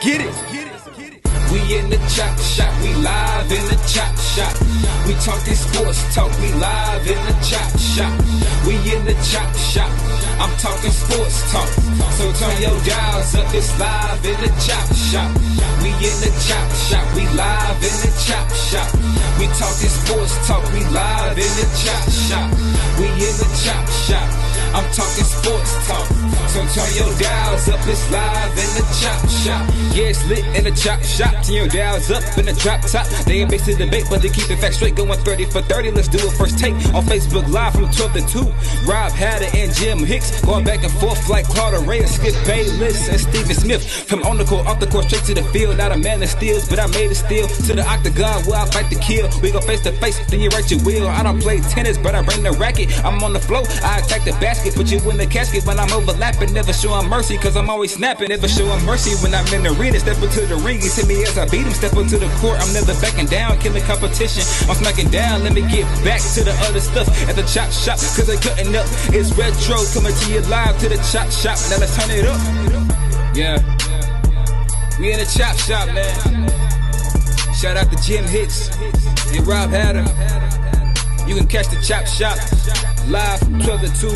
Get it, get it, get it. We in the chop shop, we live in the chop shop. We talking sports talk, we live in the chop shop. We in the chop shop, I'm talking sports talk. So turn your dials up, it's live in the chop shop. We in the chop shop, we live in the chop shop. We talking sports talk, we live in the chop shop. We in the chop shop, I'm talking sports talk. So turn your dials up, it's live in the chop shop. Yeah, it's lit in the chop shop. Turn your dials up in the drop top. They ain't based the debate, but they keep it fact straight. Going 30 for 30. Let's do a first take on Facebook Live from 12 to 2. Rob Hatter and Jim Hicks going back and forth like Carter Ray and Skip Bayless and Stephen Smith. From on the court, off the court, straight to the field. Not a man that steals, but I made it steal to the octagon where I fight to kill. We go face to face, then you write your will. I don't play tennis, but I bring the racket. I'm on the floor, I attack the basket, put you in the casket when I'm overlapping. Never showing mercy, cause I'm always snapping. Never showing mercy when I'm in the arena. Step into the ring, he hit me as I beat him. Step into the court, I'm never backing down. Killing competition, I'm smacking down. Let me get back to the other stuff at the chop shop, cause they cutting up. It's retro, coming to you live to the chop shop. Now let's turn it up. Yeah, we in the chop shop, man. Shout out to Jim Hicks and Rob Hatter. You can catch the chop shop live from 12 to 2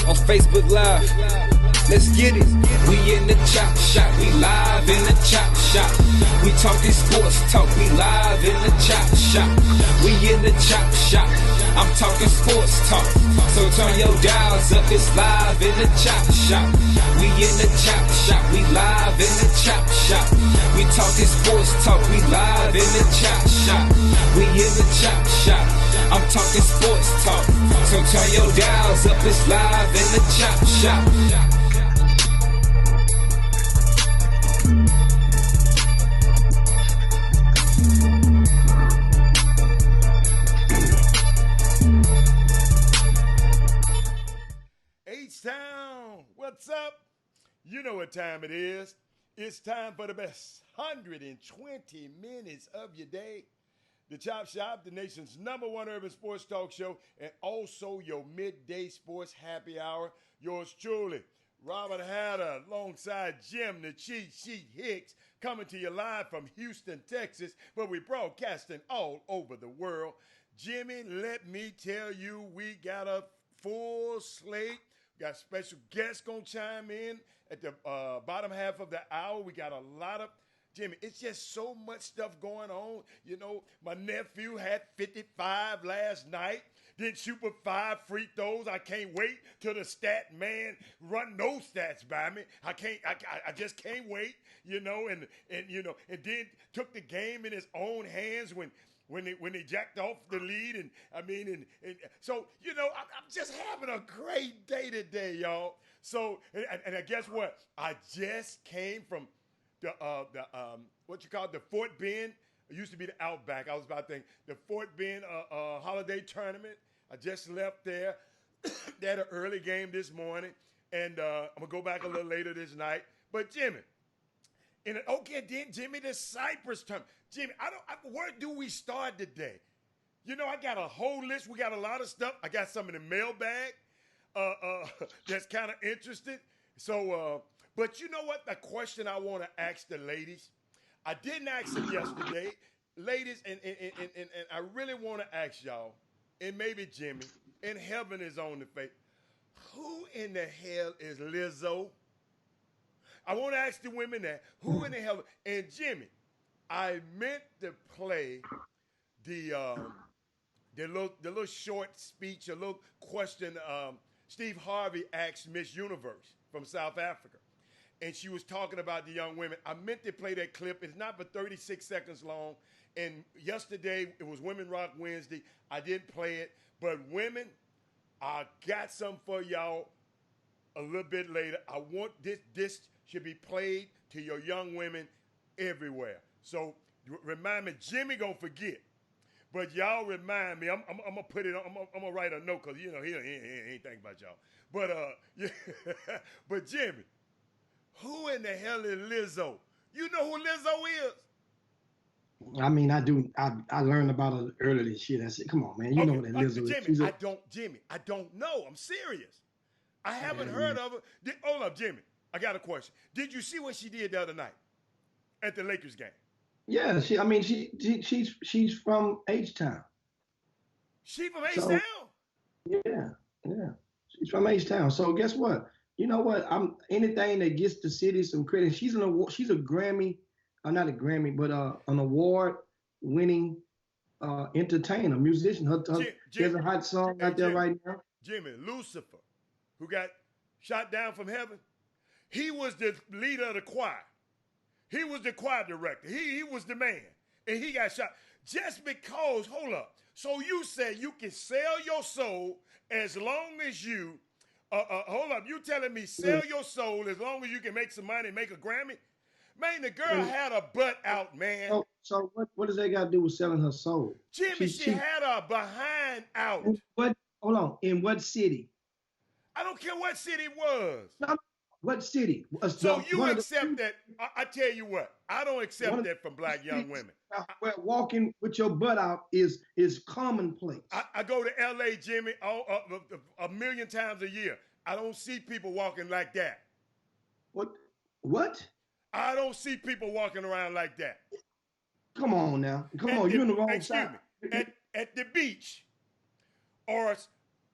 on Facebook Live. Let's get it. We in the chop shop, we live in the chop shop. We talking sports talk, we live in the chop shop. We in the chop shop, I'm talking sports talk. So turn your dials up, it's live in the chop shop. We in the chop shop, we live in the chop shop. We talking sports talk, we live in the chop shop. We in the chop shop, I'm talking sports talk. So turn your dials up, it's live in the chop shop. H-Town, what's up? You know what time it is. It's time for the best 120 minutes of your day. The Chop Shop, the nation's #1 urban sports talk show, and also your midday sports happy hour. Yours truly, Robert Hatter, alongside Jim the Cheat Sheet Hicks, coming to you live from Houston, Texas, but we broadcasting all over the world. Jimmy, let me tell you, we got a full slate. We got special guests gonna chime in at the bottom half of the hour. We got a lot of, Jimmy, it's just so much stuff going on. You know, my nephew had 55 last night. Didn't shoot but 5 free throws. I can't wait till the stat man run those stats by me. I just can't wait, you know, and you know, and then took the game in his own hands when they jacked off the lead, and so, you know, I'm just having a great day today, y'all. So, and I guess what? I just came from the Fort Bend. It used to be the Outback. I was about to think the Fort Bend holiday tournament. I just left there. They had an early game this morning, and I'm gonna go back a little later this night. But Jimmy, then Jimmy, the Cypress tournament. Jimmy, where do we start today? You know, I got a whole list. We got a lot of stuff. I got some in the mailbag that's kind of interesting. So, but you know what? The question I want to ask the ladies, I didn't ask them yesterday. Ladies, and I really want to ask y'all, and maybe Jimmy, and heaven is on the face, who in the hell is Lizzo? I want to ask the women that, who in the hell, and Jimmy, I meant to play the little short speech, a little question Steve Harvey asked Miss Universe from South Africa. And she was talking about the young women. I meant to play that clip. It's not but 36 seconds long. And yesterday, it was Women Rock Wednesday. I didn't play it. But women, I got something for y'all a little bit later. I want this should be played to your young women everywhere. So remind me, Jimmy gonna forget, but y'all remind me. I'm gonna put it. I'm gonna write a note, because you know he ain't thinking about y'all. But yeah, but Jimmy, who in the hell is Lizzo? You know who Lizzo is? I mean, I do. I learned about her earlier this year. I said, come on, man. You know that Lizzo is. Jimmy, I don't know. I'm serious. I haven't heard of her. Hold up, Jimmy. I got a question. Did you see what she did the other night? at the Lakers game? Yeah, she's from H-Town. She from So H-Town? yeah, yeah. She's from H-Town. So guess what? You know what? I'm anything that gets the city some credit. She's an award. She's a Grammy, not a Grammy, but an award-winning entertainer, musician. There's a hot song out there right now. Jimmy, Lucifer, who got shot down from heaven, he was the leader of the choir. He was the choir director. He was the man, and he got shot. Just because, hold up. So you said you can sell your soul as long as you, hold up, you telling me sell your soul as long as you can make some money and make a Grammy? Man, the girl had a butt out, man. So what does that got to do with selling her soul? Jimmy, she had her behind out. Hold on, in what city? I don't care what city it was. No, what city? So you accept that? I tell you what, I don't accept that from black young women. Where walking with your butt out is commonplace. I go to L.A., Jimmy, a million times a year. I don't see people walking like that. What? I don't see people walking around like that. Come on now. You're in the wrong side. At the beach, or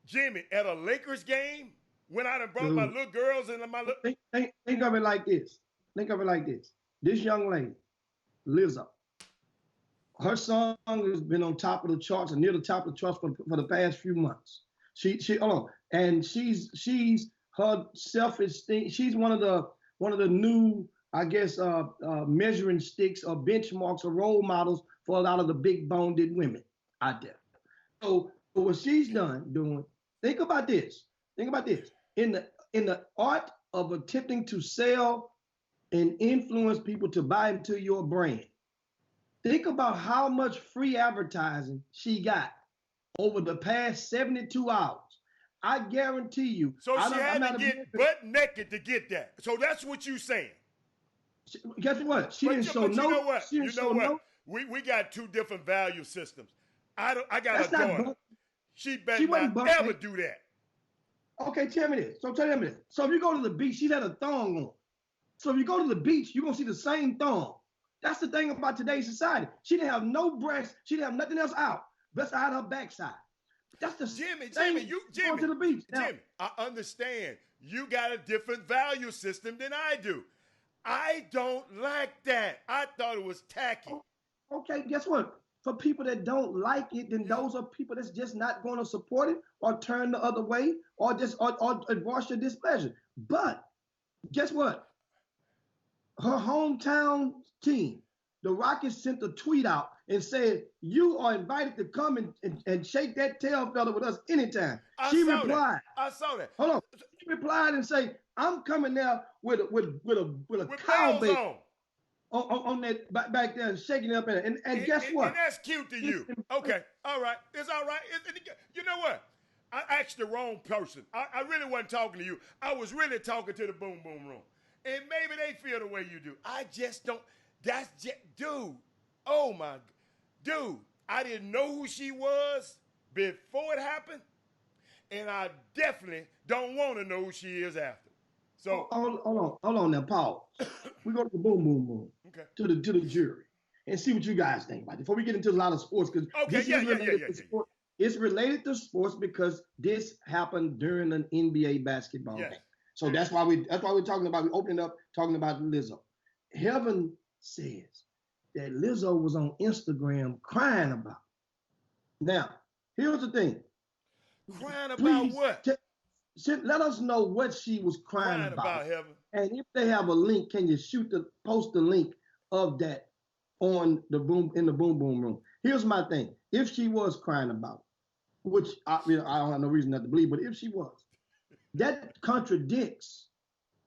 Jimmy, at a Lakers game, when I done brought my little girls and my little... Think of it like this. This young lady, Lizzo, her song has been on top of the charts and near the top of the charts for the past few months. And she's her self-esteem. She's one of the new, I guess, measuring sticks or benchmarks or role models for a lot of the big boned women out there. So what she's doing, think about this. In the art of attempting to sell and influence people to buy into your brand, think about how much free advertising she got over the past 72 hours. I guarantee you. So she had to get butt naked to get that. So that's what you saying. Guess what? She didn't show no. You know what? We got two different value systems. I got a daughter. She better not ever do that. Okay, tell me this. So if you go to the beach, she had a thong on. So if you go to the beach, you're gonna see the same thong. That's the thing about today's society. She didn't have no breasts. She didn't have nothing else out besides her backside. That's the Jimmy, going to the beach. Now, Jimmy, I understand. You got a different value system than I do. I don't like that. I thought it was tacky. Okay, guess what? For people that don't like it, then those are people that's just not going to support it or turn the other way or just or voice your displeasure. But guess what? Her hometown team, the Rockets, sent a tweet out and said, "You are invited to come and shake that tail feather with us anytime." She replied. I saw that. Hold on. She replied and say, "I'm coming there with a cowbell on that back there and shaking it up and guess what?" And that's cute to you. Okay, all right, it's all right. You know what? I asked the wrong person. I really wasn't talking to you. I was really talking to the Boom Boom Room. And maybe they feel the way you do. I just don't. That's just, dude. Oh my, dude. I didn't know who she was before it happened, and I definitely don't want to know who she is after. So hold on now, Paul. We go to the Boom Boom Room, okay, to the jury, and see what you guys think about it before we get into a lot of sports. Because it's related to sports because this happened during an NBA basketball game. So that's why we're talking about. We opening up talking about Lizzo. Heaven says that Lizzo was on Instagram crying about it. Now, here's the thing. Crying about what? Let us know what she was crying about. Heaven. And if they have a link, can you post the link of that in the Boom Boom Room? Here's my thing. If she was crying about it, which I don't have no reason not to believe, but if she was, that contradicts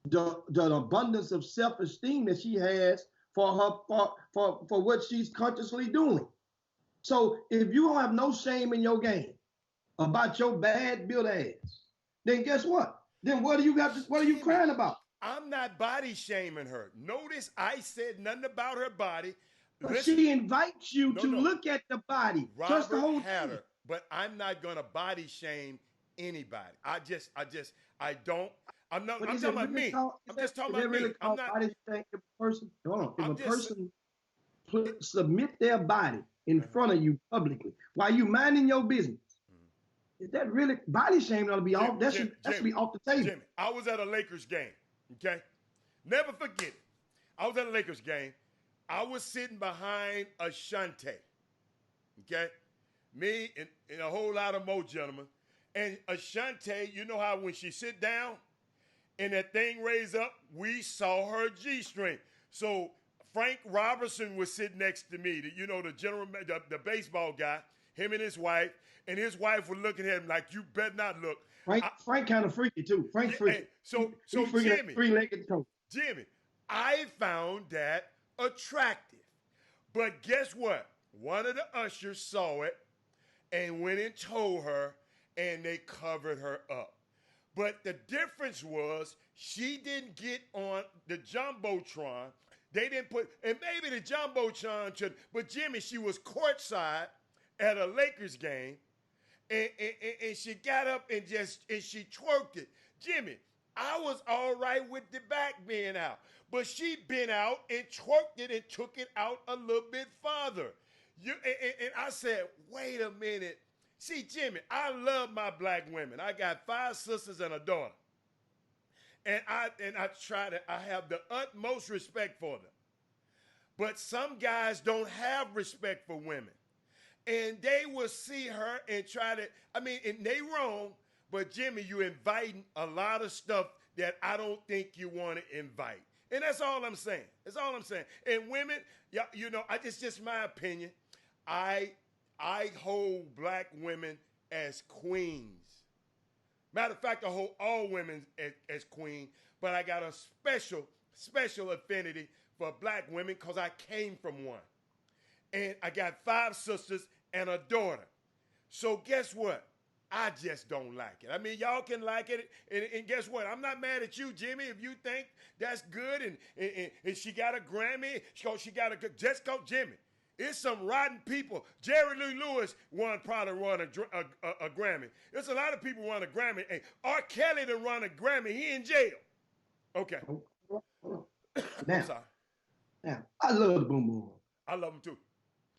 the abundance of self-esteem that she has for what she's consciously doing. So if you don't have no shame in your game about your bad built ass, then guess what? Then what are you crying about? I'm not body shaming her. Notice I said nothing about her body. But she invites you to look at the body. Robert just the whole had her, thing. But I'm not gonna body shame anybody. I I'm not. But I'm is talking it about really me. called, I'm just talking is about it me. really I'm called not. body shaming if a person, hold on, if I'm a just. person submit their body in front of you publicly while you minding your business, is that really body shaming? Ought to be off. That should be off the table. Jimmy, I was at a Lakers game. Okay, never forget it. I was at a Lakers game. I was sitting behind Ashante. Okay, me and a whole lot of more gentlemen. And Ashante, you know how when she sit down and that thing raised up, we saw her G-string. So Frank Robertson was sitting next to me, the general, the baseball guy, him and his wife was looking at him like, you better not look. Frank kind of freaky too. Frank's freaky. Hey, so Jimmy, three-legged coach. Jimmy, I found that attractive. But guess what? One of the ushers saw it and went and told her, and they covered her up. But the difference was she didn't get on the Jumbotron. They didn't put, and maybe the Jumbotron should, but Jimmy, she was courtside at a Lakers game, and she got up and she twerked it. Jimmy, I was all right with the back being out, but she been out and twerked it and took it out a little bit farther. And I said, wait a minute. See, Jimmy, I love my black women. I got 5 sisters and a daughter. And I have the utmost respect for them. But some guys don't have respect for women. And they will see her and and they wrong, but Jimmy, you inviting a lot of stuff that I don't think you want to invite. And that's all I'm saying. That's all I'm saying. And women, it's just my opinion. I hold black women as queens. Matter of fact, I hold all women as queen, but I got a special affinity for black women because I came from one. And I got 5 sisters and a daughter. So guess what? I just don't like it. I mean, y'all can like it, and guess what? I'm not mad at you, Jimmy, if you think that's good and she got a Grammy, she got a good, just go, Jimmy. It's some rotten people. Jerry Lee Lewis probably won a Grammy. There's a lot of people won a Grammy. Hey, R. Kelly done run a Grammy. He in jail. Okay. I'm sorry. Now, I love Boom Boom. I love him too.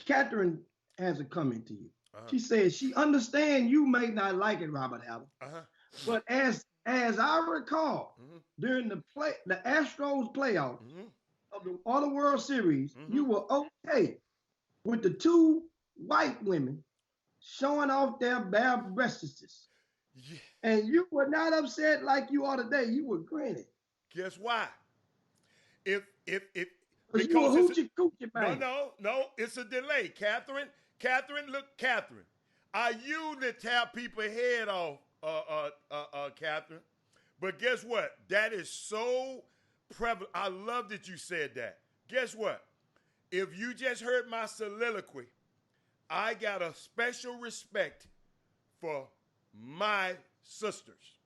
Catherine has a comment to you. She says she understands you may not like it, Robert Allen. But as I recall, during the Astros playoff of the Auto World Series, you were okay with the 2 white women showing off their bare breasts. Yeah. And you were not upset like you are today. You were grinning. Guess why? Because you were hoochie coochie, man. No, it's a delay. Catherine, I usually tap people's head off, Catherine. But guess what? That is so prevalent. I love that you said that. Guess what? If you just heard my soliloquy, I got a special respect for my sisters.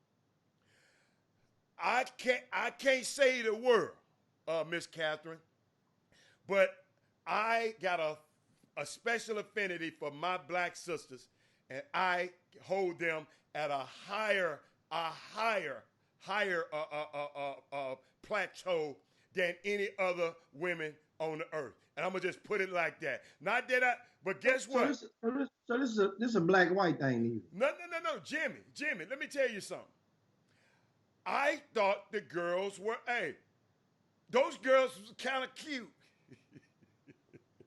I can't say the word, Miss Catherine, but I got a special affinity for my black sisters, and I hold them at a higher plateau than any other women on the earth. And I'm gonna just put it like that. Not that but guess what? So this is a black-white thing to you. No, Jimmy, let me tell you something. I thought the girls were, those girls was kind of cute.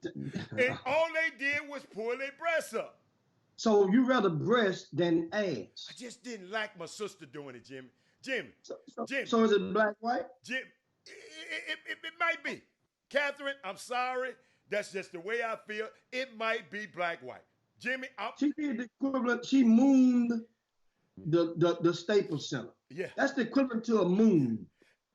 And all they did was pull their breasts up. So you rather breast than ass? I just didn't like my sister doing it, Jimmy. Jimmy. So is it black-white? Jim, it might be. Catherine, I'm sorry. That's just the way I feel. It might be black-white. Jimmy, she did the equivalent. She mooned the Staples Center. Yeah, that's the equivalent to a moon.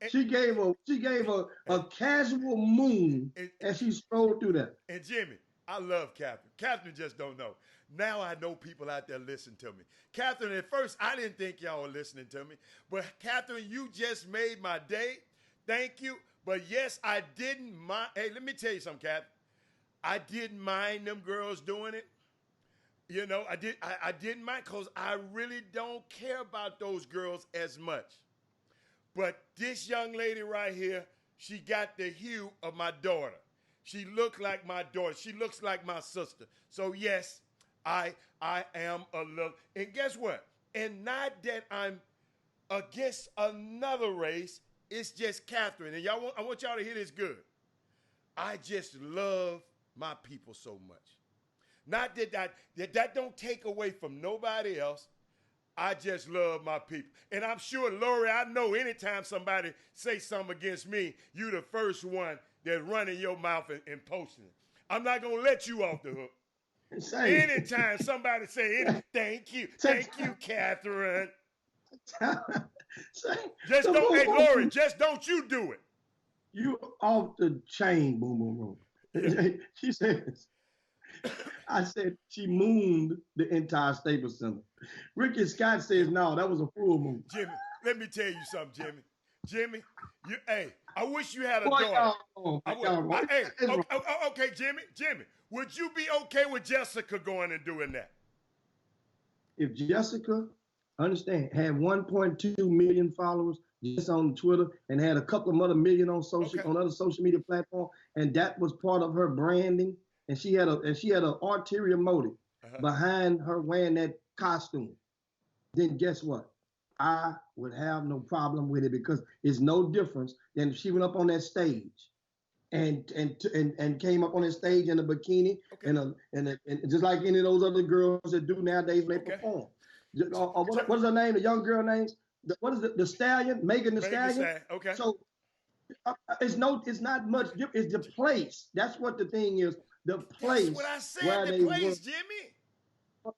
And she gave a casual moon as she strolled through that. And Jimmy, I love Catherine. Catherine just don't know. Now I know people out there listen to me. Catherine, at first I didn't think y'all were listening to me, but Catherine, you just made my day. Thank you. But yes, I didn't mind. Hey, let me tell you something, Catherine. I didn't mind them girls doing it. I didn't mind because I really don't care about those girls as much. But this young lady right here, she got the hue of my daughter. She looked like my daughter. She looks like my sister. So yes, I am a little. And guess what? And not that I'm against another race. It's just Catherine. And I want y'all to hear this good. I just love my people so much. Not that don't take away from nobody else. I just love my people. And I'm sure, Lori, I know anytime somebody say something against me, you the first one that's running your mouth and posting it. I'm not going to let you off the hook. Anytime somebody say, thank you, Catherine. Just don't, hey, Lori, just don't you do it. You off the chain, boom, boom, boom. Yeah. She says, I said she mooned the entire Staples Center. Ricky Scott says, no, that was a full moon. Jimmy, let me tell you something, Jimmy. Hey, I wish you had a daughter. Okay, Jimmy, would you be okay with Jessica going and doing that? If Jessica, understand, had 1.2 million followers just on Twitter and had a couple of other million on other social media platforms, and that was part of her branding, and she had an ulterior motive behind her wearing that costume, then guess what? I would have no problem with it, because it's no difference than if she went up on that stage and came up on that stage in a bikini and just like any of those other girls that do nowadays when they perform. What is her name? The young girl name? What is it? The Stallion? Megan Thee Stallion? Okay. So it's not much. It's the place. That's what the thing is. The place. That's what I said. The place, Jimmy.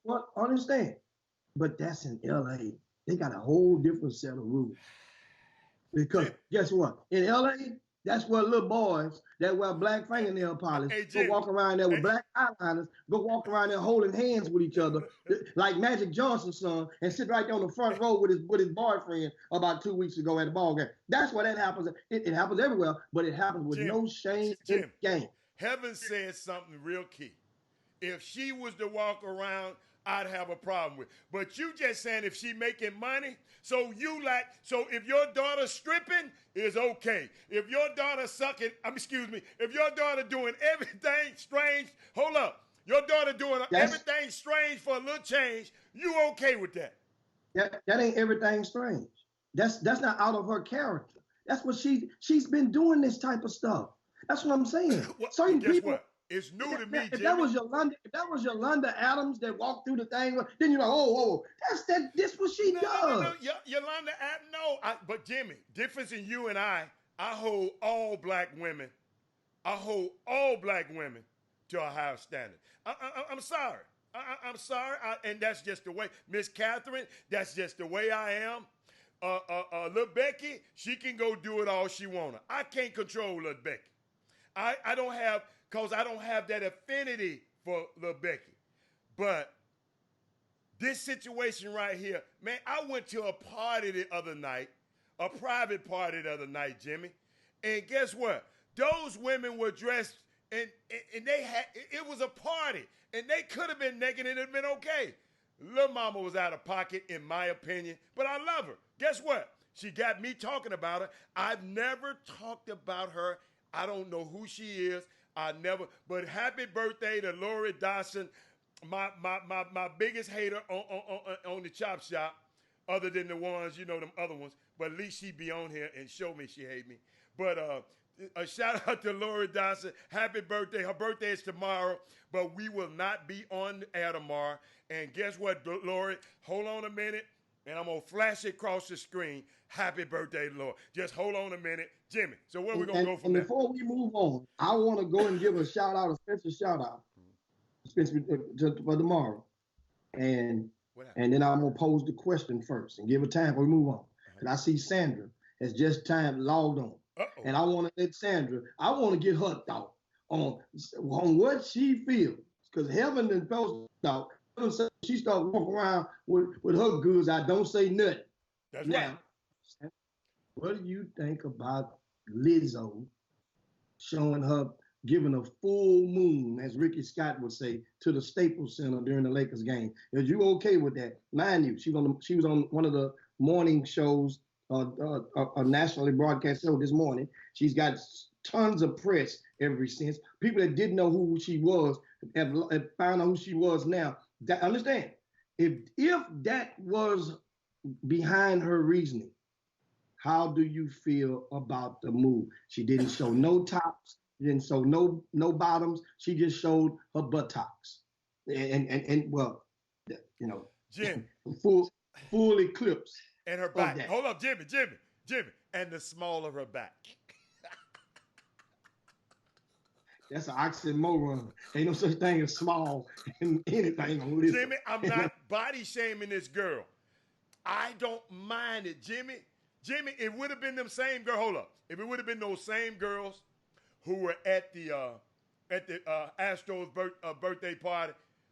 What? Understand? But that's in LA. They got a whole different set of rules. Because guess what? In LA, that's where little boys that wear black fingernail polish go walk around there with black eyeliners, go walk around there holding hands with each other, like Magic Johnson's son, and sit right there on the front row with his boyfriend about 2 weeks ago at the ball game. That's where that happens. It happens everywhere, but it happens with no shame in the game. Heaven said something real key. If she was to walk around, I'd have a problem with. But you just saying if she making money, so if your daughter stripping is okay. If your daughter if your daughter doing everything strange, hold up. Your daughter doing everything strange for a little change, you okay with that? That ain't everything strange. That's not out of her character. That's what she's been doing this type of stuff. That's what I'm saying. Certain people. What? It's new to me, Jimmy. If that was Yolanda Adams that walked through the thing, then you're like, oh, this what she does. No. Yolanda Adams, no. But Jimmy, difference in you and I hold all black women. I hold all black women to a higher standard. I'm sorry. I'm sorry. And that's just the way. Miss Catherine, that's just the way I am. Little Becky, she can go do it all she wanna. I can't control little Becky. I don't have that affinity for Lil Becky. But this situation right here, man, I went to a party the other night, a private party the other night, Jimmy. And guess what? Those women were dressed and it was a party. And they could have been naked and it would have been okay. Lil Mama was out of pocket, in my opinion, but I love her. Guess what? She got me talking about her. I've never talked about her. I don't know who she is. But happy birthday to Lori Dawson, my biggest hater on the Chop Shop, other than the ones, them other ones. But at least she be on here and show me she hate me. But a shout out to Lori Dawson. Happy birthday. Her birthday is tomorrow, but we will not be on air tomorrow. And guess what, Lori? Hold on a minute, and I'm going to flash it across the screen. Happy birthday, Lord. Just hold on a minute. Jimmy, so where we going to go from there? Before we move on, I want to go and give a special shout out for tomorrow. And then I'm going to pose the question first and give a time before we move on. And I see Sandra has just logged on. Uh-oh. And I want to let Sandra, I want to get her thought on what she feels. Because Heaven and Post thought, she started walking around with her goods. I don't say nothing. That's right. What do you think about Lizzo giving a full moon, as Ricky Scott would say, to the Staples Center during the Lakers game? Is you okay with that? Mind you, she was on one of the morning shows a nationally broadcast show this morning. She's got tons of press ever since. People that didn't know who she was have found out who she was now. Understand, if that was behind her reasoning, how do you feel about the move? She didn't show no tops, didn't show no bottoms. She just showed her buttocks, and well, you know, Jim, full eclipse. and her back. Hold up, Jimmy, and the small of her back. That's an oxymoron. Ain't no such thing as small in anything on this. Jimmy, I'm not body shaming this girl. I don't mind it, Jimmy. Jimmy, it would have been them same girl. Hold up. If it would have been those same girls who were at the Astros birthday party,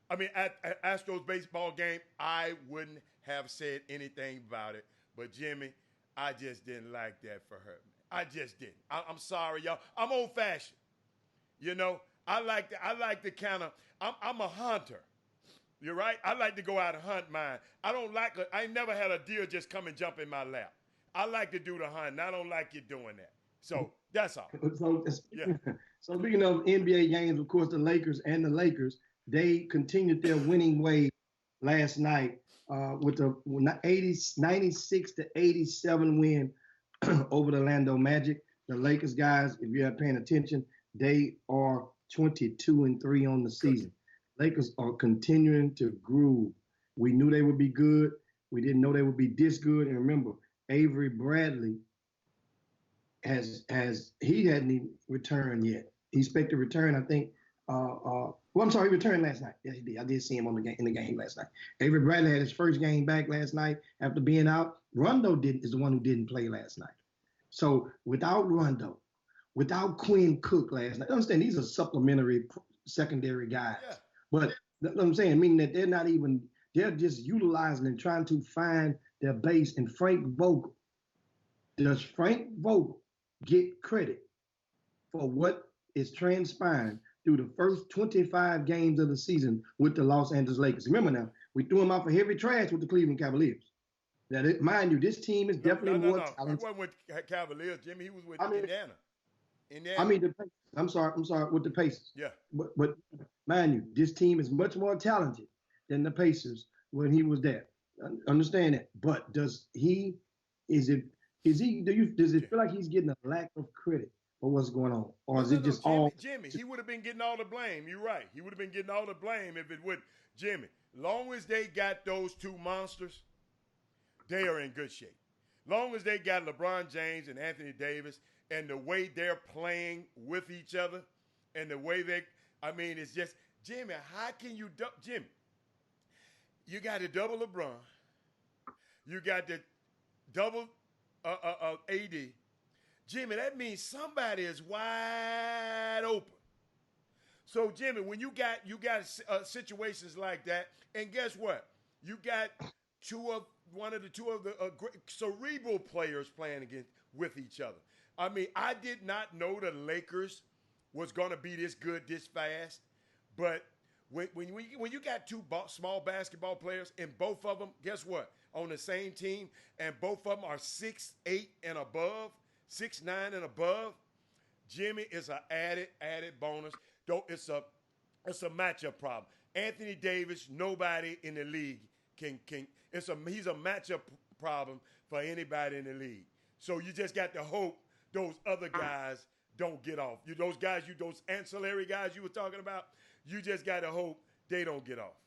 at Astros baseball game, I wouldn't have said anything about it. But Jimmy, I just didn't like that for her. I just didn't. I'm sorry, y'all. I'm old-fashioned. You know, I like the kind of. I'm a hunter. You're right. I like to go out and hunt mine. I never had a deer just come and jump in my lap. I like to do the hunting. I don't like you doing that. So that's all. So speaking of NBA games, of course, the Lakers, they continued their winning way last night with a 96-87 win over the Orlando Magic. The Lakers guys, if you're paying attention, they are 22-3 on the season. Lakers are continuing to groove. We knew they would be good. We didn't know they would be this good. And remember, Avery Bradley he hadn't even returned yet. He's expected to return, I think. He returned last night. Yes, he did. I did see him in the game last night. Avery Bradley had his first game back last night after being out. Rondo is the one who didn't play last night. So without Rondo, without Quinn Cook last night, understand these are supplementary secondary guys. Yeah. But what I'm saying, meaning that they're just utilizing and trying to find their base. And does Frank Vogel get credit for what is transpiring through the first 25 games of the season with the Los Angeles Lakers? Remember now, we threw him out for heavy trash with the Cleveland Cavaliers. Now, mind you, this team is definitely more talented. He wasn't with Cavaliers, Jimmy. He was with Indiana. I'm sorry, with the Pacers. Yeah. But mind you, this team is much more talented than the Pacers when he was there. Understand that. But does it feel like he's getting a lack of credit for what's going on? Or is it just Jimmy, he would have been getting all the blame. You're right. He would have been getting all the blame if it would. Jimmy, long as they got those two monsters, they are in good shape. Long as they got LeBron James and Anthony Davis and the way they're playing with each other and the way it's just, Jimmy, how can you, Jimmy, you got to double LeBron. You got to double AD. Jimmy, that means somebody is wide open. So, Jimmy, when you got situations like that, and guess what? You got one of the great cerebral players playing with each other. I did not know the Lakers was going to be this good this fast, but when you got two small basketball players and both of them, guess what? On the same team, and both of them are 6'8" and above, 6'9" and above, Jimmy, is an added bonus. Though it's a matchup problem. Anthony Davis, nobody in the league can. He's a matchup problem for anybody in the league. So you just got to hope those other guys don't get off. Those ancillary guys you were talking about, you just got to hope they don't get off.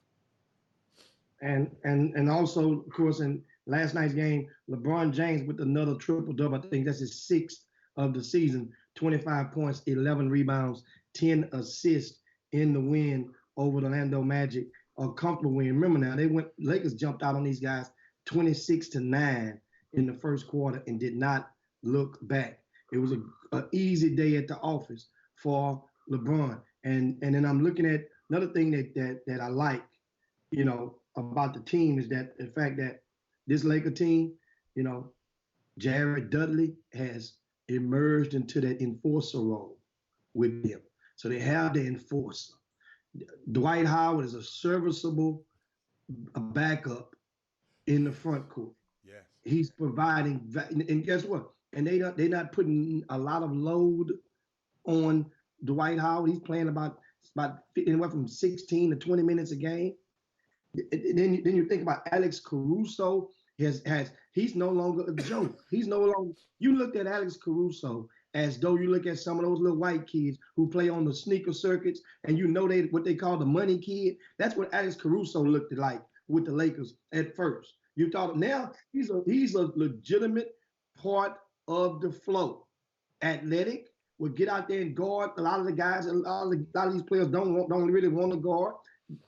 And also, of course, in last night's game, LeBron James with another triple-double. I think that's his 6th of the season, 25 points, 11 rebounds, 10 assists in the win over the Orlando Magic. A comfortable win. Remember now, Lakers jumped out on these guys 26-9 in the first quarter and did not look back. It was an easy day at the office for LeBron. And then I'm looking at another thing that I like, about the team is that the fact that this Laker team, Jared Dudley has emerged into that enforcer role with them. So they have the enforcer. Dwight Howard is a serviceable backup in the front court. Yes. He's providing, and guess what? And they're not putting a lot of load on Dwight Howard. He's playing about anywhere from 16 to 20 minutes a game. And then you think about Alex Caruso. He's no longer a joke. He's no longer. You looked at Alex Caruso as though you look at some of those little white kids who play on the sneaker circuits, and you know what they call the money kid. That's what Alex Caruso looked like with the Lakers at first. You thought now he's a legitimate part of the flow. Athletic, would get out there and guard. A lot of the guys, a lot of these players don't really want to guard.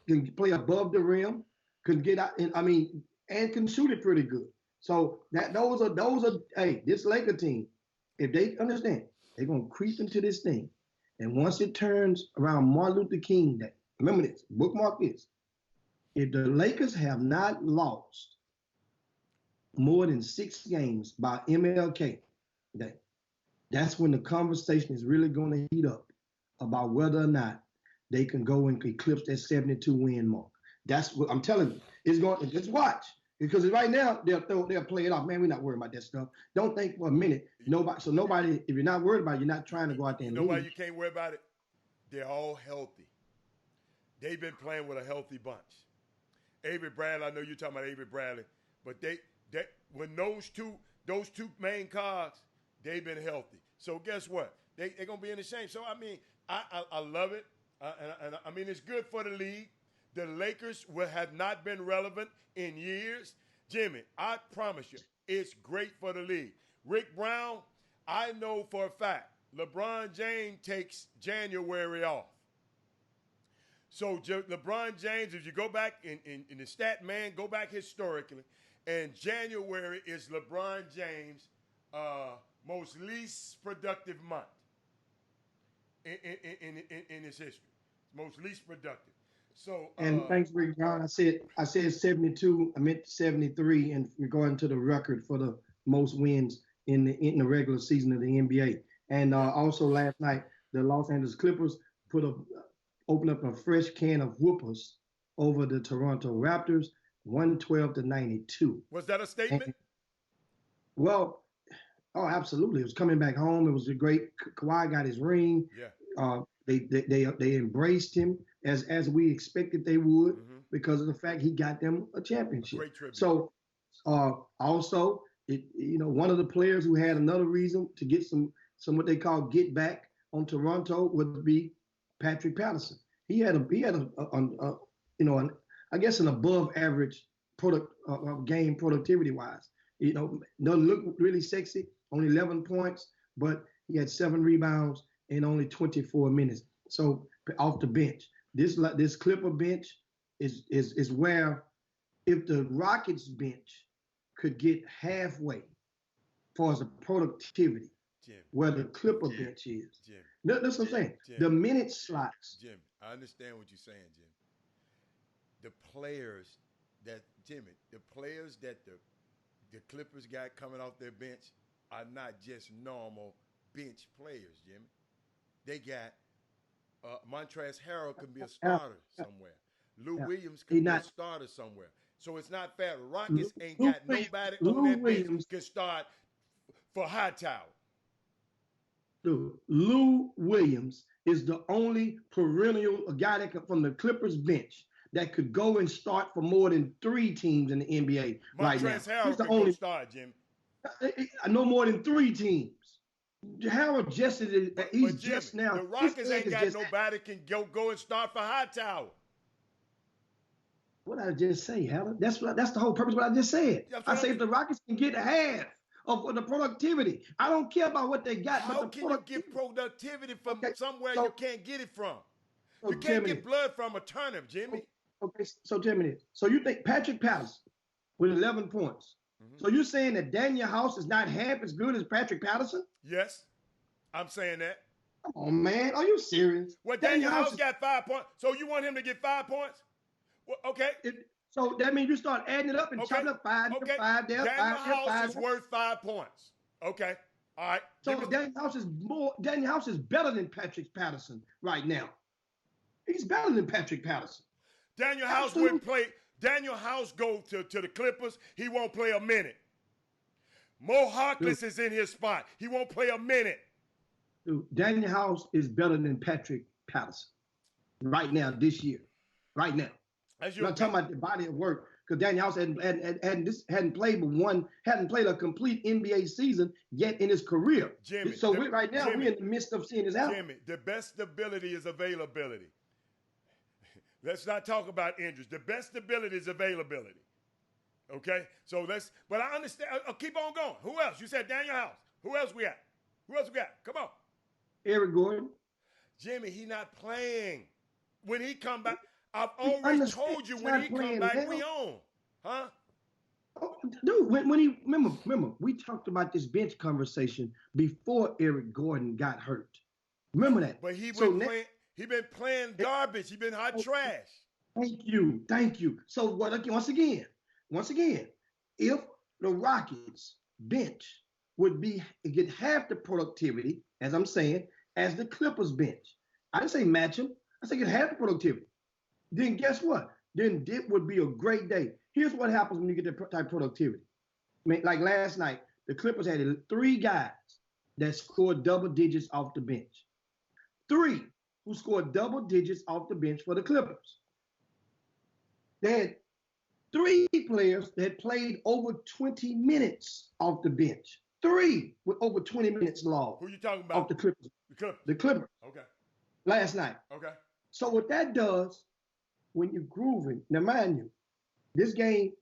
Can play above the rim, can get out, and can shoot it pretty good. So those are hey, this Laker team, if they understand, they're gonna creep into this thing. And once it turns around Martin Luther King Day, remember this, bookmark this. If the Lakers have not lost more than 6 games by MLK Day, that's when the conversation is really going to heat up about whether or not they can go and eclipse that 72 win mark. That's what I'm telling you. It's going to just watch, because right now they'll play it off. Man, we're not worried about that stuff. Don't think for a minute. Nobody. If you're not worried about it, you're not trying to go out there and You know why lose. you can't worry about it? They're all healthy. They've been playing with a healthy bunch. Avery Bradley, I know you're talking about Avery Bradley, but they when those two main cards, they've been healthy. So guess what? They're gonna be in the same. So I love it, and it's good for the league. The Lakers have not been relevant in years. Jimmy, I promise you, it's great for the league. Rick Brown, I know for a fact, LeBron James takes January off. So LeBron James, if you go back in the stat man, go back historically, and January is LeBron James' most least productive month in his history. Most least productive. So and thanks, Rick Brown. I said 72. I meant 73, and regarding to the record for the most wins in the regular season of the NBA. And also last night, the Los Angeles Clippers opened up a fresh can of whoopers over the Toronto Raptors, 112-92. Was that a statement? Well, oh, absolutely. It was coming back home. It was a great. Kawhi got his ring. Yeah. They embraced him as we expected they would, because of the fact he got them a championship. Great tribute. So also, one of the players who had another reason to get some what they call get back on Toronto would be Patrick Patterson. He had I guess an above average game productivity wise. Doesn't look really sexy, only 11 points, but he had 7 rebounds in only 24 minutes. So off the bench, this Clipper bench is where, if the Rockets bench could get halfway as far as the productivity, Jim, where the Clipper bench is. Jim, That's what I'm saying. Jim, the minute slots. Jim, I understand what you're saying, Jim. The players that the Clippers got coming off their bench are not just normal bench players, Jimmy. They got Montrezl Harrell can be a starter somewhere. Lou Williams can be a starter somewhere. So it's not fair. The Rockets ain't got nobody on that bench can start for Hightower. Dude, Lou Williams is the only perennial guy from the Clippers bench that could go and start for more than 3 teams in the NBA right now. Montrezl Harrell can go start, Jim. No more than 3 teams. Harold just now. The Rockets ain't got nobody can go and start for Hightower. What did I just say, Harold? That's the whole purpose of what I just said. I say if the Rockets can get half of the productivity, I don't care about what they got. How can you get productivity from somewhere you can't get it from? You can't get blood from a turnip, Jimmy. Okay, so Jimmy, so you think Patrick Patterson with 11 points? So you're saying that Daniel House is not half as good as Patrick Patterson? Yes, I'm saying that. Come on, man. Are you serious? Well, Daniel House got 5 points. So you want him to get 5 points? Well, okay. So that means you start adding it up and chopping up 5 there, 5 there, Daniel 5 there, 5 House is worth 5 points. Okay. All right. So Daniel House is better than Patrick Patterson right now. He's better than Patrick Patterson. Daniel House wouldn't play. Daniel House go to the Clippers. He won't play a minute. Mo Harkless is in his spot. He won't play a minute. Dude, Daniel House is better than Patrick Patterson right now, this year. Right now. I'm not talking about the body of work, because Daniel House hadn't played a complete NBA season yet in his career. Jimmy, we're in the midst of seeing his out. Jimmy, the best stability is availability. Let's not talk about injuries. The best stability is availability. Okay? But I understand. I'll keep on going. Who else? You said Daniel House. Who else we got? Come on. Eric Gordon. Jimmy, he not playing. When he come back, I've already told you when he come back, we on. Huh? Oh, dude, when he remember, we talked about this bench conversation before Eric Gordon got hurt. Remember that? But he been playing garbage. He been hot trash. Thank you. So once again, if the Rockets bench would get half the productivity, as I'm saying, as the Clippers bench, I didn't say match them. I said get half the productivity. Then guess what? Then it would be a great day. Here's what happens when you get that type of productivity. Like last night, the Clippers had 3 guys that scored double digits off the bench. 3 who scored double digits off the bench for the Clippers. They had 3 players that played over 20 minutes off the bench. 3 with over 20 minutes logged. Who you talking about? Off the Clippers. The Clippers. Okay. Last night. Okay. So what that does, when you're grooving, now mind you, this game,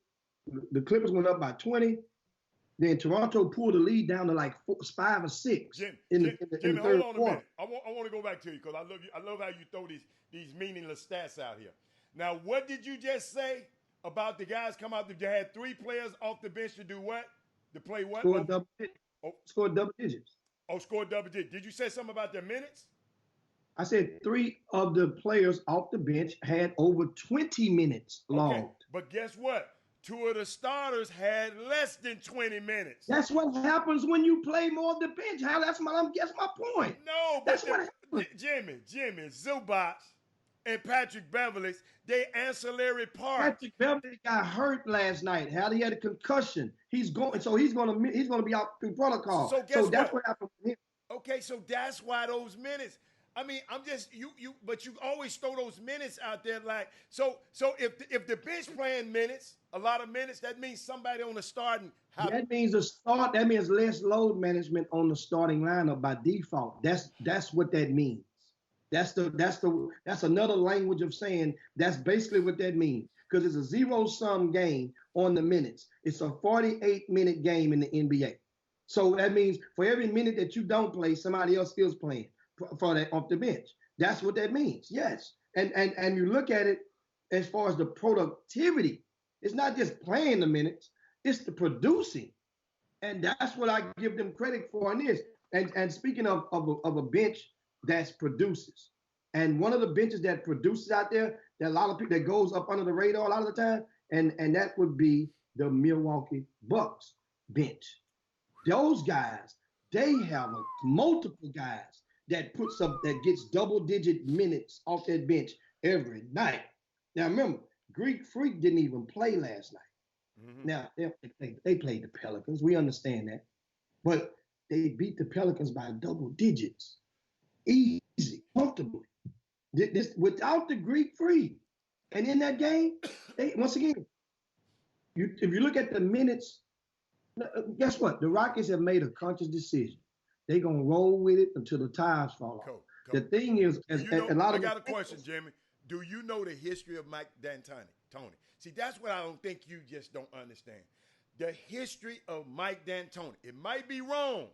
the Clippers went up by 20. Then Toronto pulled the lead down to like 5 or 6 in the Jimmy, third hold on quarter. a minute. I want to go back to you because I love you. I love how you throw these meaningless stats out here. Now, what did you just say about the guys come out? They had 3 players off the bench to do what? To play what? Scored double digits. Oh, scored double digits. Did you say something about their minutes? I said 3 of the players off the bench had over 20 minutes logged. Okay, but guess what? 2 of the starters had less than 20 minutes. That's what happens when you play more of the bench. That's my point. No, that's what Jimmy, Zubac, and Patrick Beverley, they ancillary parts. Patrick Beverley got hurt last night. He had a concussion. He's going to be out through protocol. So that's what happened with him. Okay, so that's why those minutes. I mean, I'm just but you always throw those minutes out there like so if the bench playing minutes, a lot of minutes, that means somebody on the starting. That means That means less load management on the starting lineup by default. That's what that means. That's another language of saying that's basically what that means, because it's a 0-sum game on the minutes. It's a 48-minute game in the NBA. So that means for every minute that you don't play, somebody else is playing for that off the bench. That's what that means. Yes. And you look at it as far as the productivity. It's not just playing the minutes, it's the producing. And that's what I give them credit for in this. And speaking of a bench that produces, and one of the benches that produces out there, that a lot of people that goes up under the radar a lot of the time, and that would be the Milwaukee Bucks bench. Those guys, they have multiple guys that gets double-digit minutes off that bench every night. Now remember, Greek Freak didn't even play last night. Mm-hmm. Now they played the Pelicans. We understand that, but they beat the Pelicans by double digits, easy, comfortably. This without the Greek Freak, and in that game, once again, if you look at the minutes, guess what? The Rockets have made a conscious decision. They're going to roll with it until the tires fall off. The thing is, I got a question, Jimmy. Do you know the history of Mike D'Antoni? Tony. See, that's what I don't think you just don't understand. The history of Mike D'Antoni. It might be wrong,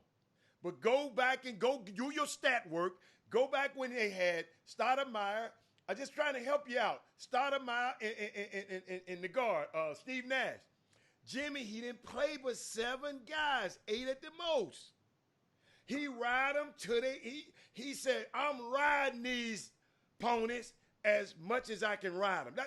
but go back and go do your stat work. Go back when they had Stoudemire. I'm just trying to help you out. Stoudemire in the guard, Steve Nash. Jimmy, he didn't play but 7 guys, 8 at the most. He ride them to he said, I'm riding these ponies as much as I can ride them.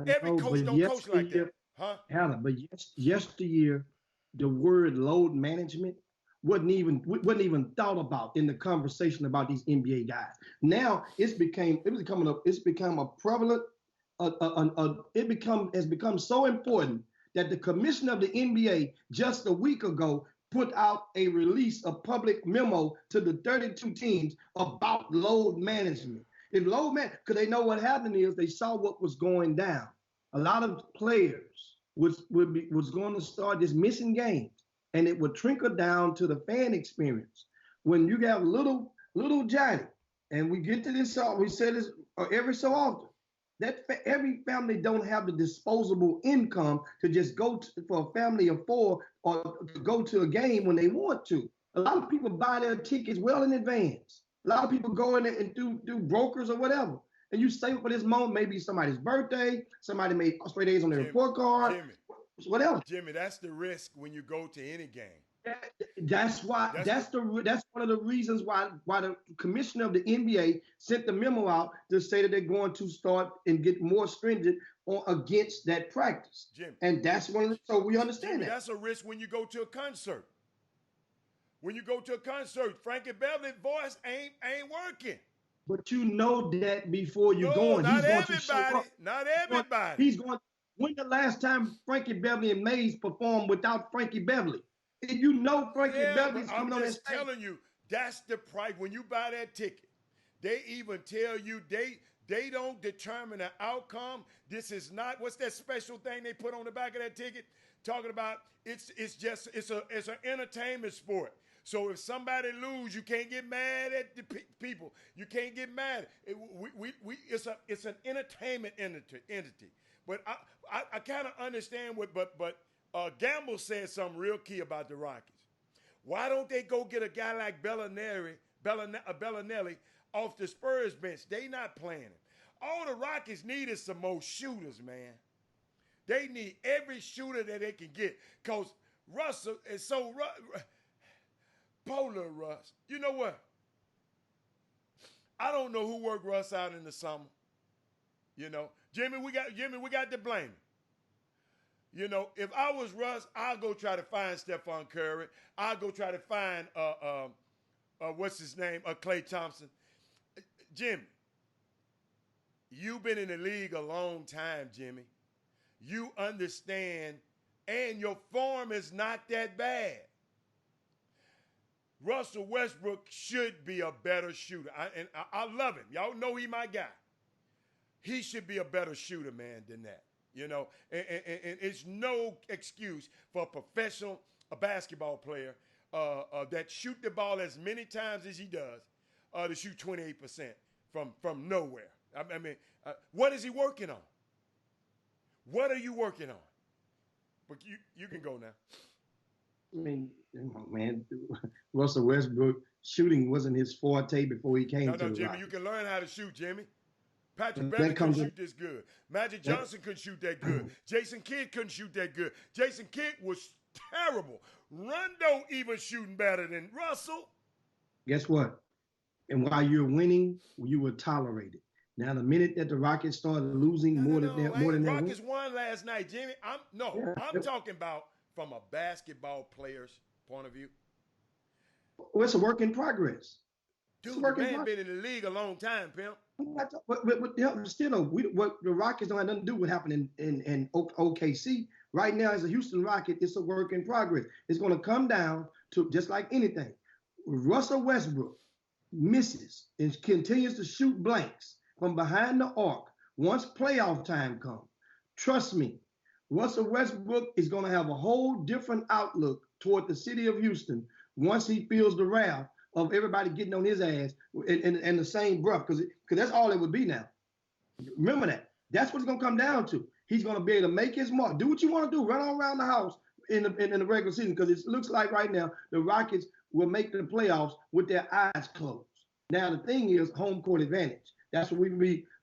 Every coach don't coach like that. Huh? Alan, but yesteryear, the word load management wasn't even thought about in the conversation about these NBA guys. Now it's become a prevalent, has become so important that the commissioner of the NBA just a week ago put out a release, a public memo to the 32 teams about load management. If load man, because they know what happened is they saw what was going down. A lot of players was going to start just missing games, and it would trickle down to the fan experience. When you got little Johnny, and we get to this, we say this every so often, that every family don't have the disposable income to just go for a family of 4 or to go to a game when they want to. A lot of people buy their tickets well in advance. A lot of people go in and do brokers or whatever. And you save for this moment, maybe somebody's birthday, somebody made straight A's on their report card, whatever. Jimmy, that's the risk when you go to any game. That's why. That's one of the reasons why the commissioner of the NBA sent the memo out to say that they're going to start and get more stringent against that practice. Jimmy, and that's one of the, so we understand Jimmy, that. That's a risk when you go to a concert. When you go to a concert, Frankie Beverly's voice ain't working. But you know that before you go. Not everybody. Not everybody. He's going. When the last time Frankie Beverly and Mays performed without Frankie Beverly? And you know Frankie Beverly's coming on that stage. I'm just telling you, that's the price. When you buy that ticket, they even tell you they don't determine the outcome. This is not, what's that special thing they put on the back of that ticket? Talking about it's an entertainment sport. So if somebody lose, you can't get mad at the people. You can't get mad. It's an entertainment entity. But I kind of understand but Gamble said something real key about the Rockets. Why don't they go get a guy like Bellinelli off the Spurs bench? They not playing him. All the Rockets need is some more shooters, man. They need every shooter that they can get because Russell is so polar Russ. You know what? I don't know who worked Russ out in the summer. You know, Jimmy, we got to blame him. You know, if I was Russ, I'll go try to find Stephon Curry. I'll go try to find what's his name, Klay Thompson. Jimmy, you've been in the league a long time, Jimmy. You understand, and your form is not that bad. Russell Westbrook should be a better shooter. I love him. Y'all know he my guy. He should be a better shooter, man, than that. You know, and it's no excuse for a professional basketball player that shoot the ball as many times as he does to shoot 28% from nowhere. I mean, what is he working on? What are you working on? But you can go now. I mean, man, Russell Westbrook shooting wasn't his forte before he came to the Jimmy, Rockets. you can learn how to shoot, Jimmy. Patrick Beverly couldn't shoot this good. Magic Johnson couldn't shoot that good. Jason Kidd couldn't shoot that good. Jason Kidd was terrible. Rondo even shooting better than Russell. Guess what? And while you're winning, you will tolerate it. Now, the minute that the Rockets started losing more than that, Rockets won last night, Jimmy. I'm talking about from a basketball player's point of view. Well, it's a work in progress. Dude, the man been in the league a long time, pimp. But still, what the Rockets don't have nothing to do with what happened in OKC. Right now, as a Houston Rocket, it's a work in progress. It's going to come down to just like anything. Russell Westbrook misses and continues to shoot blanks from behind the arc once playoff time comes. Trust me, Russell Westbrook is going to have a whole different outlook toward the city of Houston once he feels the wrath of everybody getting on his ass in the same breath, because that's all it would be now. Remember that. That's what it's going to come down to. He's going to be able to make his mark. Do what you want to do. Run all around the house in the regular season, because it looks like right now the Rockets will make the playoffs with their eyes closed. Now, the thing is home court advantage. That's what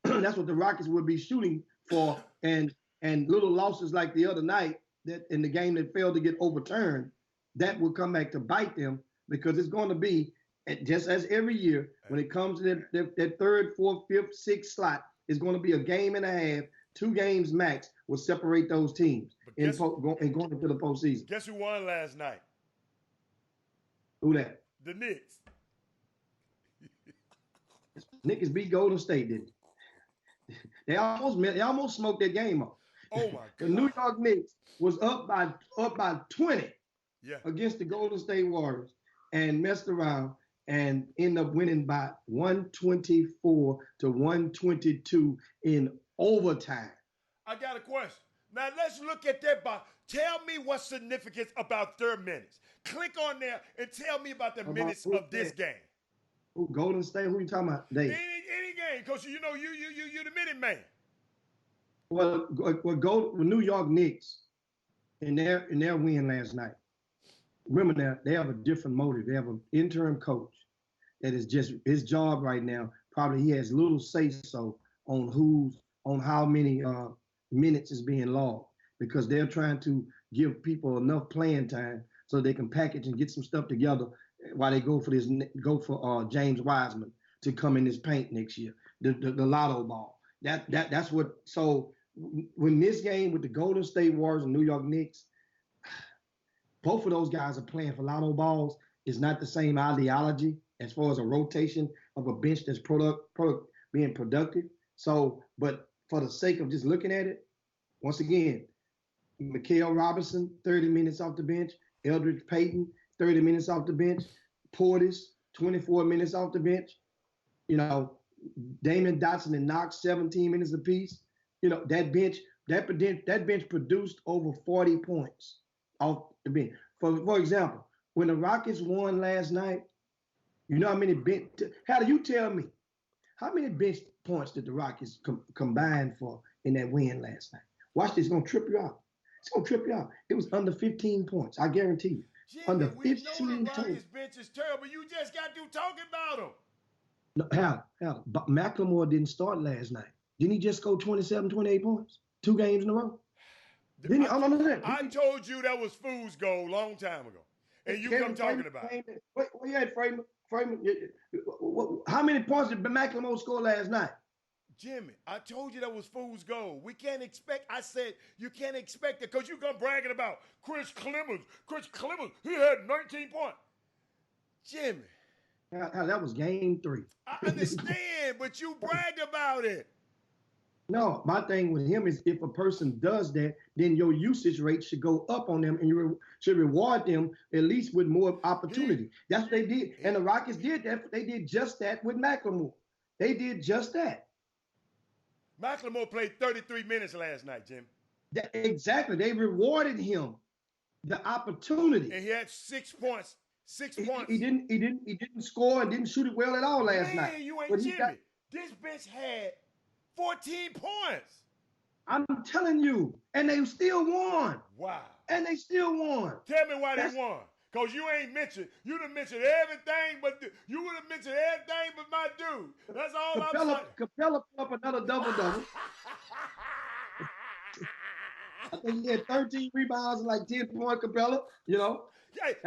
that's what the Rockets would be shooting for, and little losses like the other night that in the game that failed to get overturned, that will come back to bite them, because it's going to be, just as every year, when it comes to that third, fourth, fifth, sixth slot, it's going to be a game and a half, 2 games max will separate those teams and going into the postseason. Guess who won last night? Who that? The Knicks. Knicks beat Golden State, didn't they? They almost smoked that game up. Oh my God. The New York Knicks was up by 20. Yeah. against the Golden State Warriors and messed around and end up winning by 124 to 122 in overtime. I got a question. Now let's look at that box. Tell me what's significant about their minutes. Click on there and tell me about the minutes of this game. Who, Golden State? Who you talking about? Any game, because you know you the minute man. Well, New York Knicks in their win last night. Remember they have a different motive. They have an interim coach that is just his job right now. Probably he has little say so on how many minutes is being logged, because they're trying to give people enough playing time so they can package and get some stuff together while they go for James Wiseman to come in this paint next year, the lotto ball. That's what. So when this game with the Golden State Warriors and New York Knicks, both of those guys are playing for lotto balls. It's not the same ideology as far as a rotation of a bench that's being productive. So, but for the sake of just looking at it, once again, Mikal Robinson, 30 minutes off the bench. Eldridge Payton, 30 minutes off the bench. Portis, 24 minutes off the bench. You know, Damon Dotson and Knox, 17 minutes apiece. You know, that bench produced over 40 points off the bench. For example, when the Rockets won last night, you know how many bench? How do you tell me? How many bench points did the Rockets combine for in that win last night? Watch this. It's going to trip you out. It's going to trip you out. It was under 15 points. I guarantee you. Jimmy, under we 15 know the points. Rockets bench is terrible. You just got through talking about them. No, but McLemore didn't start last night. Didn't he just go 27, 28 points? 2 games in a row? I told you that was fool's gold long time ago. And you come talking about it. Wait, you had Freeman. How many points did McLemore score last night? Jimmy, I told you that was fool's gold. We can't expect, I said, you can't expect it because you come bragging about Chris Clemens. Chris Clemens, he had 19 points. Jimmy. That was game 3. I understand, but you bragged about it. No, my thing with him is if a person does that, then your usage rate should go up on them and you should reward them at least with more opportunity. That's what they did. And the Rockets did that. They did just that with McLemore. They did just that. McLemore played 33 minutes last night, Jim. Exactly. They rewarded him the opportunity. And he had 6 points. 6 points. He didn't score and didn't shoot it well at all last night. Man, you ain't Jimmy. This bench had 14 points. I'm telling you. And they still won. Wow. And they still won. Tell me why they won. Because you ain't mentioned. You done mentioned everything, but you would have mentioned everything but my dude. That's all I'm saying. Capella put up another double-double. I think he had 13 rebounds and like 10 points, Capella, you know.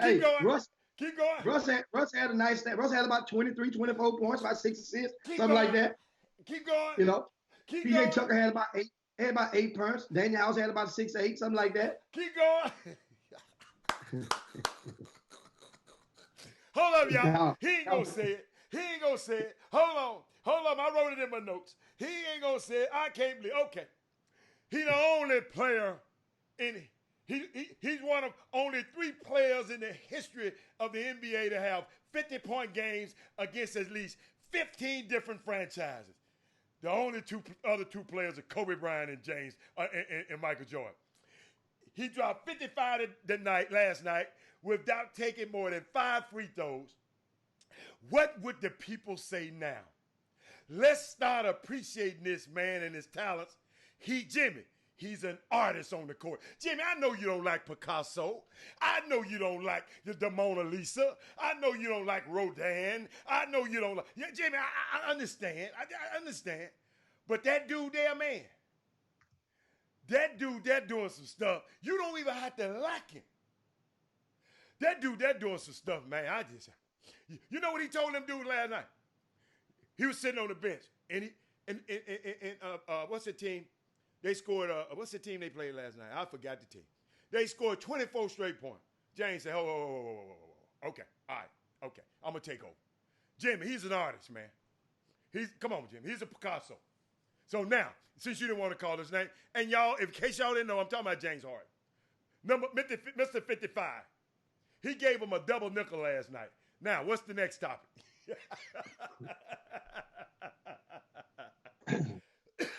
Keep going. Keep going. Russ had a nice stat. Russ had about 23, 24 points, about 6 assists, something like that. Keep going. You know. Keep PJ going. Tucker had about 8 points. Daniel House had about 6 or 8, something like that. Keep going. Hold up, y'all. He ain't gonna say it. He ain't gonna say it. Hold on. I wrote it in my notes. He ain't gonna say it. I can't believe. Okay. He the only player he's one of only 3 players in the history of the NBA to have 50-point games against at least 15 different franchises. The only other two players are Kobe Bryant and James and Michael Jordan. He dropped 55 last night without taking more than 5 free throws. What would the people say now? Let's start appreciating this man and his talents. Jimmy, he's an artist on the court. Jimmy, I know you don't like Picasso. I know you don't like the Mona Lisa. I know you don't like Rodin. I know you don't like... Yeah, Jimmy, I understand. I understand. But that dude there, man, that dude, they're doing some stuff. You don't even have to like him. That dude, they're doing some stuff, man. You know what he told them dudes last night? He was sitting on the bench, and what's the team? They scored. What's the team they played last night? I forgot the team. They scored 24 straight points. James said, "Oh, okay, all right, okay, I'm gonna take over." Jimmy, he's an artist, man. Come on, Jimmy. He's a Picasso. So now, since you didn't want to call his name, and y'all, in case y'all didn't know, I'm talking about James Harden, Mr. 55. He gave him a double nickel last night. Now, what's the next topic?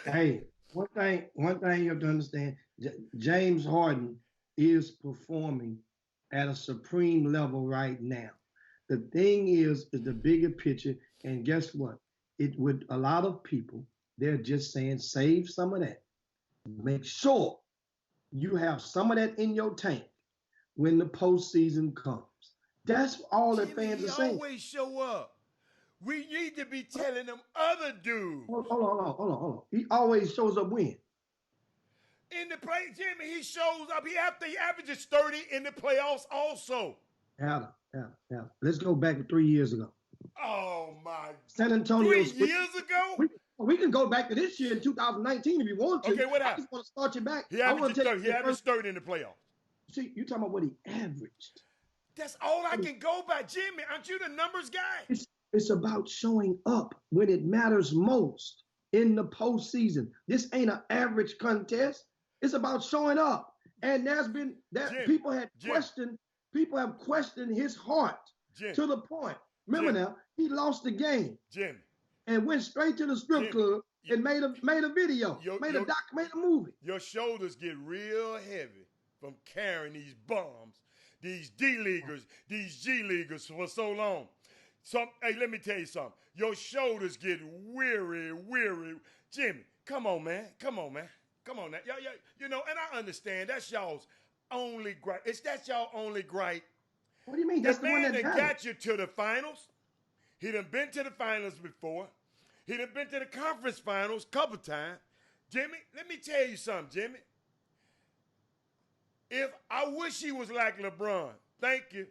Hey, one thing you have to understand, James Harden is performing at a supreme level right now. The thing is the bigger picture, and guess what? It with a lot of people, they're just saying save some of that. Make sure you have some of that in your tank when the postseason comes. That's all the fans are saying. He always show up. We need to be telling them other dudes. Hold on. He always shows up when? In the play, Jimmy, he shows up. He averages 30 in the playoffs also. Yeah. Let's go back to 3 years ago. Oh, my. San Antonio. 3 years ago? We can go back to this year in 2019 if you want to. Okay, what happened? I just want to start you back. He averaged 30 in the playoffs. See, you're talking about what he averaged. That's all I can go by. Jimmy, aren't you the numbers guy? It's about showing up when it matters most in the postseason. This ain't an average contest. It's about showing up. And there's been people have questioned his heart to the point. Remember now, he lost the game. Jimmy. And went straight to the strip club and made a video, made a movie. Your shoulders get real heavy from carrying these bombs, these D-leaguers, these G-leaguers for so long. Hey, let me tell you something. Your shoulders get weary. Jimmy, come on, man. Come on now. You know, and I understand that's y'all's only gripe. That's y'all only gripe. What do you mean? That's the one that got you to the finals. He done been to the finals before. He done been to the conference finals a couple times. Jimmy, let me tell you something, Jimmy. If I wish he was like LeBron. Thank you.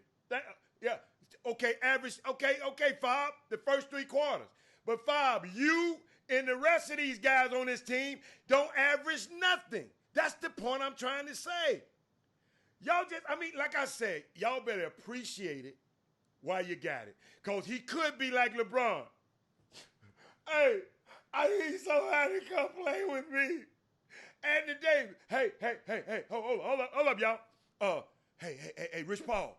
Yeah. Okay, average. Okay, Fob, the first 3 quarters. But Fob, you and the rest of these guys on this team don't average nothing. That's the point I'm trying to say. Y'all like I said, y'all better appreciate it while you got it. Because he could be like LeBron. Hey, I need somebody to come play with me. Anthony Davis. Hey, hold up, y'all. Hey, Rich Paul.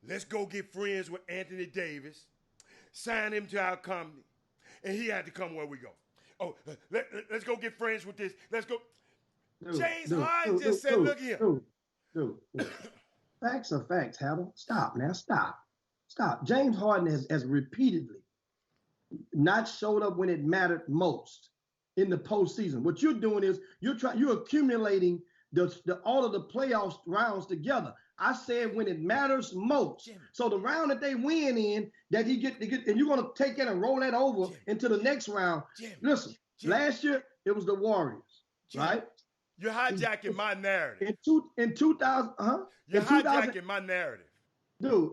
Let's go get friends with Anthony Davis, sign him to our company, and he had to come where we go. Oh, let's go get friends with this. Let's go. James Harden just said, look here. Dude. Facts are facts, Harold. Stop, man. Stop. James Harden has repeatedly not showed up when it mattered most in the postseason. What you're doing is you're accumulating all of the playoffs rounds together. I said when it matters most. Jimmy. So the round that they win in, that he get, and you're gonna take it and roll that over into the next round. Listen, last year it was the Warriors, right? You're hijacking my narrative. In 2000, You're hijacking my narrative. Dude,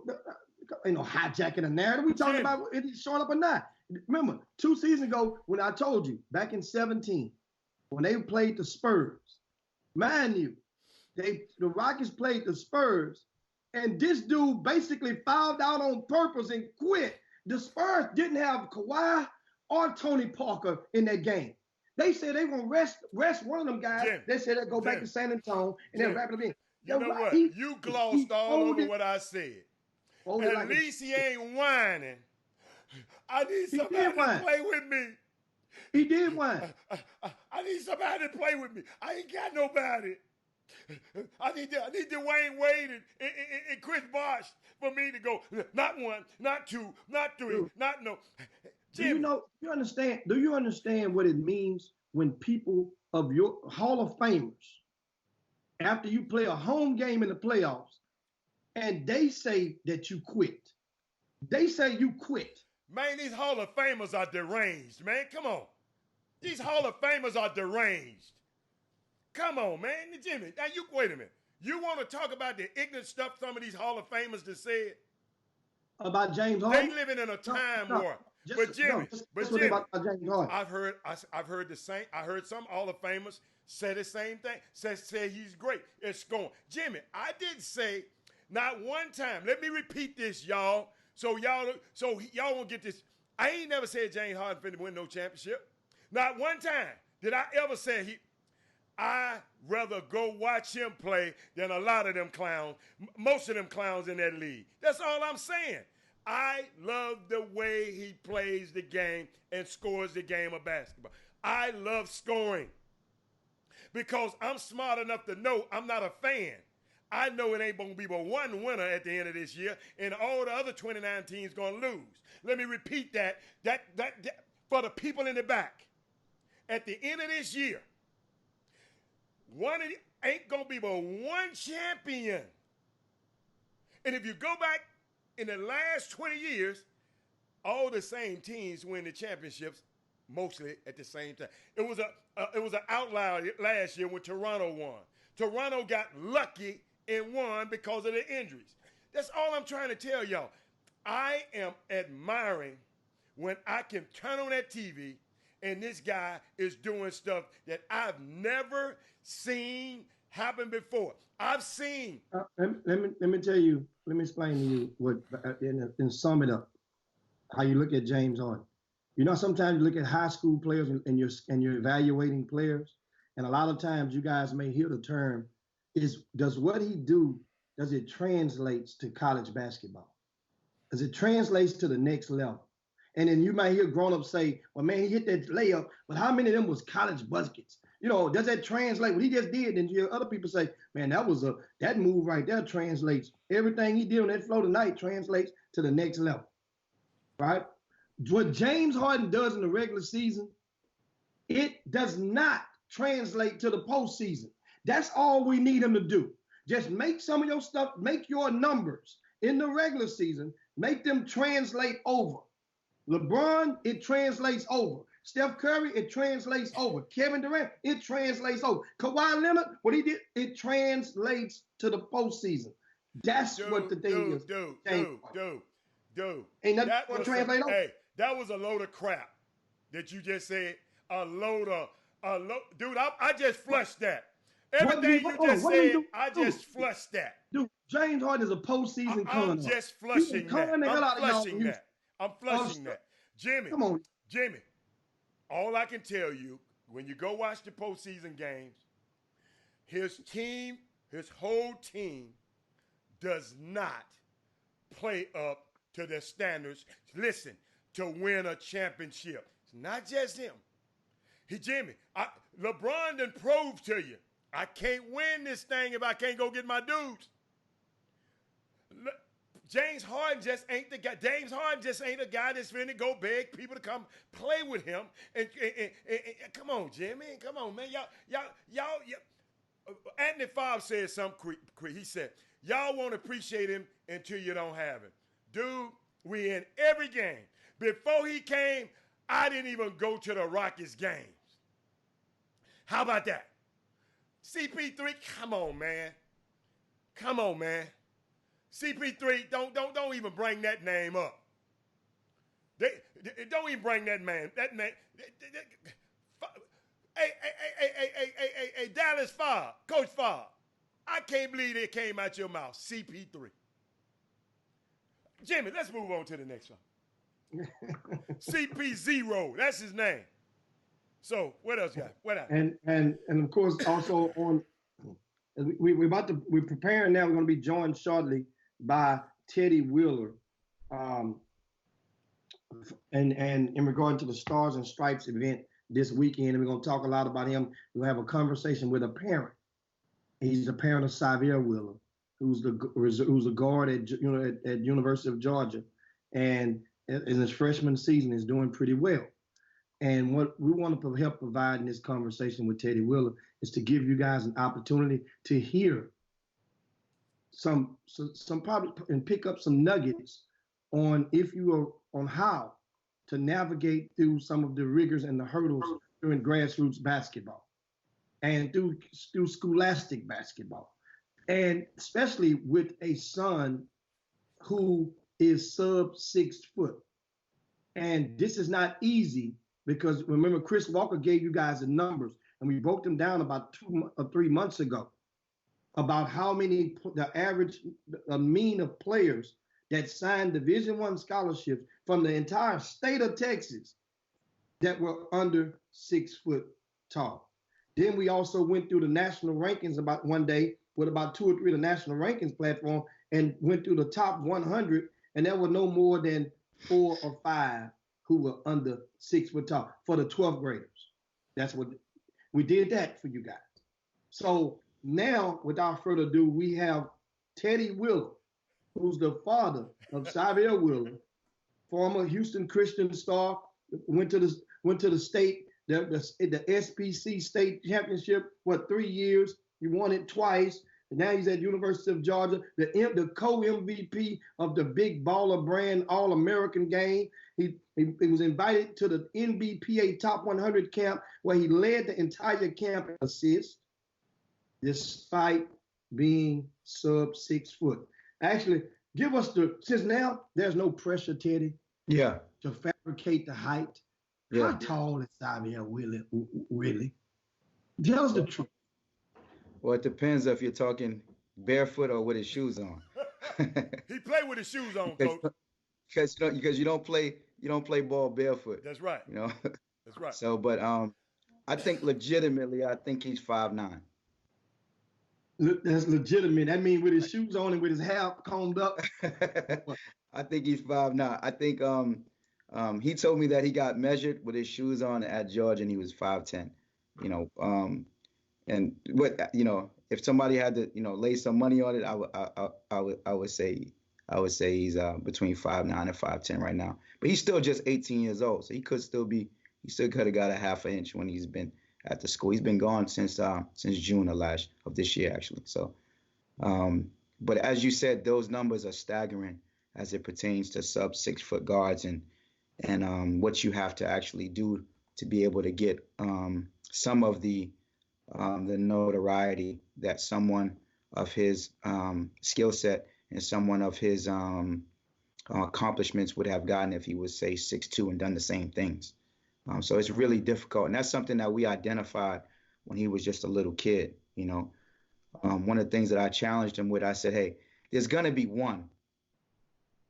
ain't no hijacking a narrative. We talking about it showing up or not. Remember, 2 seasons ago when I told you, back in 2017, when they played the Spurs, mind you, the Rockets played the Spurs, and this dude basically fouled out on purpose and quit. The Spurs didn't have Kawhi or Tony Parker in that game. They said they were going to rest one of them guys. They said they'd go back to San Antonio and then wrap it up in. You know what? You glossed all over what I said. At least he ain't whining. I need somebody to play with me. He did whine. I need somebody to play with me. I ain't got nobody. I need Dwayne Wade and Chris Bosh for me to go. Not 1, not 2, not 3, not no. Jimmy. Do you understand what it means when people of your Hall of Famers, after you play a home game in the playoffs, and they say that you quit? They say you quit. Man, these Hall of Famers are deranged, man. Come on. These Hall of Famers are deranged. Come on, man. Jimmy, now wait a minute. You want to talk about the ignorant stuff some of these Hall of Famers just said? About James Harden? They living in a time warp. But Jimmy, I've heard the same. I heard some Hall of Famers say the same thing. Say he's great. It's going. Jimmy, I didn't say not one time. Let me repeat this, y'all. So y'all won't get this. I ain't never said James Harden finna win no championship. Not one time did I ever say he. I rather go watch him play than a lot of them clowns, most of them clowns in that league. That's all I'm saying. I love the way he plays the game and scores the game of basketball. I love scoring because I'm smart enough to know I'm not a fan. I know it ain't going to be but one winner at the end of this year, and all the other 29 teams going to lose. Let me repeat that for the people in the back. At the end of this year, ain't going to be but one champion. And if you go back in the last 20 years, all the same teams win the championships mostly at the same time. It was an outlier last year when Toronto won. Toronto got lucky and won because of the injuries. That's all I'm trying to tell y'all. I am admiring when I can turn on that TV and this guy is doing stuff that I've never seen happen before. I've seen. Let me tell you. Let me explain to you what and sum it up. How you look at James Harden. You know, sometimes you look at high school players and you're evaluating players, and a lot of times you guys may hear the term does what he do, does it translates to college basketball? Does it translates to the next level? And then you might hear grown-ups say, well, man, he hit that layup, but how many of them was college buckets? You know, does that translate? What he just did, and you hear other people say, man, that move right there translates. Everything he did on that floor tonight translates to the next level, right? What James Harden does in the regular season, it does not translate to the postseason. That's all we need him to do. Just make some of your stuff, make your numbers in the regular season, make them translate over. LeBron, it translates over. Steph Curry, it translates over. Kevin Durant, it translates over. Kawhi Leonard, what he did, it translates to the postseason. That's what the thing is. Dude. Ain't nothing going to translate over. Hey, that was a load of crap that you just said. Dude, I just flushed that. Everything you just said, I just flushed that. Dude, James Harden is a postseason con. I'm just flushing that. I'm flushing that. Jimmy, come on. Jimmy, all I can tell you, when you go watch the postseason games, his whole team does not play up to their standards. Listen, to win a championship. It's not just him. Jimmy, LeBron done proved to you, I can't win this thing if I can't go get my dudes. James Harden just ain't the guy. James Harden just ain't a guy that's finna go beg people to come play with him. And come on, Jimmy. Come on, man. Y'all. Anthony Favre said something. He said, y'all won't appreciate him until you don't have him. Dude, we in every game. Before he came, I didn't even go to the Rockets games. How about that? CP3, come on, man. Come on, man. CP3, don't even bring that name up. Don't even bring that man. That name. Hey, Dallas Favre, Coach Favre. I can't believe it came out your mouth. CP3. Jimmy, let's move on to the next one. CP0, that's his name. So what else, guys? What else? And of course also on we're preparing now. We're going to be joined shortly by Teddy Wheeler, and in regard to the Stars and Stripes event this weekend, and we're going to talk a lot about him. We'll have a conversation with a parent. He's a parent of Xavier Wheeler, who's a guard at University of Georgia, and in his freshman season is doing pretty well. And what we want to help provide in this conversation with Teddy Wheeler is to give you guys an opportunity to hear some probably and pick up some nuggets on how to navigate through some of the rigors and the hurdles during grassroots basketball and through scholastic basketball, and especially with a son who is sub 6 foot. And this is not easy. Because remember, Chris Walker gave you guys the numbers, and we broke them down about 2 or 3 months ago about how many, the mean of players that signed Division I scholarships from the entire state of Texas that were under 6 foot tall. Then we also went through the national rankings about one day with about 2 or 3 of the national rankings platform and went through the top 100, and there were no more than 4 or 5 who were under 6 foot tall for the 12th graders. That's what we did that for you guys. So now, without further ado, we have Teddy Wheeler, who's the father of Xavier Wheeler, former Houston Christian star, went to the state, the SPC state championship, 3 years. He won it twice. And now he's at University of Georgia, the co-MVP of the Big Baller Brand All-American game. He was invited to the NBPA Top 100 camp where he led the entire camp in assists, despite being sub 6 foot. Actually, give us since now there's no pressure, Teddy. Yeah. To fabricate the height. Yeah. How tall is Xavier really? Tell us the truth. Well, it depends if you're talking barefoot or with his shoes on. He played with his shoes on, coach. Because you don't play ball barefoot. That's right. You know. That's right. So, but I think legitimately, I think he's 5'9". That's legitimate. I mean, with his shoes on and with his hair combed up. I think he's 5'9". I think he told me that he got measured with his shoes on at Georgia and he was 5'10". You know, and what if somebody had to lay some money on it, I would say he's between 5'9" and 5'10" right now. But he's still just 18 years old, so he still could have got a half an inch when he's been at the school. He's been gone since June of this year, actually. So, but as you said, those numbers are staggering as it pertains to sub 6 foot guards and what you have to actually do to be able to get some of the notoriety that someone of his skill set and someone of his accomplishments would have gotten if he was, say, 6'2" and done the same things. So it's really difficult. And that's something that we identified when he was just a little kid. One of the things that I challenged him with, I said, hey, there's going to be one.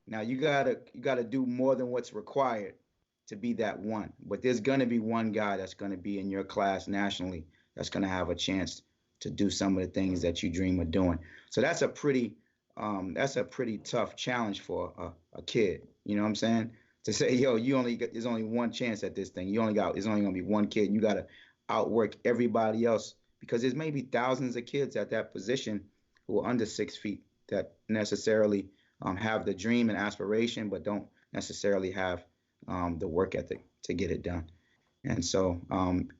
Now, you gotta do more than what's required to be that one. But there's going to be one guy that's going to be in your class nationally that's going to have a chance to do some of the things that you dream of doing. So that's a pretty tough challenge for a kid. You know what I'm saying? To say, yo, there's only one chance at this thing. There's only going to be one kid. You got to outwork everybody else because there's maybe thousands of kids at that position who are under 6 feet that necessarily have the dream and aspiration, but don't necessarily have the work ethic to get it done. And so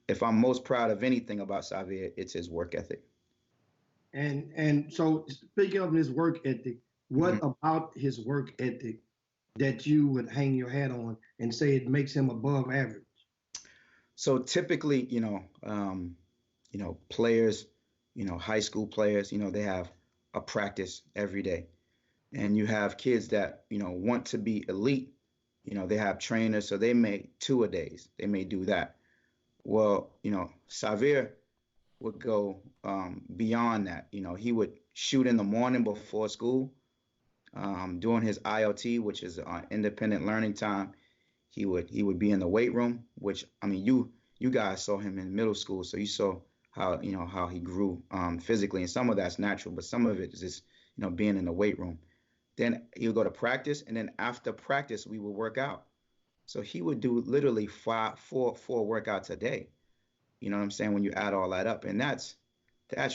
if I'm most proud of anything about Xavier, it's his work ethic. And so speaking of his work ethic, what about his work ethic that you would hang your hat on and say it makes him above average? So typically, players, high school players, they have a practice every day. And you have kids that, want to be elite. They have trainers, so they may 2-a-days. They may do that. Well, Xavier would go beyond that. He would shoot in the morning before school. During his ILT, which is independent learning time, he would be in the weight room, which, I mean, you guys saw him in middle school, so you saw how he grew physically, and some of that's natural, but some of it is just, being in the weight room. Then he would go to practice, and then after practice, we would work out. So he would do literally four workouts a day. You know what I'm saying? When you add all that up, and that's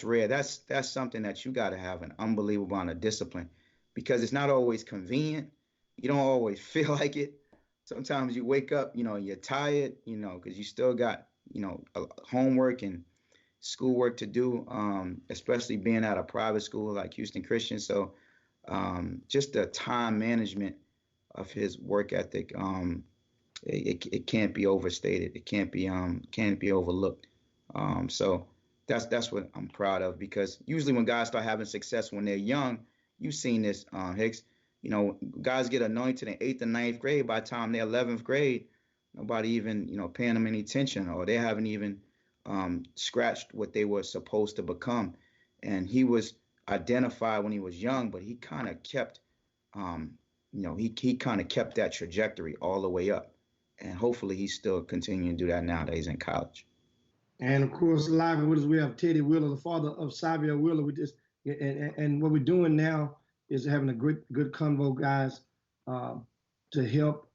rare. That's something that you got to have an unbelievable amount of discipline, because it's not always convenient. You don't always feel like it. Sometimes you wake up, you're tired, because you still got, homework and schoolwork to do, especially being at a private school like Houston Christian. So just the time management of his work ethic, it can't be overstated. It can't be overlooked. So that's what I'm proud of, because usually when guys start having success when they're young, you've seen this, Hicks, guys get anointed in 8th and 9th grade. By the time they're 11th grade, nobody even, paying them any attention, or they haven't even scratched what they were supposed to become. And he was identified when he was young, but he kind of kept, he kind of kept that trajectory all the way up. And hopefully he's still continuing to do that now that he's in college. And of course, live with us, we have Teddy Wheeler, the father of Xavier Wheeler. And what we're doing now is having a good convo, guys, uh, to help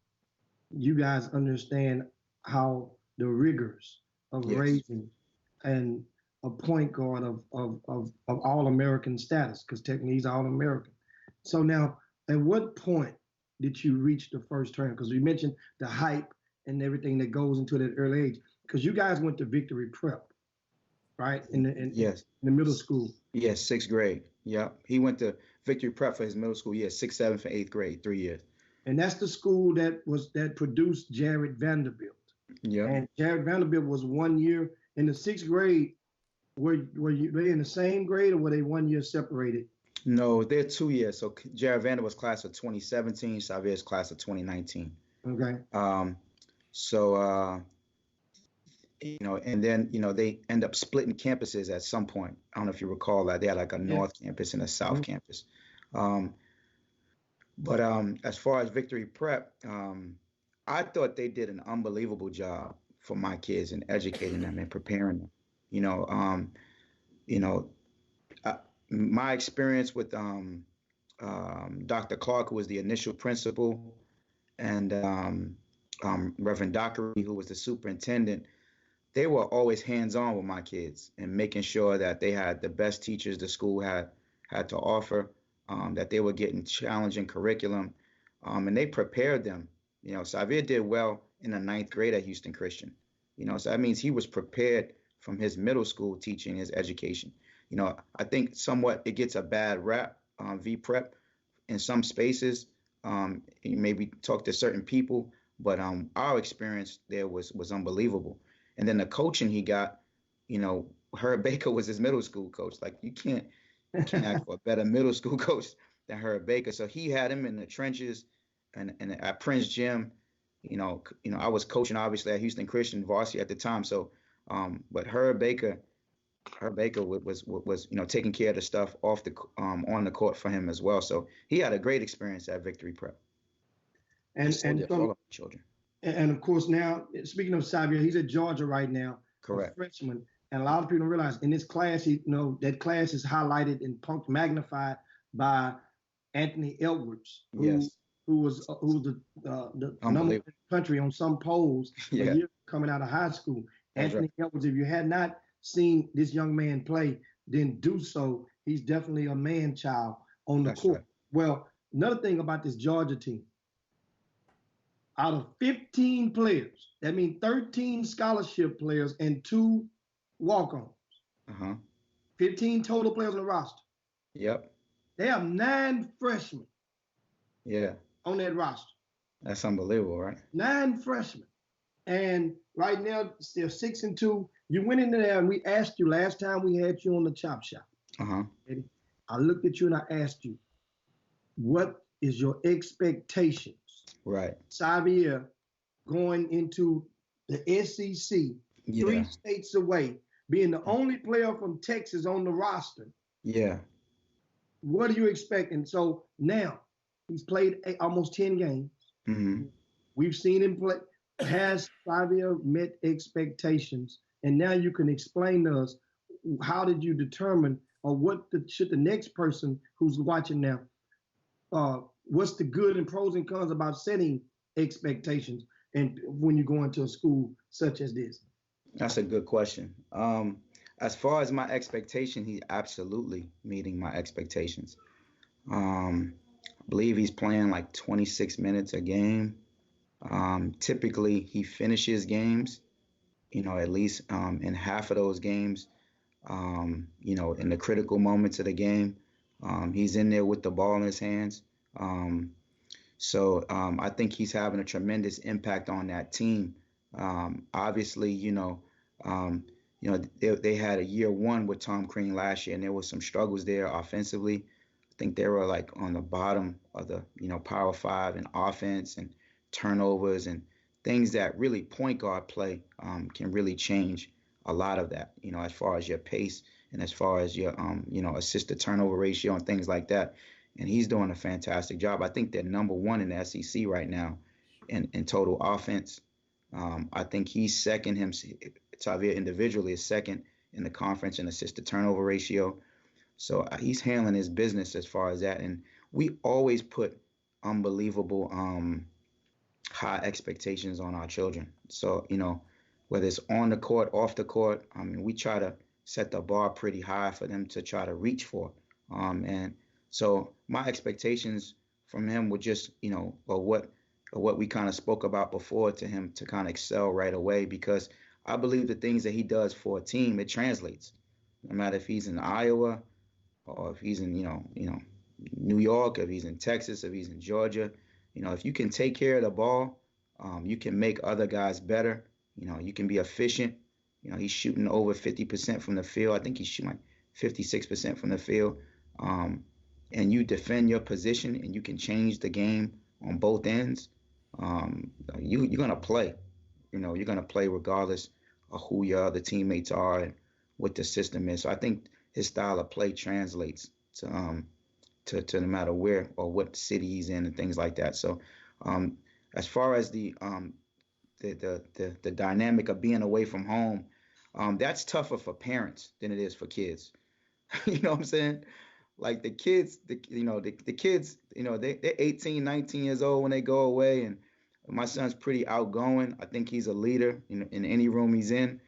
you guys understand how the rigors of Yes. raising and a point guard of all American status, because technically he's all American. So now, at what point did you reach the first term? Because you mentioned the hype and everything that goes into that early age. Because you guys went to Victory Prep, right? Yes. In the middle school. Yes, sixth grade. Yep. He went to Victory Prep for his middle school years, sixth, seventh, and eighth grade, 3 years. And that's the school that produced Jared Vanderbilt. Yeah. And Jared Vanderbilt was 1 year in the sixth grade. Were they in the same grade, or were they 1 year separated? No, they're 2 years. So Jared Vanderbilt's class of 2017, Xavier's class of 2019. Okay. So and then they end up splitting campuses at some point. I don't know if you recall that they had like a North campus and a South campus. But as far as Victory Prep, I thought they did an unbelievable job for my kids in educating them and preparing them. My experience with Dr. Clark, who was the initial principal, and Reverend Dockery, who was the superintendent, they were always hands-on with my kids and making sure that they had the best teachers the school had to offer, that they were getting challenging curriculum, and they prepared them. Xavier did well in the ninth grade at Houston Christian. So that means he was prepared from his middle school teaching, his education. I think somewhat it gets a bad rap, V-Prep, in some spaces. You maybe talk to certain people, but our experience there was unbelievable. And then the coaching he got, Herb Baker was his middle school coach. Like you can't ask for a better middle school coach than Herb Baker. So he had him in the trenches and at Prince Gym. I was coaching obviously at Houston Christian varsity at the time. So, but Herb Baker was taking care of the stuff off the on the court for him as well. So he had a great experience at Victory Prep. And all of children. And of course, now speaking of Xavier, he's at Georgia right now. Correct. A freshman, and a lot of people don't realize in this class, that class is highlighted and magnified by Anthony Edwards, who was the number one in the country on some polls a year coming out of high school. That's Anthony Edwards, if you had not seen this young man play, then do so. He's definitely a man child on the court. Right. Well, another thing about this Georgia team, out of 15 players, that means 13 scholarship players and 2 walk-ons. 15 total players on the roster. Yep. They have 9 freshmen. Yeah. On that roster. That's unbelievable, right? 9 freshmen. And right now, they're 6-2. You went in there and we asked you last time we had you on the Chop Shop. Eddie, I looked at you and I asked you, what is your expectations? Right. Xavier going into the SEC, 3 states away, being the only player from Texas on the roster. Yeah. What do you expect? And so now he's played almost 10 games. Mm-hmm. We've seen him play. Has Xavier met expectations? And now you can explain to us, how did you determine, or should the next person who's watching now, what's the good and pros and cons about setting expectations and when you go into a school such as this? That's a good question. As far as my expectation, he's absolutely meeting my expectations. I believe he's playing like 26 minutes a game. Typically, he finishes games, at least in half of those games, in the critical moments of the game. He's in there with the ball in his hands. So I think he's having a tremendous impact on that team. Obviously, they had a year 1 with Tom Crean last year, and there was some struggles there offensively. I think they were like on the bottom of the, Power 5 in offense and turnovers and things that really point guard play can really change a lot of that, as far as your pace and as far as your, assist to turnover ratio and things like that. And he's doing a fantastic job. I think they're number 1 in the SEC right now in total offense. I think he's second Tavia individually is second in the conference in assist to turnover ratio. So he's handling his business as far as that. And we always put unbelievable high expectations on our children. So, whether it's on the court, off the court, I mean, we try to set the bar pretty high for them to try to reach for. And so my expectations from him were just, or what we kind of spoke about before, to him to kind of excel right away, because I believe the things that he does for a team, it translates. No matter if he's in Iowa or if he's in, New York, if he's in Texas, if he's in Georgia, if you can take care of the ball, you can make other guys better. You can be efficient. He's shooting over 50% from the field. I think he's shooting like 56% from the field. And you defend your position and you can change the game on both ends. You're going to play. You're going to play regardless of who your other teammates are and what the system is. So I think his style of play translates to no matter where or what city he's in and things like that. So as far as the dynamic of being away from home, that's tougher for parents than it is for kids. You know what I'm saying? Like the kids, the kids, they're 18, 19 years old when they go away. And my son's pretty outgoing. I think he's a leader in any room he's in.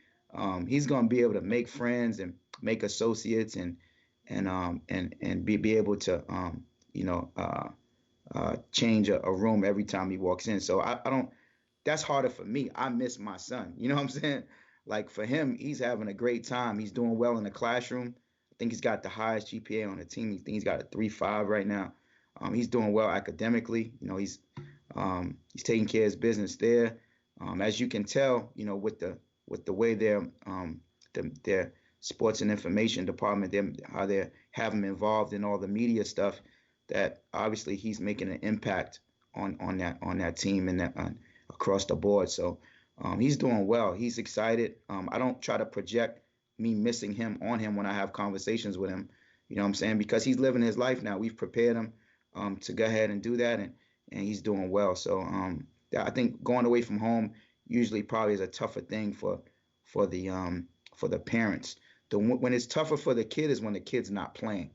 He's going to be able to make friends and make associates and be able to, change a room every time he walks in. So I don't, that's harder for me. I miss my son. You know what I'm saying? Like for him, he's having a great time. He's doing well in the classroom. I think he's got the highest GPA on the team. I think he's got a 3.5 right now. He's doing well academically. He's taking care of his business there. As you can tell, with the way their sports and information department, how they have him involved in all the media stuff, that obviously he's making an impact on that team and that across the board. So he's doing well. He's excited. I don't try to project me missing him on him when I have conversations with him. You know what I'm saying? Because he's living his life now. We've prepared him to go ahead and do that, and he's doing well. So I think going away from home usually probably is a tougher thing for the parents. When it's tougher for the kid is when the kid's not playing.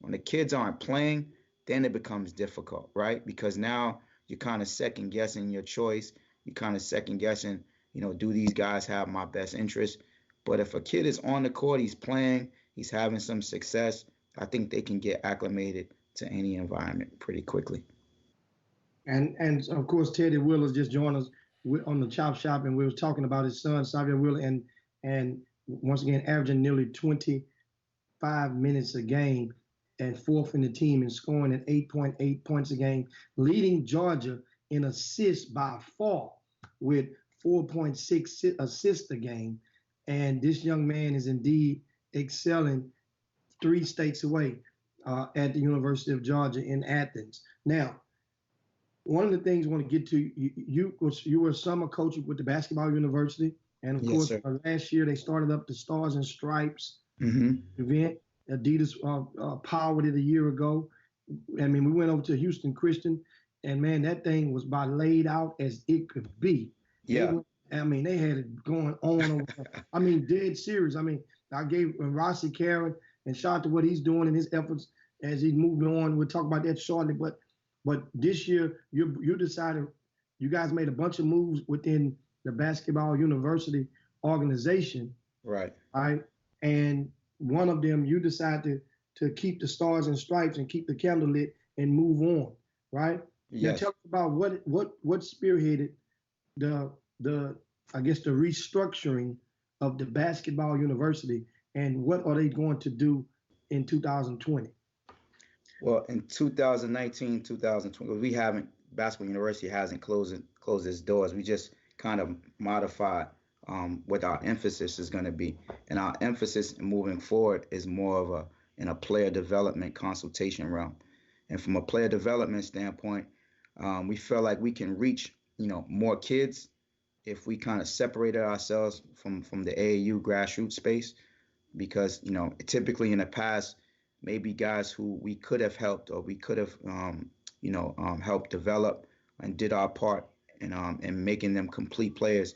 When the kids aren't playing, then it becomes difficult, right? Because now you're kind of second guessing your choice. You're kind of second guessing, do these guys have my best interest? But if a kid is on the court, he's playing, he's having some success, I think they can get acclimated to any environment pretty quickly. And of course, Teddy Wheeler just joined us on the Chop Shop, and we were talking about his son, Xavier Wheeler, and once again, averaging nearly 25 minutes a game and fourth in the team in scoring at 8.8 points a game, leading Georgia in assists by far with 4.6 assists a game. And this young man is indeed excelling 3 states away at the University of Georgia in Athens. Now, one of the things I want to get to, you were a summer coach with the Basketball University. And of course, last year they started up the Stars and Stripes event. Adidas powered it a year ago. I mean, we went over to Houston Christian, and man, that thing was about laid out as it could be. Yeah. They had it going on over there. I mean, dead serious. I mean, I gave Rossi Karen and shout out to what he's doing in his efforts as he's moving on. We'll talk about that shortly. But this year, you decided, you guys made a bunch of moves within the Basketball University organization. Right. Right. And one of them, you decided to keep the Stars and Stripes and keep the candle lit and move on. Right. Yes. Now tell us about what spearheaded the restructuring of the Basketball University, and what are they going to do in 2020? Well, in 2019, 2020, Basketball University hasn't closed its doors. We just kind of modified what our emphasis is going to be. And our emphasis moving forward is more of in a player development consultation realm. And from a player development standpoint, we feel like we can reach, more kids if we kind of separated ourselves from the AAU grassroots space, because, typically in the past, maybe guys who we could have helped or we could have, helped develop and did our part in making them complete players,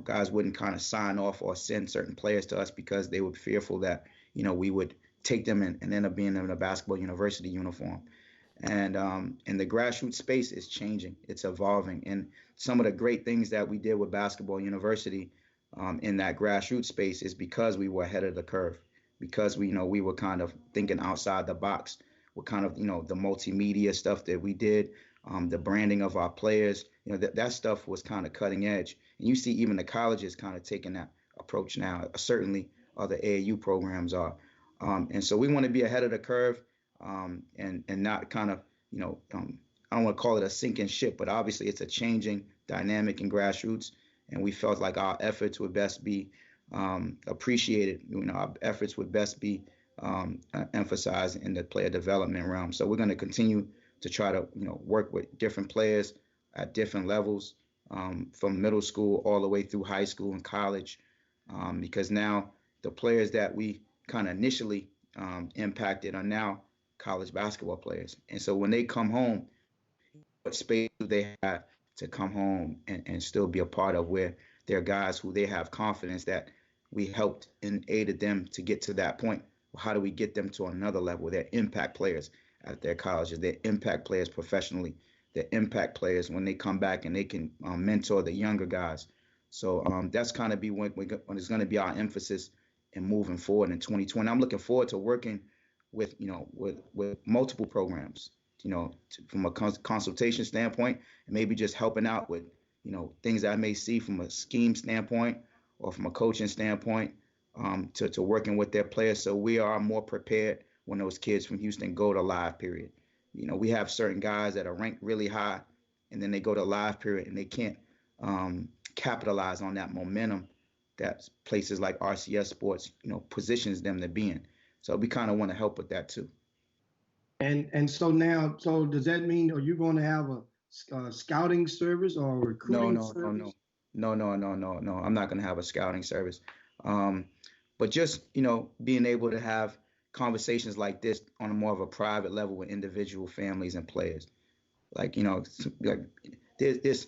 guys wouldn't kind of sign off or send certain players to us because they were fearful that, we would take them and end up being in a basketball university uniform. And the grassroots space is changing. It's evolving. And some of the great things that we did with Basketball University in that grassroots space is because we were ahead of the curve, because we were kind of thinking outside the box with kind of, the multimedia stuff that we did, the branding of our players, that stuff was kind of cutting edge. And you see even the colleges kind of taking that approach now. Certainly other AAU programs are. And so we want to be ahead of the curve and not kind of, I don't want to call it a sinking ship, but obviously it's a changing dynamic in grassroots. And we felt like our efforts would best be appreciated. Our efforts would best be emphasized in the player development realm. So we're going to continue to try to, work with different players at different levels, from middle school all the way through high school and college, because now the players that we kind of initially impacted are now college basketball players. And so when they come home, what space do they have to come home and still be a part of, where they're guys who they have confidence that we helped and aided them to get to that point? How do we get them to another level? They're impact players at their colleges. They're impact players professionally. They're impact players when they come back and they can mentor the younger guys. So that's kind of be when it's going to be our emphasis in moving forward in 2020. I'm looking forward to working with with multiple programs, from a consultation standpoint, and maybe just helping out with things that I may see from a scheme standpoint or from a coaching standpoint, to working with their players, so we are more prepared when those kids from Houston go to live period. We have certain guys that are ranked really high, and then they go to live period and they can't capitalize on that momentum that places like RCS Sports, positions them to be in. So we kind of want to help with that too. And so now, so does that mean, are you going to have a scouting service or a recruiting service? No. I'm not going to have a scouting service. But just, being able to have conversations like this on a more of a private level with individual families and players. Like, there's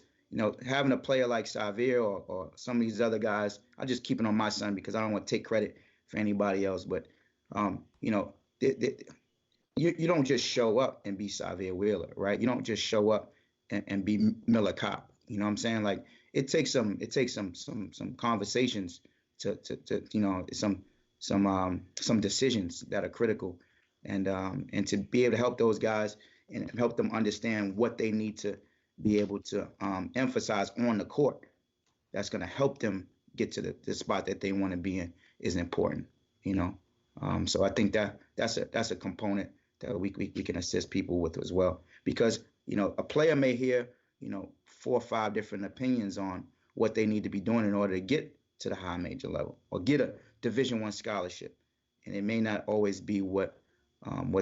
having a player like Xavier or some of these other guys, I just keep it on my son because I don't want to take credit for anybody else. But, you don't just show up and be Xavier Wheeler, right? You don't just show up and be Miller Kopp. You know what I'm saying? Like, it takes some conversations to some decisions that are critical, and to be able to help those guys and help them understand what they need to be able to emphasize on the court, that's going to help them get to the spot that they want to be in, is important. So I think that's a component that we can assist people with as well, because a player may hear 4 or 5 different opinions on what they need to be doing in order to get to the high major level or get a Division I scholarship, and it may not always be what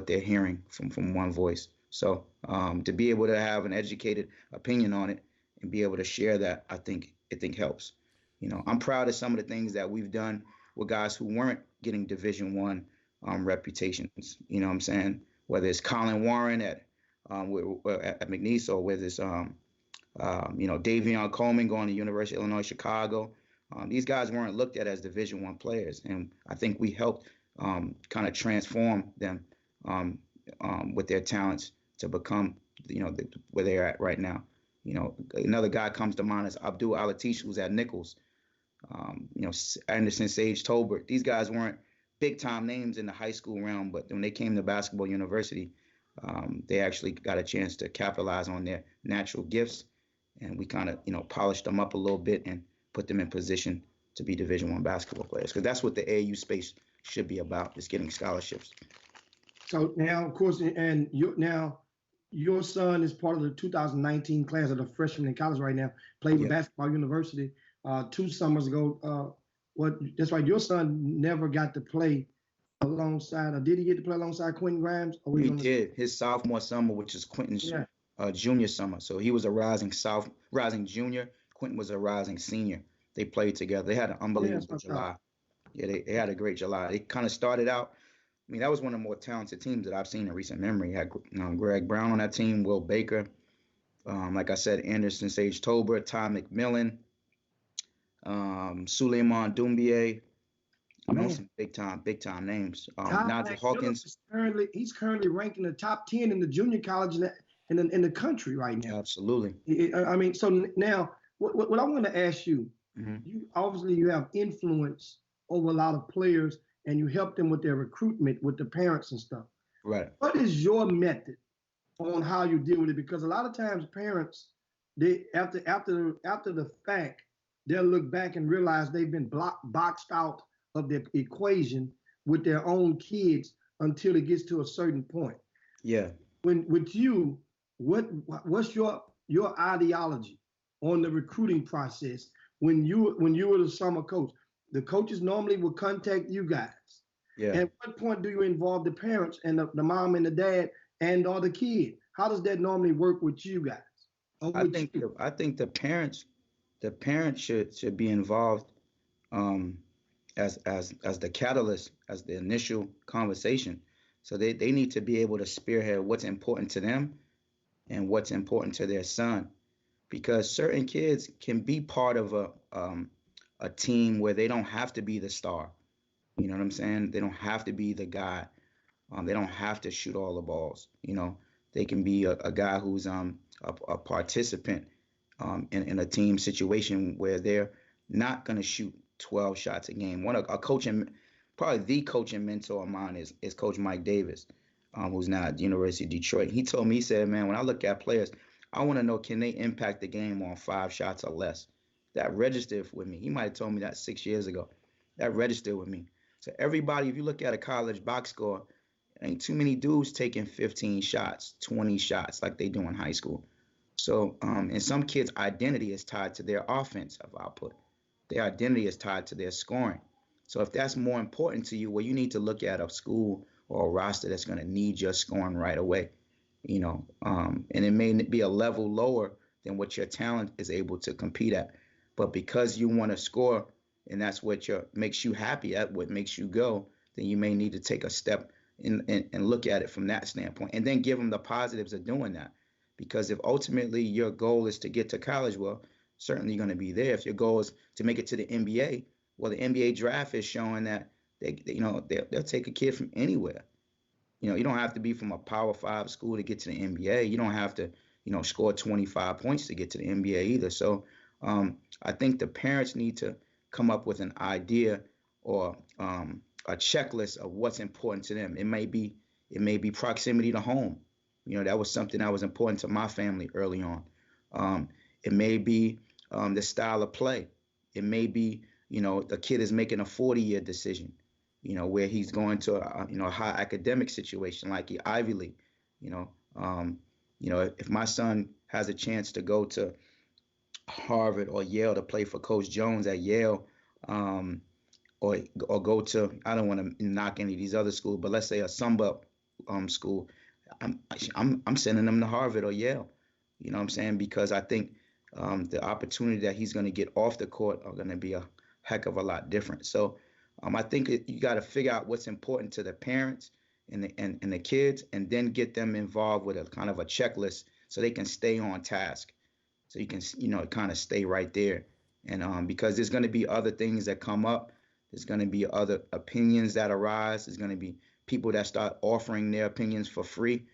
they're hearing from one voice. So to be able to have an educated opinion on it and be able to share that, I think helps. I'm proud of some of the things that we've done with guys who weren't getting Division I reputations. You know what I'm saying? Whether it's Colin Warren at McNeese, or whether it's Davion Coleman going to University of Illinois Chicago. These guys weren't looked at as Division I players, and I think we helped kind of transform them with their talents to become, where they're at right now. Another guy comes to mind is Abdul Alatish, who's at Nichols. Anderson, Sage, Tolbert. These guys weren't big-time names in the high school realm, but when they came to Basketball University, they actually got a chance to capitalize on their natural gifts, and we kind of, polished them up a little bit and put them in position to be Division I basketball players, because that's what the AAU space should be about, is getting scholarships. So now, of course, and your son is part of the 2019 class of the freshman in college right now, played with Basketball University 2 summers ago. That's right, your son never got to play alongside, or did he get to play alongside Quentin Grimes? He did, his sophomore summer, which is Quentin's junior summer. So he was a rising junior. Quentin was a rising senior. They played together. They had an unbelievable July. Yeah, they had a great July. They kind of started out, that was one of the more talented teams that I've seen in recent memory. You had Greg Brown on that team, Will Baker, like I said, Anderson, Sage Tolbert, Ty McMillan, Suleiman Doumbia. I mean, Man, some big time names. Nigel Ty Phillips Hawkins. is currently ranked in the top 10 in the junior college in the country right now. Absolutely. I mean, so now what I want to ask you, Hmm. you have influence over a lot of players and you help them with their recruitment with the parents and stuff. Right. What is your method on how you deal with it? Because a lot of times parents, they after the fact, they'll look back and realize they've been boxed out of the equation with their own kids until it gets to a certain point. Yeah. When with you, what's your ideology on the recruiting process when you were the summer coach? The coaches normally would contact you guys. Yeah. At what point do you involve the parents and the mom and the dad and or the kid? How does that normally work with you guys? Or with you? I think the parents should be involved um, as the catalyst, as the initial conversation. So they need to be able to spearhead what's important to them and what's important to their son, because certain kids can be part of a team where they don't have to be the star. You know what I'm saying? They don't have to be the guy. They don't have to shoot all the balls. You know, they can be a guy who's a participant in a team situation where they're not going to shoot 12 shots a game. A coaching, probably the coaching mentor of mine is Coach Mike Davis, who's now at the University of Detroit. He told me, he said, man, when I look at players, I want to know, can they impact the game on 5 shots or less? That registered with me. He might have told me that 6 years ago. That registered with me. So everybody, if you look at a college box score, ain't too many dudes taking 15 shots, 20 shots like they do in high school. So, and some kids' identity is tied to their offensive output. Their identity is tied to their scoring. So if that's more important to you, well, you need to look at a school or a roster that's going to need your scoring right away. And it may be a level lower than what your talent is able to compete at. But because you want to score and that's what makes you happy, at what makes you go, then you may need to take a step and look at it from that standpoint, and then give them the positives of doing that. Because if ultimately your goal is to get to college, well, certainly you're going to be there. If your goal is to make it to the NBA, well, the NBA draft is showing that they'll take a kid from anywhere. You don't have to be from a Power 5 school to get to the NBA. You don't have to, score 25 points to get to the NBA either. So I think the parents need to come up with an idea or a checklist of what's important to them. It may be proximity to home. That was something that was important to my family early on. It may be the style of play. It may be, the kid is making a 40-year decision, where he's going to a high academic situation like the Ivy League. If my son has a chance to go to Harvard or Yale to play for Coach Jones at Yale, or go to, I don't want to knock any of these other schools, but let's say a Sunbelt school, I'm sending them to Harvard or Yale. You know what I'm saying? Because I think the opportunity that he's going to get off the court are going to be a heck of a lot different. So I think you got to figure out what's important to the parents and the kids, and then get them involved with a kind of a checklist so they can stay on task. So you can, kind of stay right there. And because there's going to be other things that come up. There's going to be other opinions that arise. There's going to be people that start offering their opinions for free,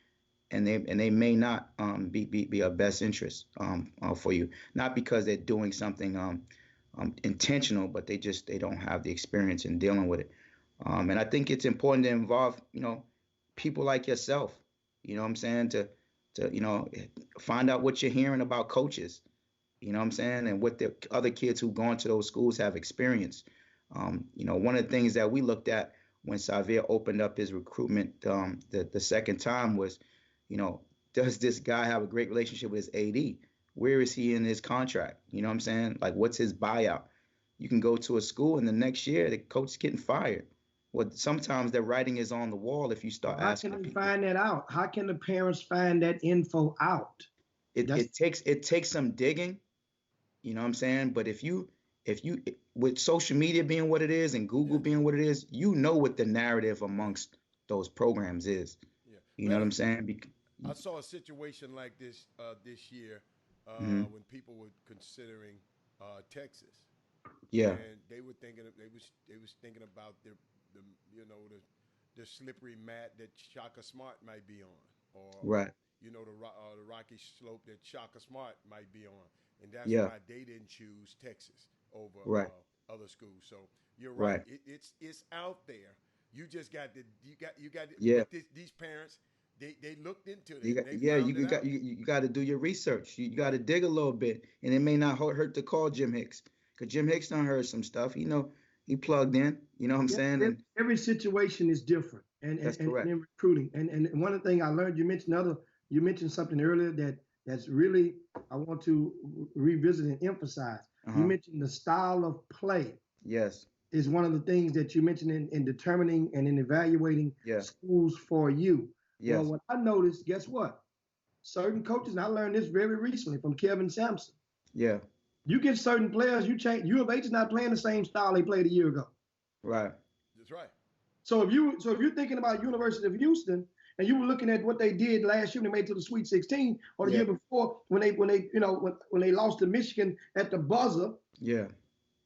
and they may not be of best interest for you. Not because they're doing something intentional, but they don't have the experience in dealing with it. And I think it's important to involve people like yourself. You know what I'm saying? To find out what you're hearing about coaches. You know what I'm saying? And what the other kids who've gone to those schools have experienced. One of the things that we looked at when Xavier opened up his recruitment the second time was, does this guy have a great relationship with his AD? Where is he in his contract? You know what I'm saying? Like, what's his buyout? You can go to a school and the next year the coach is getting fired. Well, sometimes the writing is on the wall if you start asking people. How can they find that out? How can the parents find that info out? It takes some digging. You know what I'm saying? But if you with social media being what it is and Google being what it is, what the narrative amongst those programs is. Yeah. You know what I'm saying? I saw a situation like this this year Mm-hmm. when people were considering Texas. Yeah. And they were thinking they was thinking about the you know the slippery mat that Shaka Smart might be on, or Right. the rocky slope that Shaka Smart might be on, and that's Yeah. why they didn't choose Texas over Right. other schools. So you're right. Right. It's out there. You just got to you got to, Yeah. but these parents they looked into it You and got, they yeah, found it got out. you got to do your research. You got Right. to dig a little bit, and it may not hurt to call Jim Hicks, because Jim Hicks done heard some stuff. He plugged in. You know what I'm Yeah, saying? And every situation is different, that's and correct. in recruiting, and one of the things I learned, you mentioned something earlier that's really I want to revisit and emphasize. You Uh-huh. mentioned the style of play Yes. is one of the things that you mentioned in determining and in evaluating Yeah. schools for you. Well, Yes. what I noticed, guess what? Certain coaches, and I learned this very recently from Kevin Sampson. Yeah. You get certain players, you change. U of H is not playing the same style they played a year ago. Right. That's right. So if you're thinking about University of Houston and you were looking at what they did last year when they made it to the Sweet 16, or the Yeah. year before when they lost to Michigan at the buzzer Yeah.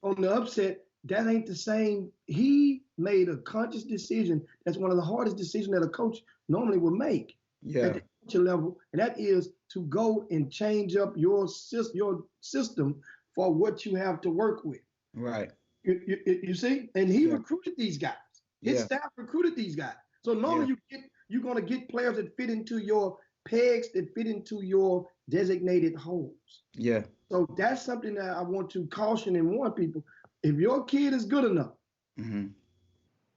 on the upset, that ain't the same. He made a conscious decision. That's one of the hardest decisions that a coach normally would make at Yeah. the amateur level, and that is to go and change up your system for what you have to work with. Right. You see, and he Yeah. recruited these guys. His Yeah. staff recruited these guys. So Yeah. normally you're going to get players that fit into your pegs, that fit into your designated holes. Yeah. So that's something that I want to caution and warn people. If your kid is good enough Mm-hmm.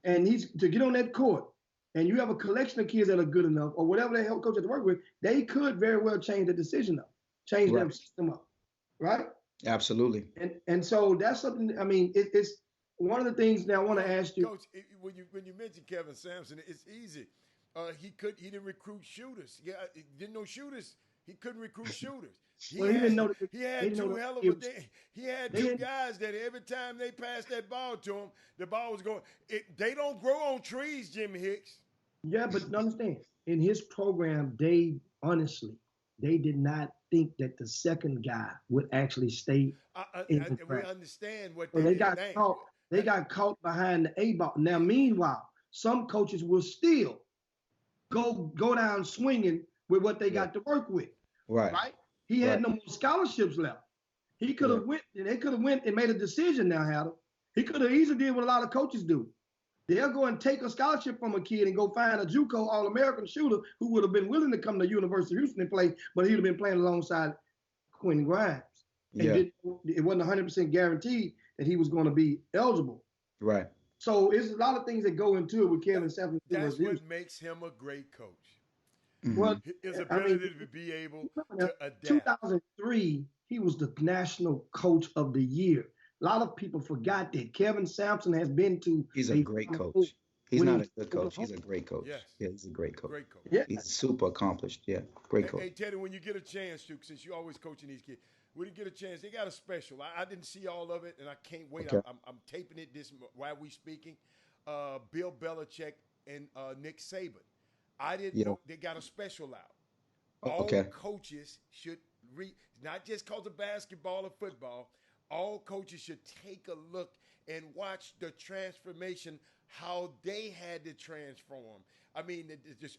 and he's to get on that court, and you have a collection of kids that are good enough, or whatever the head coach has to work with, they could very well change the decision up, change their Right. system up, right? Absolutely. And so that's something. I mean, it's one of the things that I want to ask you. Coach, when you mention Kevin Sampson, it's easy. He didn't recruit shooters. Yeah, he didn't know shooters. He couldn't recruit shooters. Well, he didn't know that. He had He didn't know two that hell of it a was- day. He had they two had- guys that every time they passed that ball to him, the ball was going. They don't grow on trees, Jimmy Hicks. Yeah, but understand, in his program, they did not think that the second guy would actually stay in the We track. understand what So they they didn't got think. caught. They got caught behind the A ball. Now, meanwhile, some coaches will still go down swinging with what they got to work with. Right. Right? He had Right. no more scholarships left. He could have went. They could have went and made a decision. Now, Hatter. He could have easily did what a lot of coaches do. They'll go and take a scholarship from a kid and go find a JUCO All-American shooter who would have been willing to come to University of Houston and play, but he'd have been playing alongside Quentin Grimes. And Yeah. it wasn't 100% guaranteed that he was going to be eligible. Right. So it's a lot of things that go into it with Kevin Sampson. That's what makes him a great coach. Mhm. Well, His I mean, ability to be able now, to adapt. 2003, he was the National Coach of the Year. A lot of people forgot that Kevin Sampson has been to. He's a great coach. He's when not he- a good coach. He's a great coach. Yes. Yeah, he's a great coach. Great coach. Yeah. He's super accomplished. Yeah, great coach. Hey, Teddy, when you get a chance to, since you're always coaching these kids, when you get a chance, they got a special. I didn't see all of it, and I can't wait. Okay. I'm taping it while we speaking. Bill Belichick and Nick Saban. I didn't know they got a special out. All Okay. coaches should not just cause of basketball or football. All coaches should take a look and watch the transformation, how they had to transform. I mean,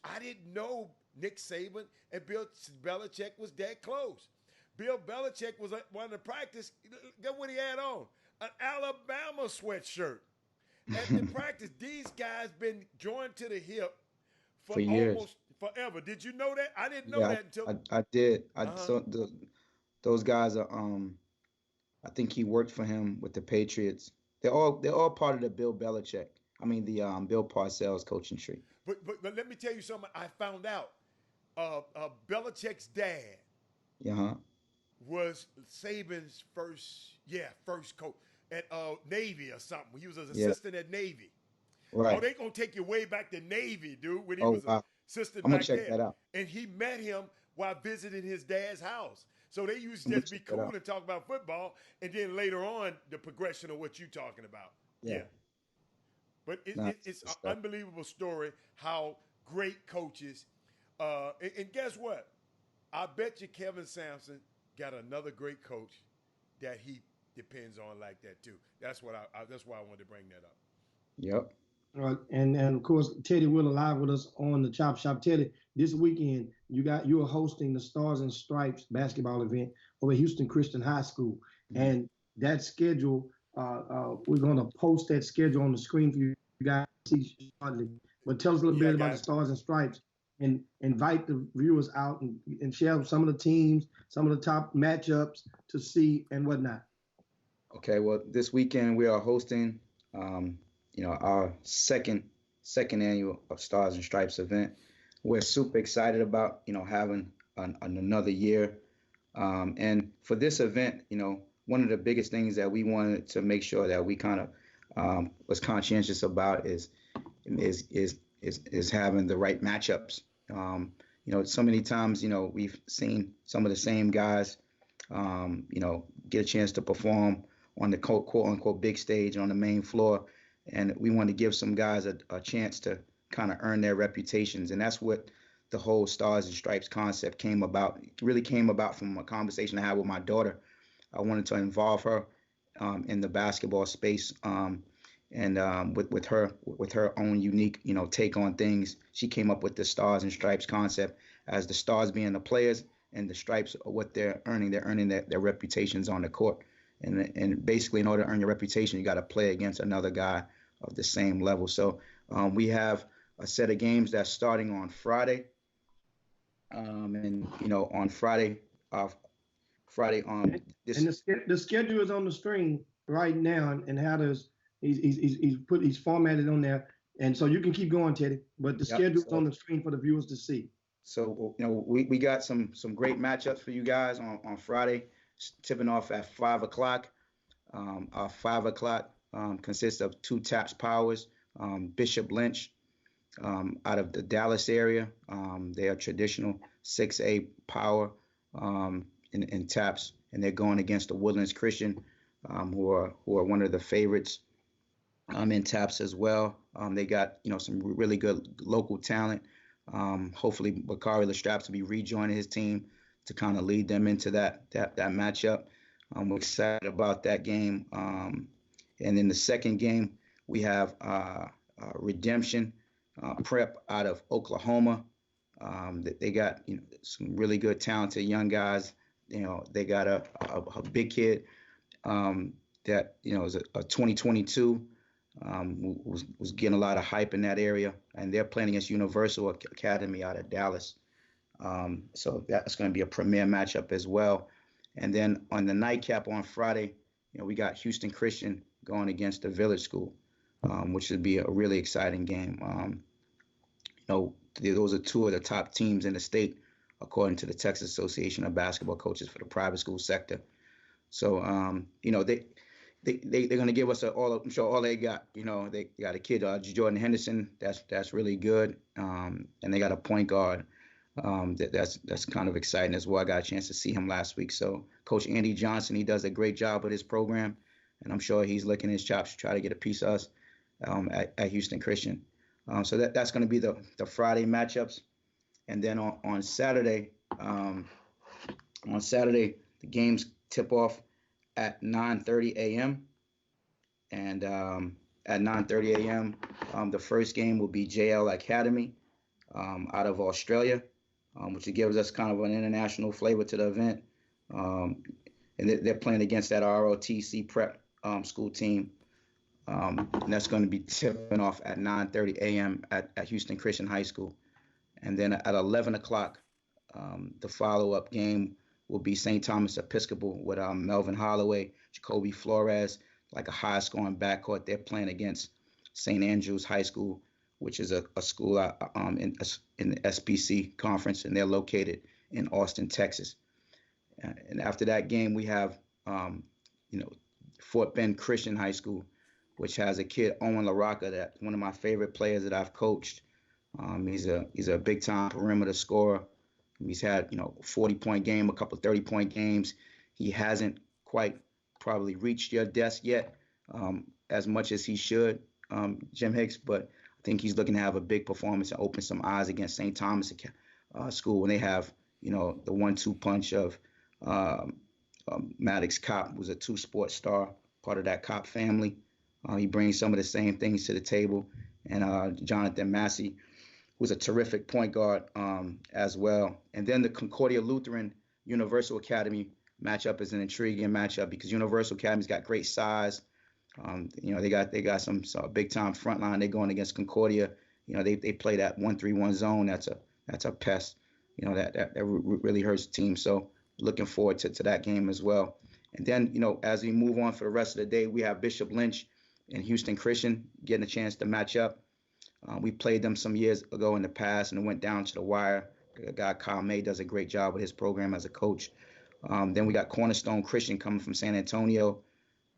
I didn't know Nick Saban and Bill Belichick was that close. Bill Belichick was at one of the practice. Guess what he had on? An Alabama sweatshirt. At the practice, these guys been joined to the hip For years. almost forever. Did you know that? I didn't know Yeah, that until I did. Uh-huh. So those guys are. I think he worked for him with the Patriots. They're all part of the Bill Belichick. I mean the Bill Parcells coaching tree. But let me tell you something. I found out. Belichick's dad Uh-huh. was Saban's first coach at Navy or something. He was an Yeah. assistant at Navy. Right. Oh, they gonna take you way back to Navy, dude. When he Oh, was wow. an assistant I'm gonna back check there. that out. And he met him while visiting his dad's house. So they used to I'm gonna just be check that cool out. and talk about football, and then later on the progression of what you're talking about. Yeah. But it's Nah, an good stuff. unbelievable story how great coaches. And guess what? I bet you Kevin Sampson got another great coach that he depends on like that too. That's what that's why I wanted to bring that up. Yep. And of course Teddy Wheeler live with us on the Chop Shop. Teddy, this weekend you are hosting the Stars and Stripes basketball event over at Houston Christian High School, and that schedule we're going to post that schedule on the screen for you guys to see shortly. But tell us a little bit about the Stars and Stripes, and invite the viewers out and share some of the teams, some of the top matchups to see and whatnot. Okay, well, this weekend we are hosting, our second annual of Stars and Stripes event. We're super excited about, having another year. And for this event, one of the biggest things that we wanted to make sure that we kind of was conscientious about is having the right matchups. So many times, we've seen some of the same guys, get a chance to perform on the quote unquote big stage on the main floor. And we want to give some guys a chance to kind of earn their reputations. And that's what the whole Stars and Stripes concept came about. It really came about from a conversation I had with my daughter. I wanted to involve her in the basketball space, and with her own unique, take on things. She came up with the Stars and Stripes concept, as the stars being the players and the stripes are what they're earning. They're earning their reputations on the court. And basically, in order to earn your reputation, you got to play against another guy of the same level. So we have a set of games that's starting on Friday. On Friday, this. And the schedule is on the screen right now, and how does he's formatted on there, and so you can keep going, Teddy. But the schedule is on the screen for the viewers to see. So we got some great matchups for you guys on Friday, tipping off at 5 o'clock. Our 5 o'clock consists of two TAPS Powers, Bishop Lynch out of the Dallas area. They are traditional 6A power in TAPS, and they're going against the Woodlands Christian, who are one of the favorites in TAPS as well. They got some really good local talent. Hopefully Bakari Lestraps will be rejoining his team to kind of lead them into that matchup. We're excited about that game. And in the second game, we have Redemption Prep out of Oklahoma. They got some really good, talented young guys. They got a big kid that is a 2022. Was getting a lot of hype in that area, and they're playing against Universal Academy out of Dallas. So that's going to be a premier matchup as well. And then on the nightcap on Friday, we got Houston Christian going against the Village School, which would be a really exciting game. Those are two of the top teams in the state, according to the Texas Association of Basketball Coaches for the private school sector. So, they're going to give us all they got. They got a kid, Jordan Henderson, that's really good, and they got a point guard that's kind of exciting as well. I got a chance to see him last week. So Coach Andy Johnson, he does a great job with his program, and I'm sure he's licking his chops to try to get a piece of us at Houston Christian. So that's going to be the Friday matchups, and then on Saturday, the games tip off at 9:30 a.m. And at 9:30 a.m., the first game will be JL Academy out of Australia, which gives us kind of an international flavor to the event. And they're playing against that ROTC prep school team. And that's going to be tipping off at 9:30 a.m. at Houston Christian High School. And then at 11 o'clock, the follow-up game will be St. Thomas Episcopal with Melvin Holloway, Jacoby Flores, like a high-scoring backcourt. They're playing against St. Andrews High School, which is a school in the SPC conference, and they're located in Austin, Texas. And after that game, we have, Fort Bend Christian High School, which has a kid, Owen LaRocca, that's one of my favorite players that I've coached. He's a big-time perimeter scorer. He's had, 40-point game, a couple of 30-point games. He hasn't quite probably reached your desk yet as much as he should, Jim Hicks, but I think he's looking to have a big performance and open some eyes against St. Thomas School when they have, the 1-2 punch of Maddox Kopp was a two-sport star, part of that Kopp family. He brings some of the same things to the table. And Jonathan Massey, who's a terrific point guard as well. And then the Concordia Lutheran Universal Academy matchup is an intriguing matchup because Universal Academy's got great size. They got some big time front line. They're going against Concordia. They play that 1-3-1 zone. That's a pest. That really hurts the team. So looking forward to that game as well. And then, as we move on for the rest of the day, we have Bishop Lynch and Houston Christian getting a chance to match up. We played them some years ago in the past, and it went down to the wire. The guy Kyle May does a great job with his program as a coach. Then we got Cornerstone Christian coming from San Antonio,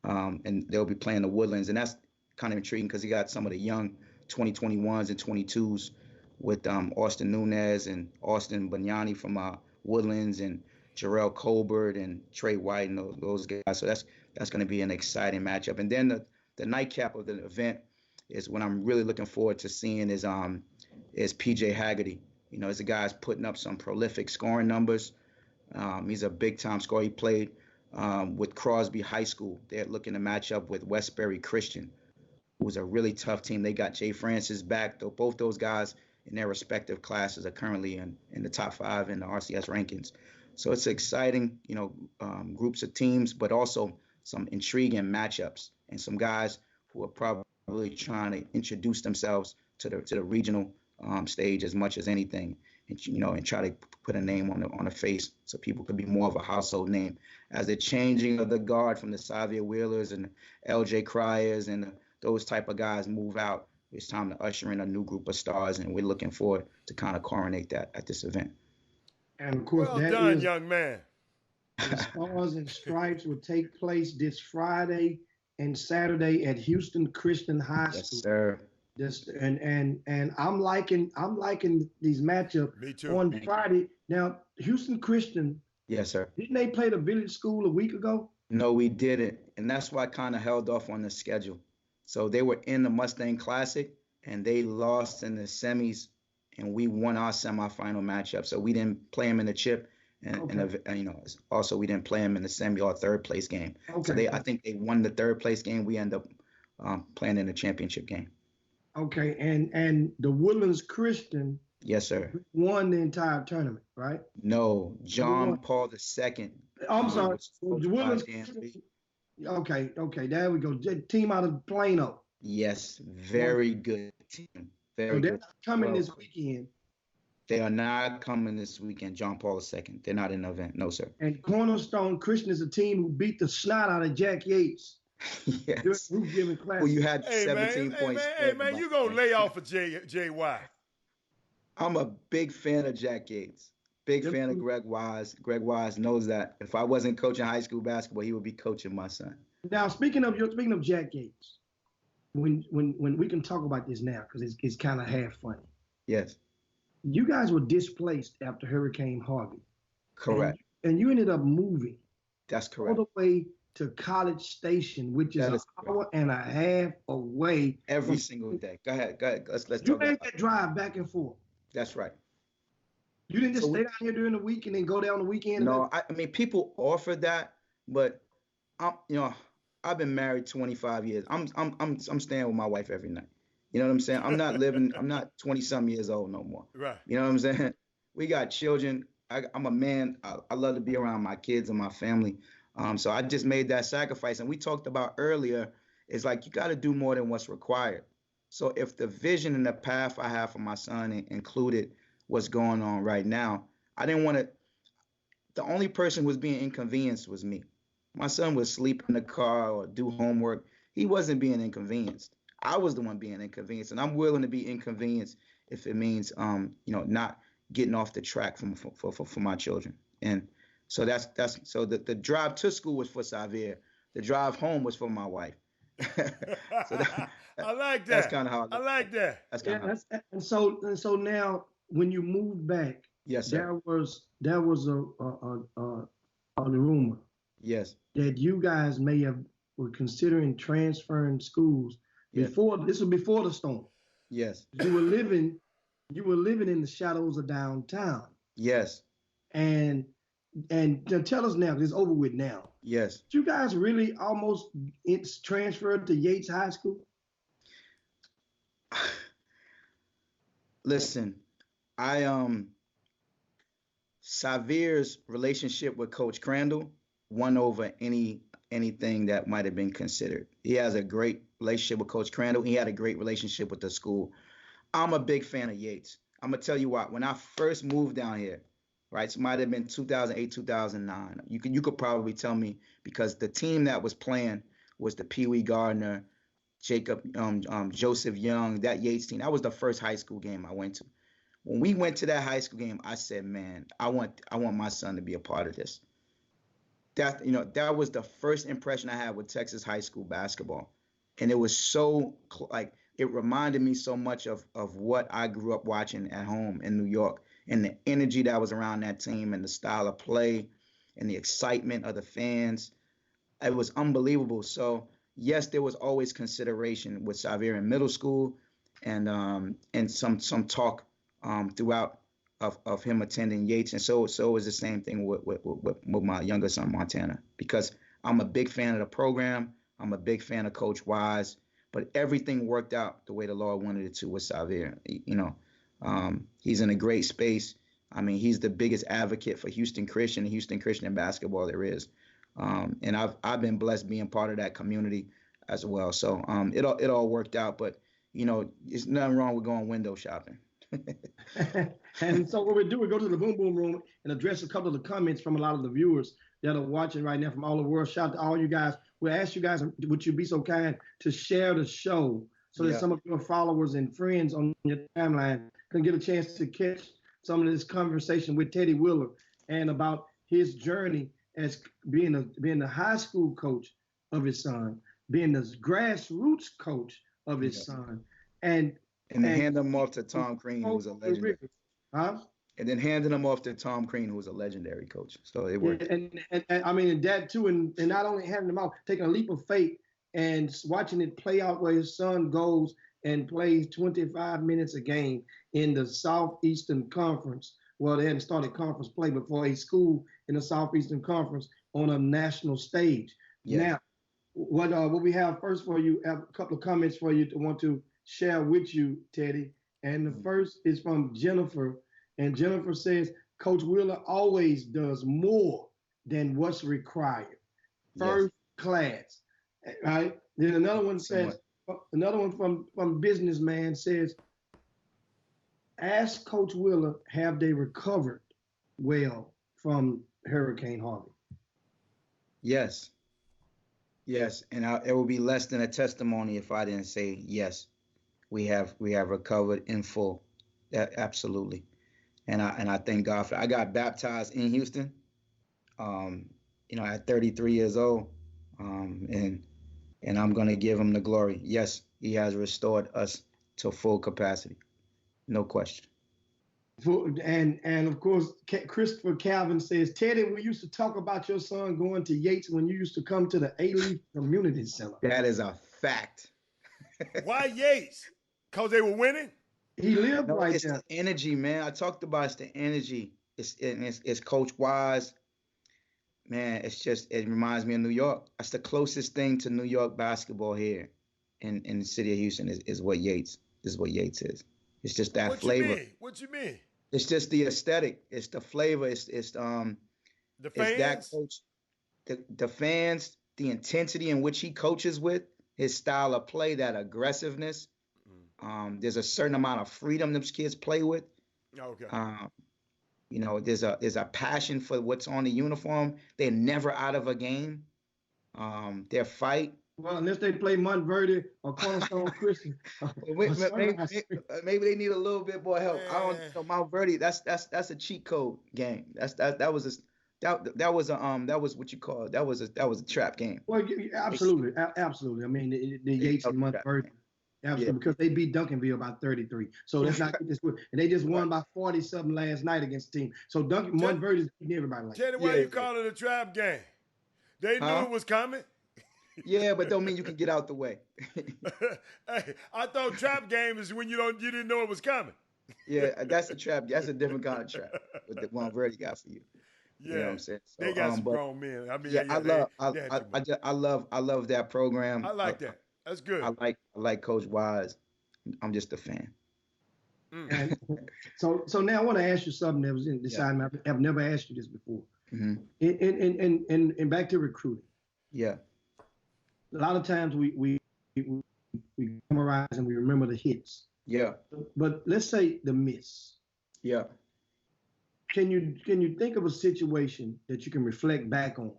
and they'll be playing the Woodlands. And that's kind of intriguing because he got some of the young 2021s and 22s with Austin Nunez and Austin Banyani from Woodlands and Jarrell Colbert and Trey White and those guys. So that's going to be an exciting matchup. And then the nightcap of the event is what I'm really looking forward to seeing is PJ Haggerty. He's a guy who's putting up some prolific scoring numbers. He's a big-time scorer. He played with Crosby High School. They're looking to match up with Westbury Christian, who's a really tough team. They got Jay Francis back, though both those guys in their respective classes are currently in the top 5 in the RCS rankings. So it's exciting, groups of teams, but also some intriguing matchups and some guys who are probably trying to introduce themselves to the regional stage as much as anything, and try to put a name on the face so people could be more of a household name. As the changing of the guard from the Savia Wheelers and LJ Cryers and those type of guys move out, it's time to usher in a new group of stars, and we're looking forward to kind of coronate that at this event. And of course, well done, young man. The Stars and Stripes will take place this Friday and Saturday at Houston Christian High School. Yes, sir. And I'm liking these matchups. Me too. On Friday. Now, Houston Christian. Yes, sir. Didn't they play the Village School a week ago? No, we didn't, and that's why I kind of held off on the schedule. So they were in the Mustang Classic, and they lost in the semis, and we won our semifinal matchup. So we didn't play them in the chip, and also we didn't play them in the semi or third place game. Okay. So I think they won the third place game. We end up playing in the championship game. Okay, and the Woodlands Christian. Yes, sir. Won the entire tournament, right? No, John Paul II. I'm sorry, the Woodlands Christian. Okay, there we go. Team out of Plano. Yes, very good team. Very they're good. not coming this weekend. They are not coming this weekend, John Paul II. They're not in the event. No, sir. And Cornerstone Christian is a team who beat the snot out of Jack Yates. Yes. Well, you had 17 points. Hey, man, you going to lay off of J.Y. I'm a big fan of Jack Yates. Big fan of Greg Wise. Greg Wise knows that if I wasn't coaching high school basketball, he would be coaching my son. Now, speaking of Jack Yates, when we can talk about this now because it's kind of half funny. Yes. You guys were displaced after Hurricane Harvey. Correct. And you ended up moving. That's correct. All the way to College Station, which is an hour and a half away. Every single day. Go ahead. Let's talk about it. You made that drive back and forth. That's right. You didn't just stay down here during the week and then go down the weekend? No, I mean, people offer that, but I've been married 25 years. I'm staying with my wife every night. You know what I'm saying? I'm not 20-something years old no more. Right. You know what I'm saying? We got children. I'm a man. I love to be around my kids and my family. So I just made that sacrifice. And we talked about earlier, it's like you got to do more than what's required. So if the vision and the path I have for my son included what's going on right now, I didn't want to. The only person who was being inconvenienced was me. My son would sleep in the car or do homework. He wasn't being inconvenienced. I was the one being inconvenienced, and I'm willing to be inconvenienced if it means, not getting off the track for my children. And so so the drive to school was for Xavier. The drive home was for my wife. I like that. That's kind of how I like that. That's kind of how. And so now when you moved back, yes, sir. There was a rumor. Yes. That you guys were considering transferring schools before. This was before the storm. Yes. You were living in the shadows of downtown. Yes. And and tell us now, 'cause it's over with now. Yes. Did you guys really almost it's transferred to Yates High School? Listen, Xavier's relationship with Coach Crandall won over anything that might have been considered. He has a great relationship with Coach Crandall. He had a great relationship with the school. I'm a big fan of Yates. I'm gonna tell you what. When I first moved down here, right, it might have been 2008, 2009. You could probably tell me because the team that was playing was the Pee Wee Gardner, Jacob, Joseph Young, that Yates team. That was the first high school game I went to. When we went to that high school game, I said, man, I want my son to be a part of this. That was the first impression I had with Texas high school basketball. And it was so it reminded me so much of what I grew up watching at home in New York, and the energy that was around that team and the style of play and the excitement of the fans. It was unbelievable. So yes, there was always consideration with Xavier in middle school, and some talk throughout of him attending Yates, and so it was the same thing with my younger son Montana, because I'm a big fan of the program. I'm a big fan of Coach Wise, but everything worked out the way the Lord wanted it to with Xavier. He's in a great space. I mean, he's the biggest advocate for Houston Christian and Houston Christian basketball there is. And I've been blessed being part of that community as well. So it all worked out, but there's nothing wrong with going window shopping. And so what we do, we go to the Boom Boom Room and address a couple of the comments from a lot of the viewers that are watching right now from all over the world. Shout out to all you guys. We'll ask you guys, would you be so kind to share the show so that some of your followers and friends on your timeline can get a chance to catch some of this conversation with Teddy Wheeler and about his journey as being the high school coach of his son, being the grassroots coach of his son, and then handing him off to Tom Crean, who's a legendary. And then handing him off to Tom Crean, who's a legendary coach. So it worked. And I mean, that too, and not only handing him off, taking a leap of faith and watching it play out where his son goes and plays 25 minutes a game in the Southeastern Conference. Well, they hadn't started conference play before a school in the Southeastern Conference on a national stage. Yes. Now, what we have first for you, I have a couple of comments for you to want to share with you, Teddy. And the first is from Jennifer. And Jennifer says, Coach Wheeler always does more than what's required. First class, right? Then another one says, from Businessman says, ask Coach Wheeler, have they recovered well from Hurricane Harvey? Yes. Yes, and it would be less than a testimony if I didn't say yes. We have recovered in full. Absolutely. And I thank God for it. I got baptized in Houston, at 33 years old, and I'm going to give him the glory. Yes, he has restored us to full capacity. No question. And of course, Christopher Calvin says, Teddy, we used to talk about your son going to Yates when you used to come to the A-Leaf Community Center. That is a fact. Why Yates? Because they were winning? He lived right it's there. The energy, man. I talked about it's the energy. It's Coach Wise. Man, it reminds me of New York. That's the closest thing to New York basketball here in the city of Houston is what Yates is. It's just that flavor. What you mean? It's just the aesthetic. It's the flavor. It's the fans. It's that coach. The fans, the intensity in which he coaches with, his style of play, that aggressiveness. There's a certain amount of freedom those kids play with. Okay. There's a passion for what's on the uniform. They're never out of a game. Their fight. Well, unless they play Montverde or Cornerstone Christian. Maybe they need a little bit more help. I don't know. Montverde, that's a cheat code game. That was what you call it. That was a trap game. Well, absolutely. I mean, the Yates and Montverde. Absolutely, because they beat Duncanville by 33. So that's not this. And they just won by 40-something last night against the team. So Montverde is beating everybody like that. Tell me why you call it a trap game. They knew it was coming. Yeah, but don't mean you can get out the way. Hey, I thought trap game is when you didn't know it was coming. Yeah, that's a trap. That's a different kind of trap. What the Montverde got for you. You know what Yeah, I'm saying? they So, got some but grown men. I mean, yeah, they had too much. I love that program. I like that. That's good. I like Coach Wise. I'm just a fan. Mm. And so now I want to ask you something that was in Yeah. deciding. I've never asked you this before. Hmm. And back to recruiting. Yeah. A lot of times we memorize and we remember the hits. Yeah. But let's say the miss. Yeah. Can you think of a situation that you can reflect back on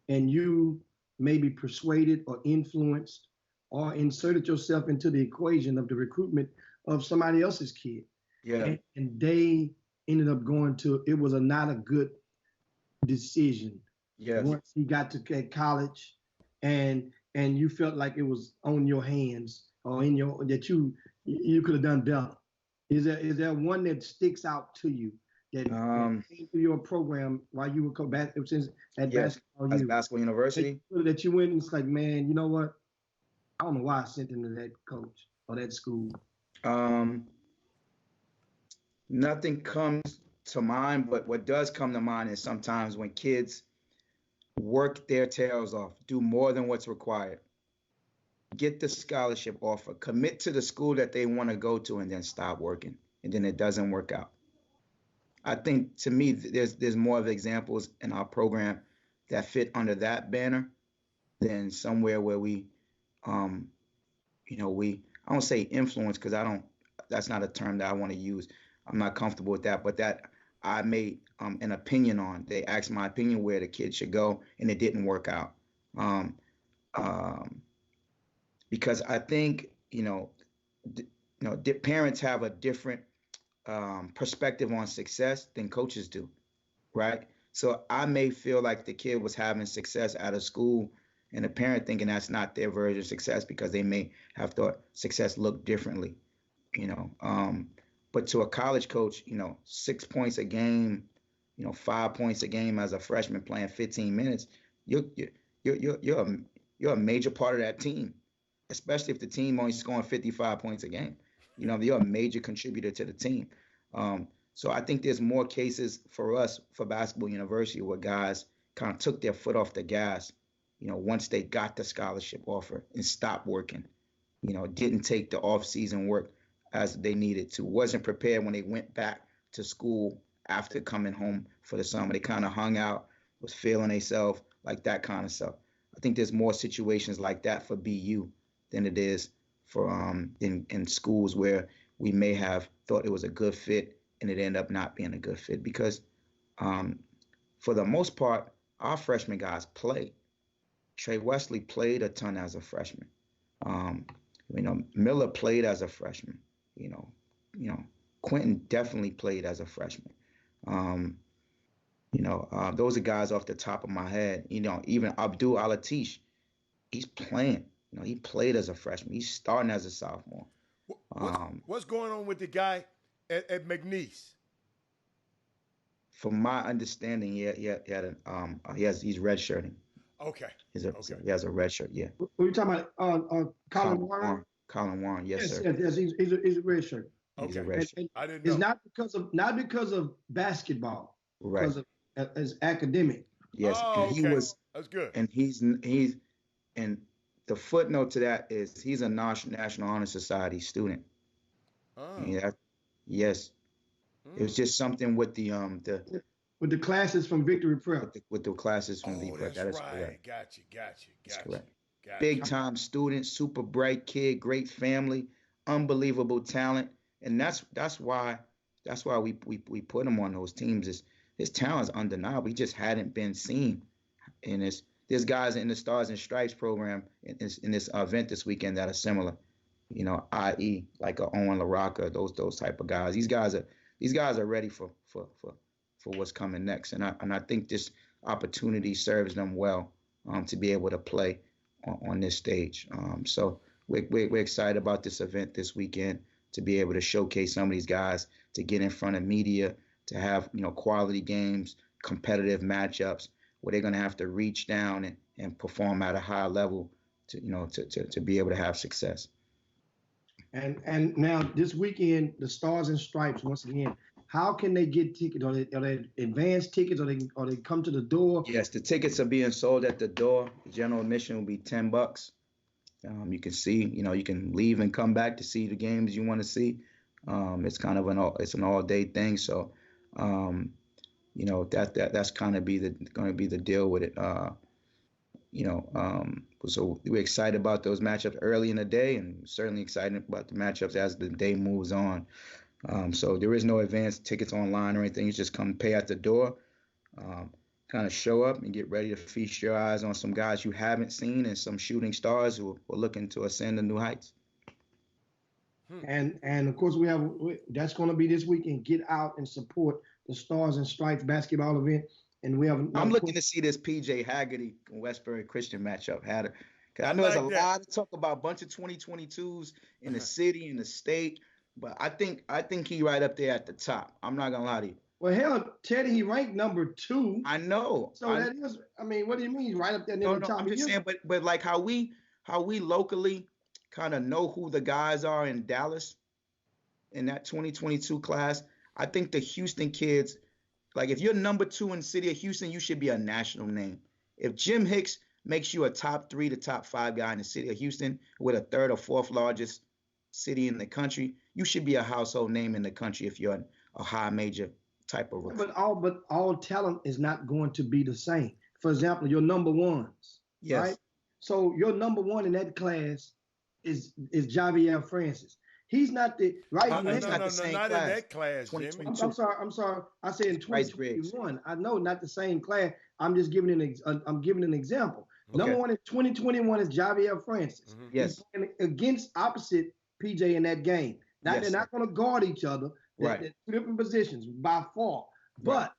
and you maybe persuaded or influenced or inserted yourself into the equation of the recruitment of somebody else's kid? Yeah. And they ended up going to, it was not a good decision. Yes. Once he got to college and you felt like it was on your hands or in your, that you could have done better. Is there one that sticks out to you that came through your program while you were at basketball? As Basketball University. That you went and it's like, man, you know what? I don't know why I sent him to that coach or that school. Nothing comes to mind, but what does come to mind is sometimes when kids work their tails off, do more than what's required, get the scholarship offer, commit to the school that they want to go to, and then stop working, and then it doesn't work out. I think, to me, there's more of examples in our program that fit under that banner than somewhere where we, I don't say influence because that's not a term that I want to use. I'm not comfortable with that, but that I made an opinion on. They asked my opinion where the kid should go, and it didn't work out. Because I think, parents have a different perspective on success than coaches do, right? So I may feel like the kid was having success out of school and the parent thinking that's not their version of success because they may have thought success looked differently, but to a college coach, 6 points a game, 5 points a game as a freshman playing 15 minutes, you're a major part of that team, especially if the team only scoring 55 points a game. You're a major contributor to the team. So I think there's more cases for us for Basketball University where guys kind of took their foot off the gas, once they got the scholarship offer and stopped working, didn't take the off-season work as they needed to, wasn't prepared when they went back to school after coming home for the summer. They kind of hung out, was feeling themselves, like that kind of stuff. I think there's more situations like that for BU than it is for in schools where we may have thought it was a good fit and it ended up not being a good fit because for the most part, our freshman guys play. Trey Wesley played a ton as a freshman. Miller played as a freshman. Quentin definitely played as a freshman. Those are guys off the top of my head. Even Abdul Alatish, he's playing. He played as a freshman. He's starting as a sophomore. What's going on with the guy at McNeese? From my understanding, he's redshirting. Okay. He has a red shirt. Yeah. Were you talking about Colin Warren? Colin Warren, yes, sir. Yes, he's a red shirt. Okay. He's a red shirt. I didn't know. It's not because of basketball, Right. because of his academic. Yes, Oh, and he okay. was, That's good. and he's, and the footnote to that is he's a National Honor Society student. Oh. Yeah, yes. It was just something with the With the classes from Victory Prep. with the classes from Oh, the that's that is right. correct. Got you. That's correct. Gotcha. Big time student, super bright kid, great family, unbelievable talent, and that's why we put him on those teams. His talent is undeniable. He just hadn't been seen. And there's guys in the Stars and Stripes program in this event this weekend that are similar. I.e. like a Owen LaRocca, those type of guys. These guys are ready for what's coming next, and I think this opportunity serves them well to be able to play on this stage. So we're excited about this event this weekend to be able to showcase some of these guys, to get in front of media, to have quality games, competitive matchups where they're going to have to reach down and perform at a high level to be able to have success. And now this weekend, the Stars and Stripes once again. how can they get tickets? Are they advanced tickets, or they come to the door? Yes, the tickets are being sold at the door. The general admission will be $10. You can see, you can leave and come back to see the games you want to see. It's kind of an all day thing. So, that's kind of going to be the deal with it. So we're excited about those matchups early in the day, and certainly excited about the matchups as the day moves on. So there is no advanced tickets online or anything. You just come pay at the door, kind of show up and get ready to feast your eyes on some guys you haven't seen and some shooting stars who are looking to ascend to new heights. And of course that's going to be this weekend. Get out and support the Stars and Stripes basketball event. And I'm looking to see this PJ Haggerty and Westbury Christian matchup. Cause I know there's a lot of talk about a bunch of 2022s in the city, in the state, but I think he right up there at the top. I'm not gonna lie to you. Well, hell, Teddy, he ranked number 2. I know. So that is, what do you mean he's right up there near the top? I'm just saying, but like how we locally kind of know who the guys are in Dallas in that 2022 class. I think the Houston kids, like if you're number 2 in the city of Houston, you should be a national name. If Jim Hicks makes you a top 3 to top 5 guy in the city of Houston with a 3rd or 4th largest city in the country, you should be a household name in the country if you're a high major type of recruit. But all talent is not going to be the same. For example, your number ones, yes. Right? So your number 1 in that class is Javier Francis. He's not the right. No, not in that class, Jimmy. I'm sorry. I said in 2021. I know, not the same class. I'm just giving an example. Okay. Number 1 in 2021 is Javier Francis. Mm-hmm. Yes. He's playing against opposite PJ in that game. Now they're not going to guard each other. Right. They're 2 different positions by far. But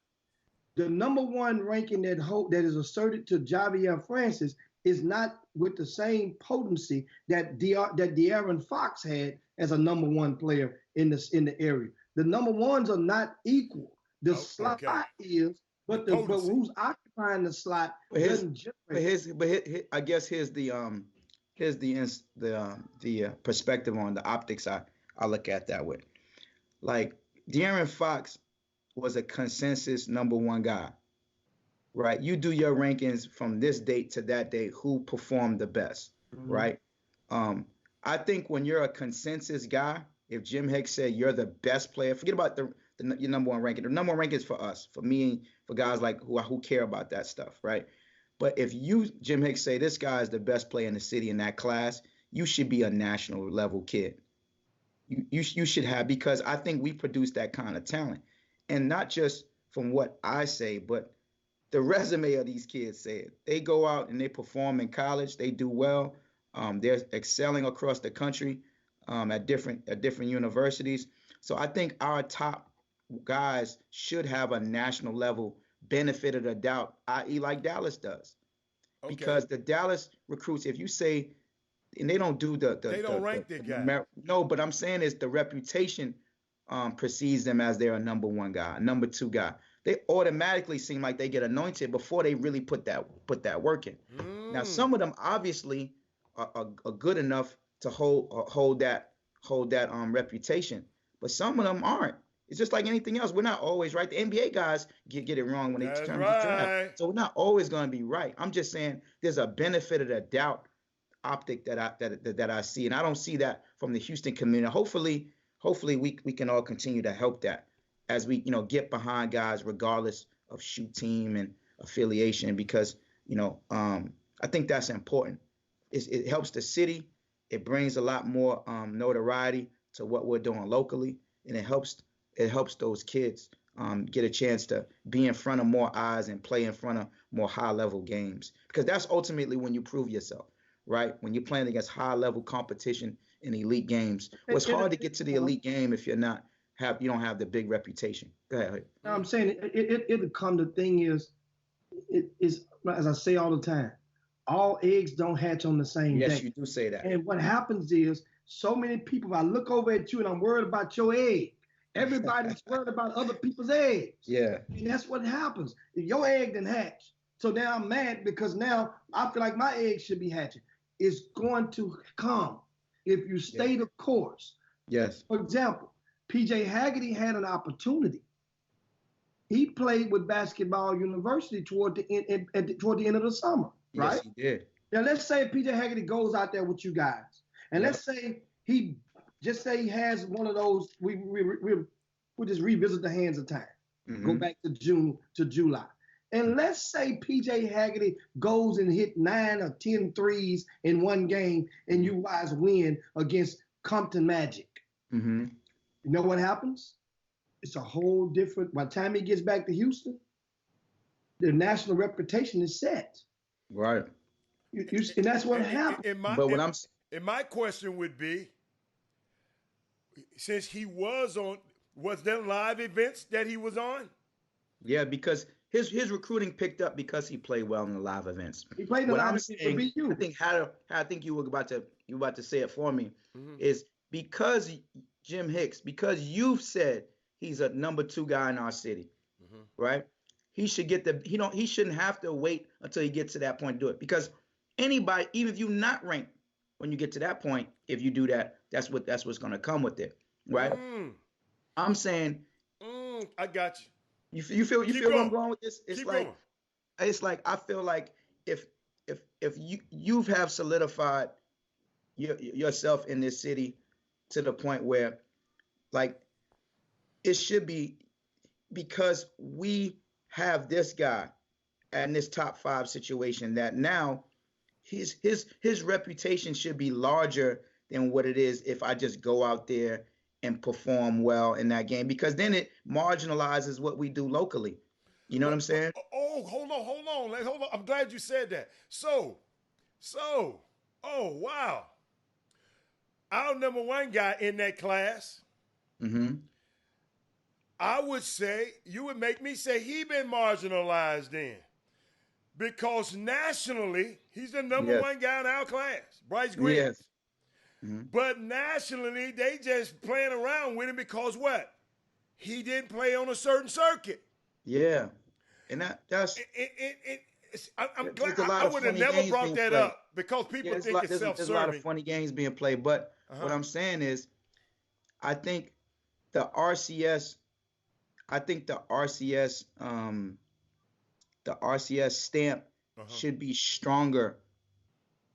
the number 1 ranking that is asserted to Javier Francis is not with the same potency that De'Aaron Fox had as a number 1 player in the area. The number 1s are not equal. The slot is, but who's occupying the slot doesn't generate. I guess here's the perspective on the optics I look at that with. Like De'Aaron Fox was a consensus number 1 guy. Right, you do your rankings from this date to that date, who performed the best, right? I think when you're a consensus guy, if Jim Hicks said you're the best player, forget about your number 1 ranking. The number 1 ranking is for us, for me, for guys like who care about that stuff, right? But if Jim Hicks, say this guy is the best player in the city in that class, you should be a national level kid. You should have, because I think we produce that kind of talent, and not just from what I say, but the resume of these kids said. They go out and they perform in college. They do well. They're excelling across the country at different universities. So I think our top guys should have a national level benefit of the doubt, i.e. like Dallas does. Okay. Because the Dallas recruits, if you say, and they don't do they don't rank their guy. No, but I'm saying is the reputation precedes them as they're a number 1 guy, number 2 guy. They automatically seem like they get anointed before they really put that work in. Now, some of them obviously are good enough to hold that reputation, but some of them aren't. It's just like anything else. We're not always right. The NBA guys get it wrong when they turn the draft. So we're not always going to be right. I'm just saying there's a benefit of the doubt optic that I see, and I don't see that from the Houston community. Hopefully we can all continue to help that as we, get behind guys regardless of shoot team and affiliation, because, I think that's important. It helps the city. It brings a lot more notoriety to what we're doing locally, and it helps those kids get a chance to be in front of more eyes and play in front of more high-level games, because that's ultimately when you prove yourself, right? When you're playing against high-level competition in elite games. Well, it's hard to get to the elite game if you don't have the big reputation. Go ahead. No, I'm saying it'll come. The thing is, it is, as I say all the time, all eggs don't hatch on the same day. Yes, you do say that. And what happens is, so many people, if I look over at you and I'm worried about your egg, everybody's worried about other people's eggs. Yeah. And that's what happens. Your egg didn't hatch. So now I'm mad because now I feel like my egg should be hatching. It's going to come if you stay the course. Yes. For example, PJ Haggerty had an opportunity. He played with Basketball University toward the end of the summer, right? Yes, he did. Now let's say PJ Haggerty goes out there with you guys, and let's say he has one of those. We'll just revisit the hands of time. Mm-hmm. Go back to June to July. And let's say PJ Haggerty goes and hit 9 or 10 threes in one game, and you guys win against Compton Magic. Mm-hmm. You know what happens? It's a whole different. By the time he gets back to Houston, their national reputation is set. Right. And that's what happened. My question would be, since he was there live events that he was on? Yeah, because his recruiting picked up because he played well in the live events. He played in the live events for BU. I think you were about to say it for me, is because Jim Hicks, because you've said he's a number 2 guy in our city, right? He should get he shouldn't have to wait until he gets to that point to do it, because anybody, even if you're not ranked, when you get to that point, if you do that, that's what's going to come with it, right? I'm saying, I got you. You feel where I'm going with this? It's like I feel like if you have solidified yourself in this city to the point where, like, it should be, because we have this guy in this top 5 situation, that now his reputation should be larger than what it is if I just go out there and perform well in that game, because then it marginalizes what we do locally. You know what I'm saying? Oh, hold on. I'm glad you said that. So, oh, wow. Our number 1 guy in that class, I would say, you would make me say he been marginalized then. Because nationally, he's the number 1 guy in our class, Bryce Griggs. Yes. But nationally, they just playing around with him because what? He didn't play on a certain circuit. Yeah. And that's... I'm glad I would have never brought that up, because people think it's self-serving. There's a lot of funny games being played. But what I'm saying is, I think the RCS stamp should be stronger.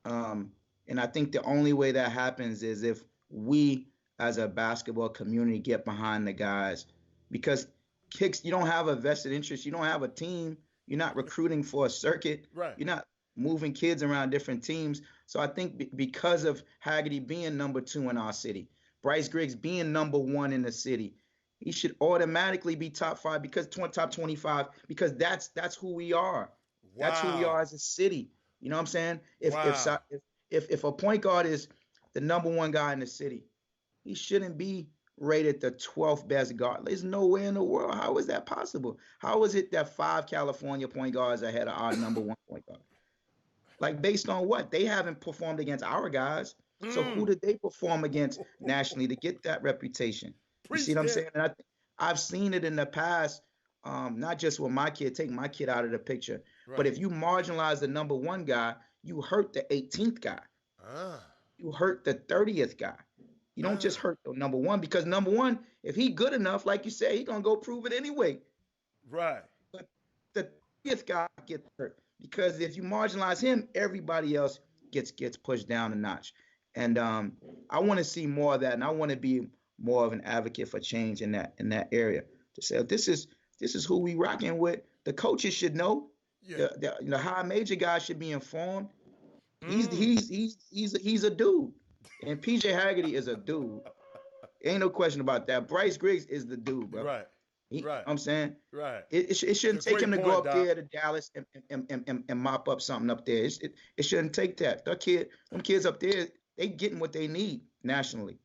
And I think the only way that happens is if we, as a basketball community, get behind the guys. Because Kicks, you don't have a vested interest. You don't have a team. You're not recruiting for a circuit. Right. You're not moving kids around different teams. So I think because of Haggerty being number 2 in our city, Bryce Griggs being number 1 in the city, he should automatically be top 5, because top 25, because that's who we are. Wow. That's who we are as a city. You know what I'm saying? If a point guard is the number 1 guy in the city, he shouldn't be rated the 12th best guard. There's no way in the world. How is that possible? How is it that 5 California point guards ahead of our number 1 point guard? Like, based on what? They haven't performed against our guys. So who did they perform against nationally to get that reputation? You see what I'm saying? And I've seen it in the past, not just with my kid, take my kid out of the picture. Right. But if you marginalize the number 1 guy, you hurt the 18th guy. You hurt the 30th guy. You don't just hurt the number 1, because number 1, if he good enough, like you say, he going to go prove it anyway. Right. But the 30th guy gets hurt, because if you marginalize him, everybody else gets pushed down a notch. And I want to see more of that, and I want to be more of an advocate for change in that area, to say this is who we rocking with. The coaches should know. Yeah. The high major guys should be informed. He's a dude, and PJ Haggerty is a dude. Ain't no question about that. Bryce Griggs is the dude, bro. Right. Right. I'm saying, right. It shouldn't take him to go up there to Dallas and mop up something up there. It shouldn't take that. Them kids up there, they getting what they need nationally.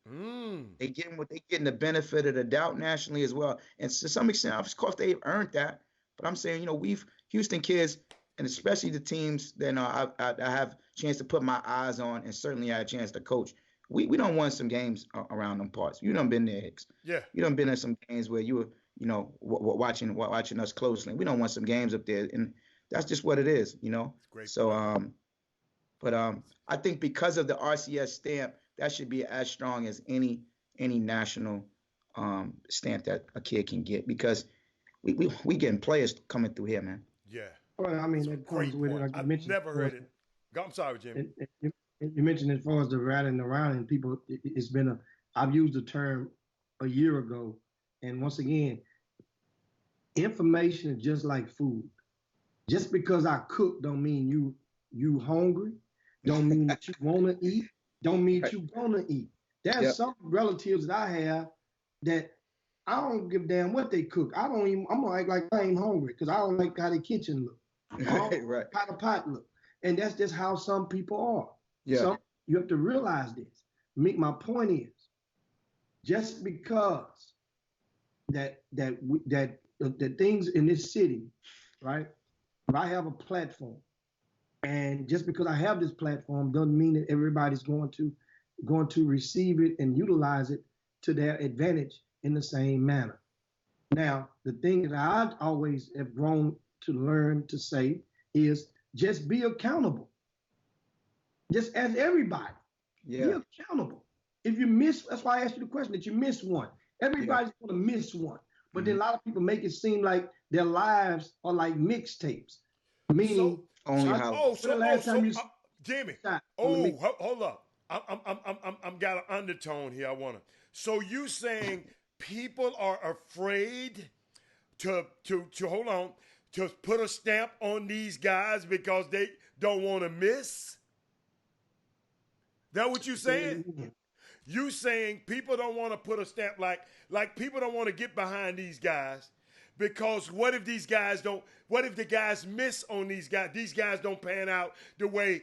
They getting the benefit of the doubt nationally as well. And to some extent, of course, they've earned that. But I'm saying, we've Houston kids, and especially the teams that I have a chance to put my eyes on, and certainly had a chance to coach. We don't won some games around them parts. You done been there, Hicks. Yeah. You done been in some games where you were, watching us closely. We don't win some games up there, and that's just what it is, Great. So, I think because of the RCS stamp, that should be as strong as any national stamp that a kid can get because we getting players coming through here, man. Yeah. Well, I mean, that comes Great with it. point. Like you I've mentioned, never heard it. I'm sorry, Jimmy. you mentioned as far as the rallying around and people, it's been I've used the term a year ago. And once again, information is just like food. Just because I cook don't mean you hungry, don't mean that you want to eat, don't mean that you're gonna eat. There's some relatives that I have that I don't give a damn what they cook. I'm gonna act like I ain't hungry because I don't like how the kitchen look. Right. How the pot look. And that's just how some people are. Yeah. So you have to realize this. My point is, just because the things in this city, right? If I have a platform, and just because I have this platform doesn't mean that everybody's going to receive it and utilize it to their advantage in the same manner. Now, the thing that I always have grown to learn to say is just be accountable. Just as everybody, be accountable. If you miss, that's why I asked you the question, that you miss one. Everybody's going to miss one. But then a lot of people make it seem like their lives are like mixtapes. Meaning, Jimmy. Hold up. I'm got an undertone here. I wanna. So you saying people are afraid to hold on, to put a stamp on these guys because they don't want to miss? That what you saying? You saying people don't want to put a stamp, like people don't want to get behind these guys because what if the guys miss on these guys don't pan out the way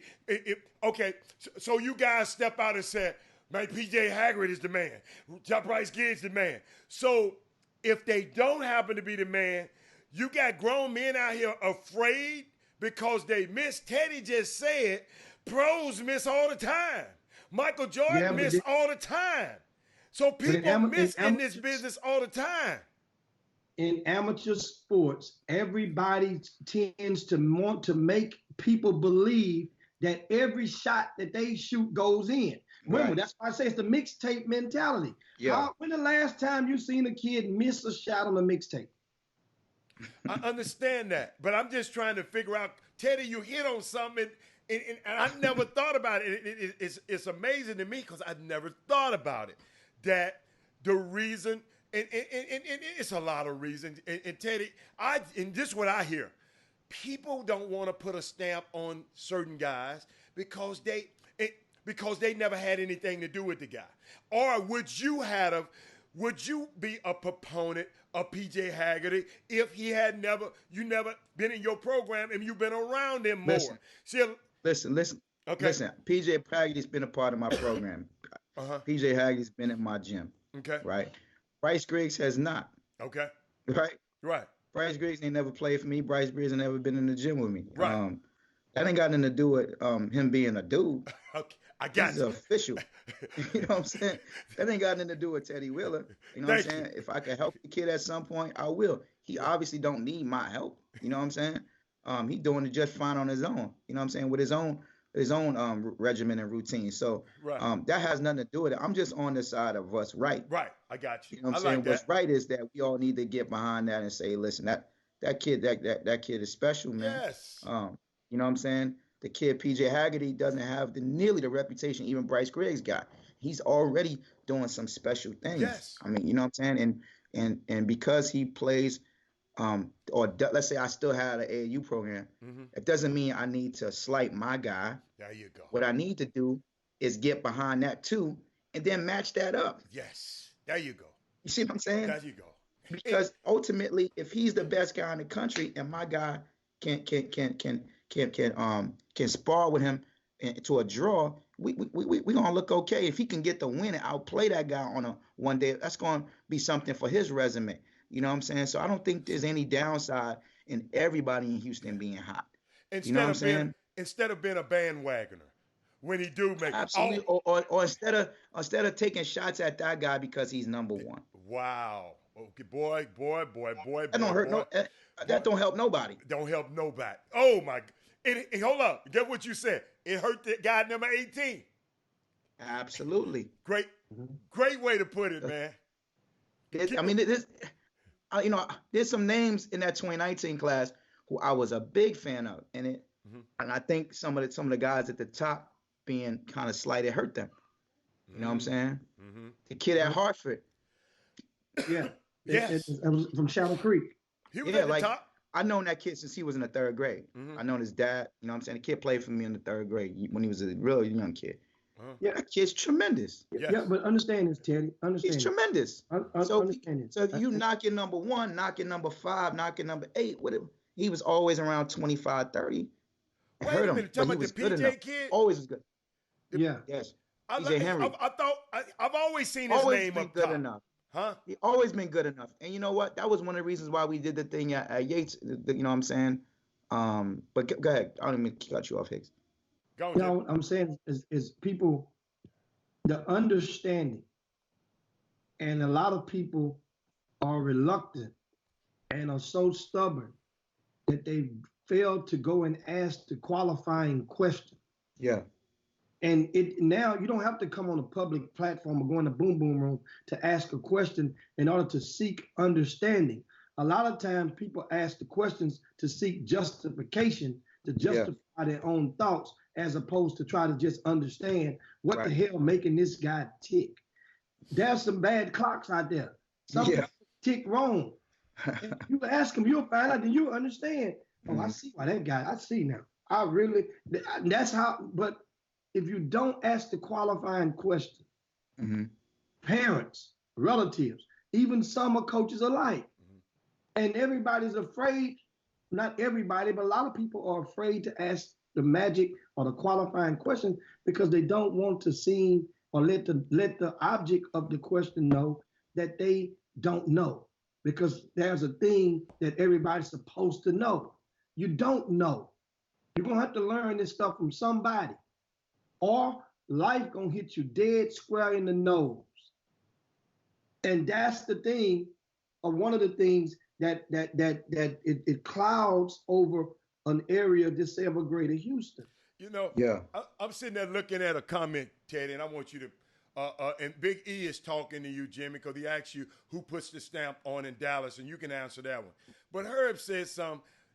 okay, so you guys step out and say, man, PJ Haggard is the man, Bryce Gibbs the man. So if they don't happen to be the man, you got grown men out here afraid because they miss. Teddy just said pros miss all the time. Michael Jordan missed all the time. So people miss in this business all the time. In amateur sports, everybody tends to want to make people believe that every shot that they shoot goes in. Remember, that's why I say it's the mixtape mentality. Yeah. When the last time you seen a kid miss a shot on a mixtape? I understand that, but I'm just trying to figure out, Teddy, you hit on something, and I never thought about it. It's amazing to me because I never thought about it. That the reason, and it's a lot of reasons. And Teddy, and this is what I hear. People don't want to put a stamp on certain guys because they never had anything to do with the guy. Or would you be a proponent of PJ Haggerty if he had never been in your program and you've been around him more? Listen. Okay. Listen, PJ Haggerty's been a part of my program. PJ Haggerty's been in my gym. Okay. Right. Bryce Griggs has not. Okay. Right. Bryce Griggs ain't never played for me. Bryce Griggs ain't never been in the gym with me. Right. That ain't got nothing to do with him being a dude. Okay. I got He's you. official. You know what I'm saying? That ain't got nothing to do with Teddy Wheeler. You know what I'm saying? If I can help the kid at some point, I will. He obviously don't need my help. You know what I'm saying? He doing it just fine on his own. You know what I'm saying? With his own regimen and routine. So that has nothing to do with it. I'm just on the side of what's right. Right. I got you. You know what I'm saying? What's right is that we all need to get behind that and say, listen, that kid is special, man. Yes. You know what I'm saying? The kid PJ Haggerty doesn't have nearly the reputation even Bryce Griggs got. He's already doing some special things. Yes. I mean, you know what I'm saying? And because he plays, let's say I still had an AAU program, it doesn't mean I need to slight my guy. There you go. What I need to do is get behind that too, and then match that up. Yes. There you go. You see what I'm saying? There you go. Because ultimately, if he's the best guy in the country and my guy can spar with him to a draw, we gonna look okay. If he can get the win and outplay that guy on a one day, that's gonna be something for his resume. You know what I'm saying? So I don't think there's any downside in everybody in Houston being hot. Instead of being a bandwagoner, when he do make absolutely, or instead of taking shots at that guy because he's number one. Wow. Okay, boy. That don't help nobody. Don't help nobody. Oh my! Hold up. Get what you said. It hurt that guy number 18. Absolutely. Great way to put it, man. I mean, there's some names in that 2019 class who I was a big fan of, and I think some of the guys at the top being kind of slighted hurt them. You know what I'm saying? The kid at Hartford. Yeah. Yes. It was from Shadow Creek. He was at the top. I known that kid since he was in the 3rd grade. I known his dad. You know what I'm saying? The kid played for me in the 3rd grade when he was a real young kid. Yeah, that kid's tremendous. Yes. Yeah, but understand this, Teddy. Understand. He's tremendous. Understand this. So if you knocking number 1, knocking number 5, knocking number 8, he was always around 25, 30. Wait a minute, talking about the PJ kid? Always was good. Yeah. Yes. PJ Henry. I've always seen his name up good top. Enough. Huh? He always been good enough. And you know what? That was one of the reasons why we did the thing at Yates. You know what I'm saying? But go ahead. I don't mean to cut you off, Higgs. Go on, No, I'm saying is people, the understanding, and a lot of people are reluctant and are so stubborn that they fail to go and ask the qualifying question. Yeah. And now you don't have to come on a public platform or go in the boom boom room to ask a question in order to seek understanding. A lot of times people ask the questions to seek justification, to justify their own thoughts, as opposed to try to just understand what the hell making this guy tick. There's some bad clocks out there. Some people tick wrong. If you ask them, you'll find out, then you'll understand. Oh, I see why that guy, I see now. That's how, but if you don't ask the qualifying question, parents, relatives, even summer coaches alike, and everybody's afraid, not everybody, but a lot of people are afraid to ask the magic or the qualifying question because they don't want to seem or let the object of the question know that they don't know, because there's a thing that everybody's supposed to know. You don't know. You're going to have to learn this stuff from somebody, or life going to hit you dead square in the nose. And that's the thing, or one of the things that it clouds over an area just say of a greater Houston. You know, I'm sitting there looking at a comment, Teddy, and I want you to, and Big E is talking to you, Jimmy, because he asked you who puts the stamp on in Dallas, and you can answer that one. But Herb says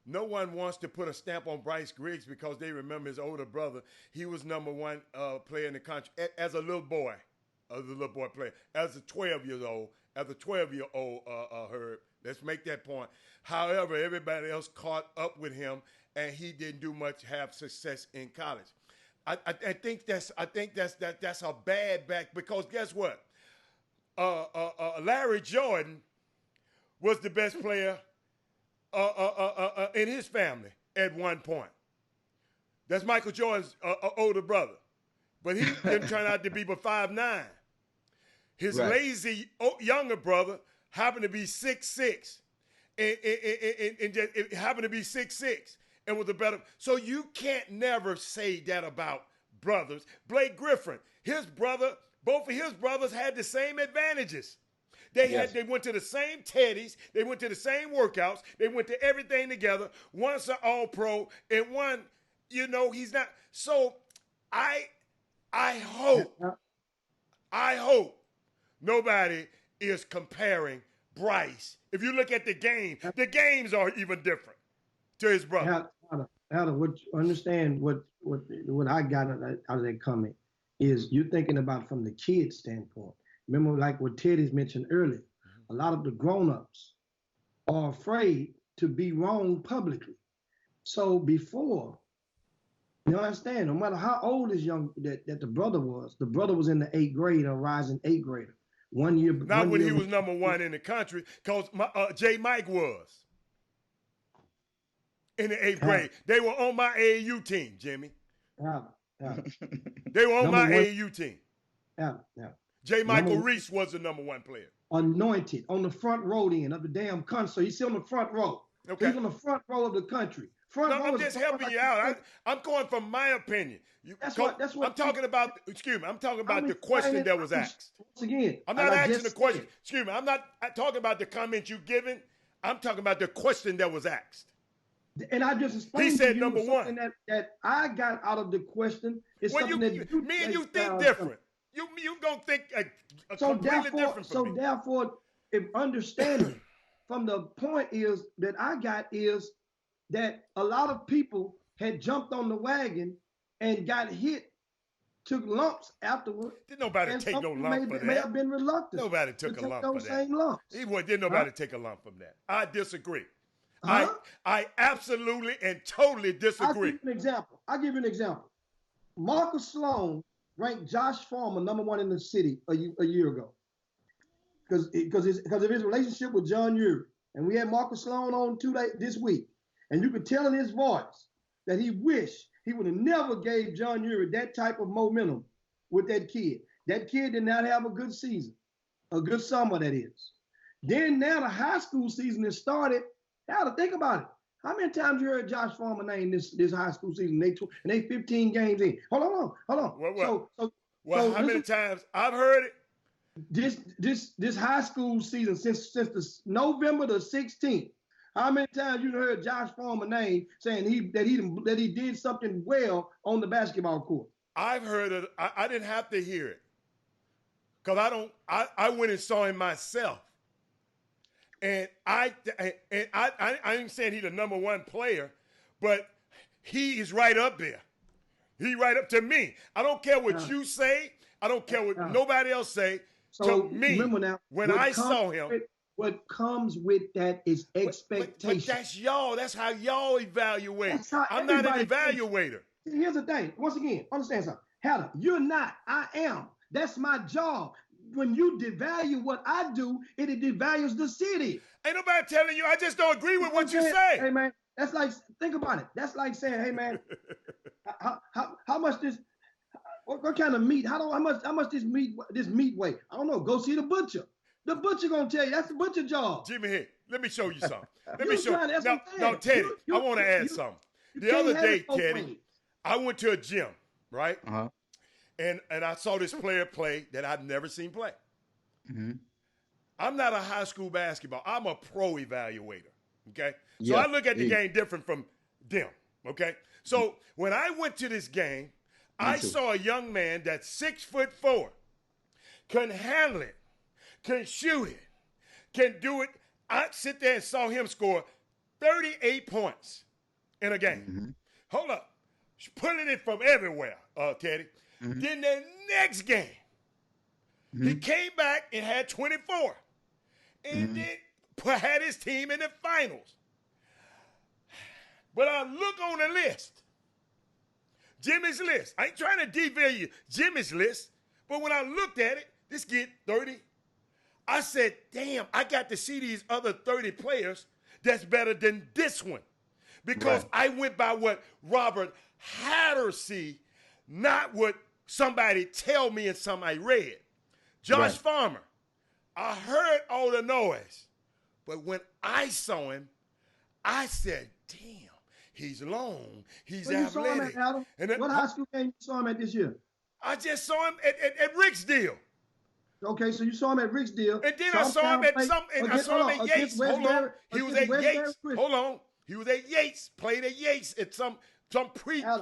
no one wants to put a stamp on Bryce Griggs because they remember his older brother. He was #1 player in the country as a little boy, player, as a 12-year-old, Herb. Let's make that point. However, everybody else caught up with him, and he didn't do much have success in college. I think that's a bad back, because guess what? Larry Jordan was the best player in his family at one point. That's Michael Jordan's older brother, but he didn't turn out to be but 5'9". His lazy younger brother happened to be 6'6", and just happened to be 6'6", and was a better. So you can't never say that about brothers. Blake Griffin, both of his brothers had the same advantages. They went to the same Teddies, they went to the same workouts, they went to everything together. One's an All-Pro, and one, he's not. So I hope nobody is comparing Bryce. If you look at the games are even different to his brother. Understand what I got out of that comment is you're thinking about from the kid's standpoint. Remember, like what Teddy's mentioned earlier, a lot of the grown-ups are afraid to be wrong publicly. So before, you understand, no matter how old that the brother was in the 8th grade or rising 8th grader. 1 year. Not when he was #1 in the country, because J. Mike was in the 8th grade. They were on my AAU team, Jimmy. They were on my AAU team. J. Michael Reese was the #1 player. Anointed on the front row end of the damn concert. He's still on the front row. Okay. He's on the front row of the country. I'm just helping you out. I'm going from my opinion. I'm talking about the question that was asked. Once again, I'm not asking the question. Excuse me. I'm not talking about the comment you given. I'm talking about the question that was asked. And I just explained. He said to you #1. That I got out of the question is something that me and you think different. You gonna think completely different from me. Therefore, if understanding from the point is that I got is that a lot of people had jumped on the wagon and got hit, took lumps afterward. Didn't nobody And take some no people lump for may that. have been reluctant Nobody to took a take lump those for that. same lumps. Didn't nobody take a lump from that. I disagree. Huh? I absolutely and totally disagree. I'll give you an example. Marcus Sloan ranked Josh Farmer #1 in the city a year ago because of his relationship with John Urie. And we had Marcus Sloan on this week. And you could tell in his voice that he wished he would have never gave John Urie that type of momentum with that kid. That kid did not have a good season, a good summer, that is. Then now the high school season has started. Now to think about it. How many times you heard Josh Farmer name this high school season? They 15 games in. Hold on. Well, how many times I've heard it? This high school season since the November the 16th. How many times you heard Josh Farmer name saying that he did something well on the basketball court? I've heard it. I didn't have to hear it because I went and saw him myself. And I ain't saying he's the #1 player, but he is right up there. He right up to me. I don't care what you say. I don't care what nobody else say. So to me, remember now, when I saw him, what comes with that is expectation. But that's y'all. That's how y'all evaluate. I'm not an evaluator. Here's the thing. Once again, understand something. Heather, you're not. I am. That's my job. When you devalue what I do, it devalues the city. Ain't nobody telling you. I just don't agree with what you say. Hey, man, that's like, think about it. That's like saying, hey, man, how much this, what kind of meat, how much this meat weigh? I don't know. Go see the butcher. The butcher gonna tell you. That's the butcher job. Jimmy, here, let me show you something. No, Teddy, I want to add something. The other day, Teddy, I went to a gym, right? Uh-huh. And I saw this player play that I've never seen play. Mm-hmm. I'm not a high school basketball. I'm a pro evaluator, okay? So I look at the game different from them, okay? So when I went to this game, I saw a young man that's 6'4", couldn't handle it, can shoot it, can do it. I sit there and saw him score 38 points in a game. Mm-hmm. Hold up. Putting it from everywhere, Teddy. Mm-hmm. Then the next game, he came back and had 24. And then had his team in the finals. But I look on the list, Jimmy's list. I ain't trying to devalue Jimmy's list, but when I looked at it, this kid 30. I said, damn, I got to see these other 30 players that's better than this one. Because I went by what Robert Hatter see, not what somebody tell me and somebody read. Josh Farmer, I heard all the noise. But when I saw him, I said, damn, he's long, he's athletic. You saw him at, Adam? What high school game you saw him at this year? I just saw him at Ricksdale. Okay, so you saw him at Ricksdale. And then I saw him at Yates. Hold on. He was at Yates. Hold on. He was at Yates, played at Yates at some pre. I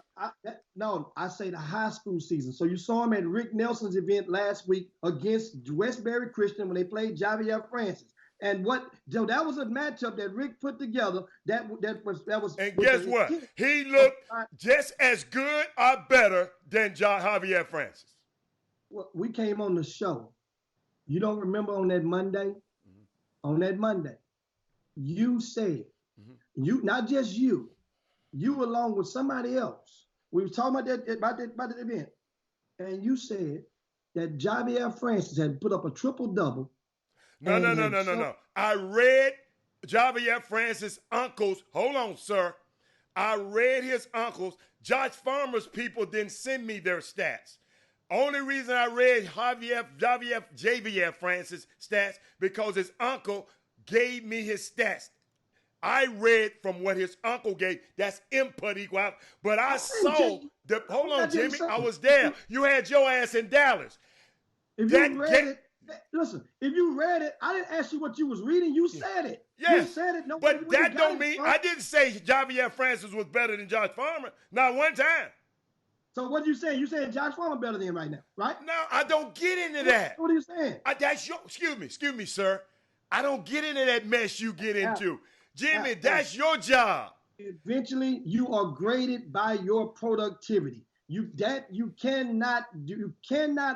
say the high school season. So you saw him at Rick Nelson's event last week against Westbury Christian when they played Javier Francis. And that was a matchup that Rick put together. That was. And guess what? He looked just as good or better than Javier Francis. Well, we came on the show. You don't remember on that Monday? Mm-hmm. On that Monday, you said, you not just you along with somebody else. We were talking about that event, and you said that Javier Francis had put up a triple-double. No. I read Javier Francis' uncles. Hold on, sir. I read his uncles. Josh Farmer's people didn't send me their stats. Only reason I read Javier Francis' stats because his uncle gave me his stats. I read from what his uncle gave. That's input equal out. But I saw the. Hold on, Jimmy. I was there. You had your ass in Dallas. If you read it, listen. If you read it, I didn't ask you what you was reading. You said it. Yes. You said it. No, but that don't mean I didn't say Javier Francis was better than Josh Farmer. Not one time. So what are you saying? You saying Josh Farmer better than him right now, right? No, I don't get into that. What are you saying? Excuse me, sir. I don't get into that mess you get into. Jimmy, Al, that's your job. Eventually, you are graded by your productivity. You cannot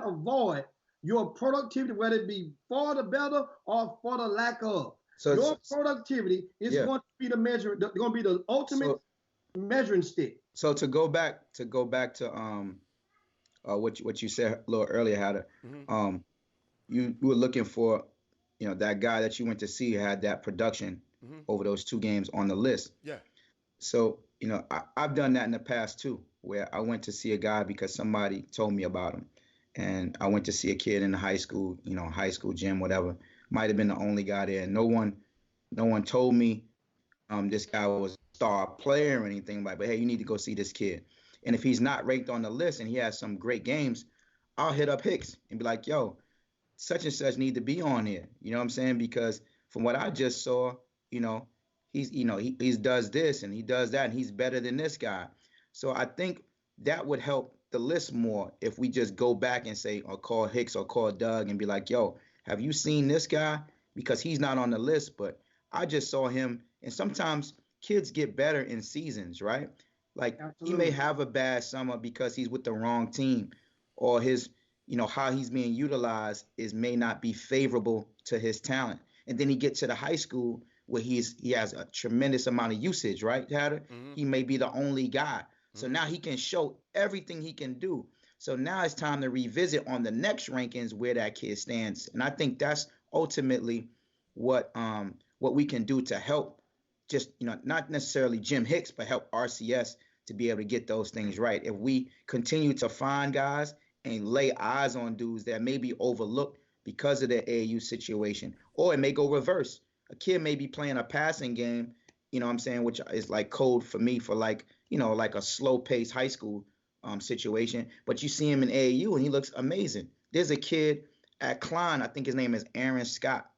avoid your productivity, whether it be for the better or for the lack of. So Your productivity is yeah. going to be the measure, going to be the ultimate measuring stick. So to go back to what you said a little earlier, Hatter, you were looking for, that guy that you went to see had that production over those 2 games on the list. Yeah. So, I've done that in the past too, where I went to see a guy because somebody told me about him. And I went to see a kid in the high school gym, whatever. Might have been the only guy there. No one told me this guy was a star player or anything like, but hey, you need to go see this kid. And if he's not ranked on the list and he has some great games, I'll hit up Hicks and be like, yo, such and such need to be on here. You know what I'm saying? Because from what I just saw, he does this and he does that and he's better than this guy. So I think that would help the list more if we just go back and say, or call Hicks or call Doug and be like, yo, have you seen this guy? Because he's not on the list, but I just saw him. And sometimes kids get better in seasons, right? Like He may have a bad summer because he's with the wrong team, or his, how he's being utilized may not be favorable to his talent. And then he gets to the high school where he has a tremendous amount of usage, right, Hatter? He may be the only guy. So now he can show everything he can do. So now it's time to revisit on the next rankings where that kid stands. And I think that's ultimately what we can do to help, just, not necessarily Jim Hicks, but help RCS to be able to get those things right. If we continue to find guys and lay eyes on dudes that may be overlooked because of their AAU situation, or it may go reverse. A kid may be playing a passing game, which is like code for me for like a slow-paced high school situation. But you see him in AAU and he looks amazing. There's a kid at Klein, I think his name is Aaron Scott,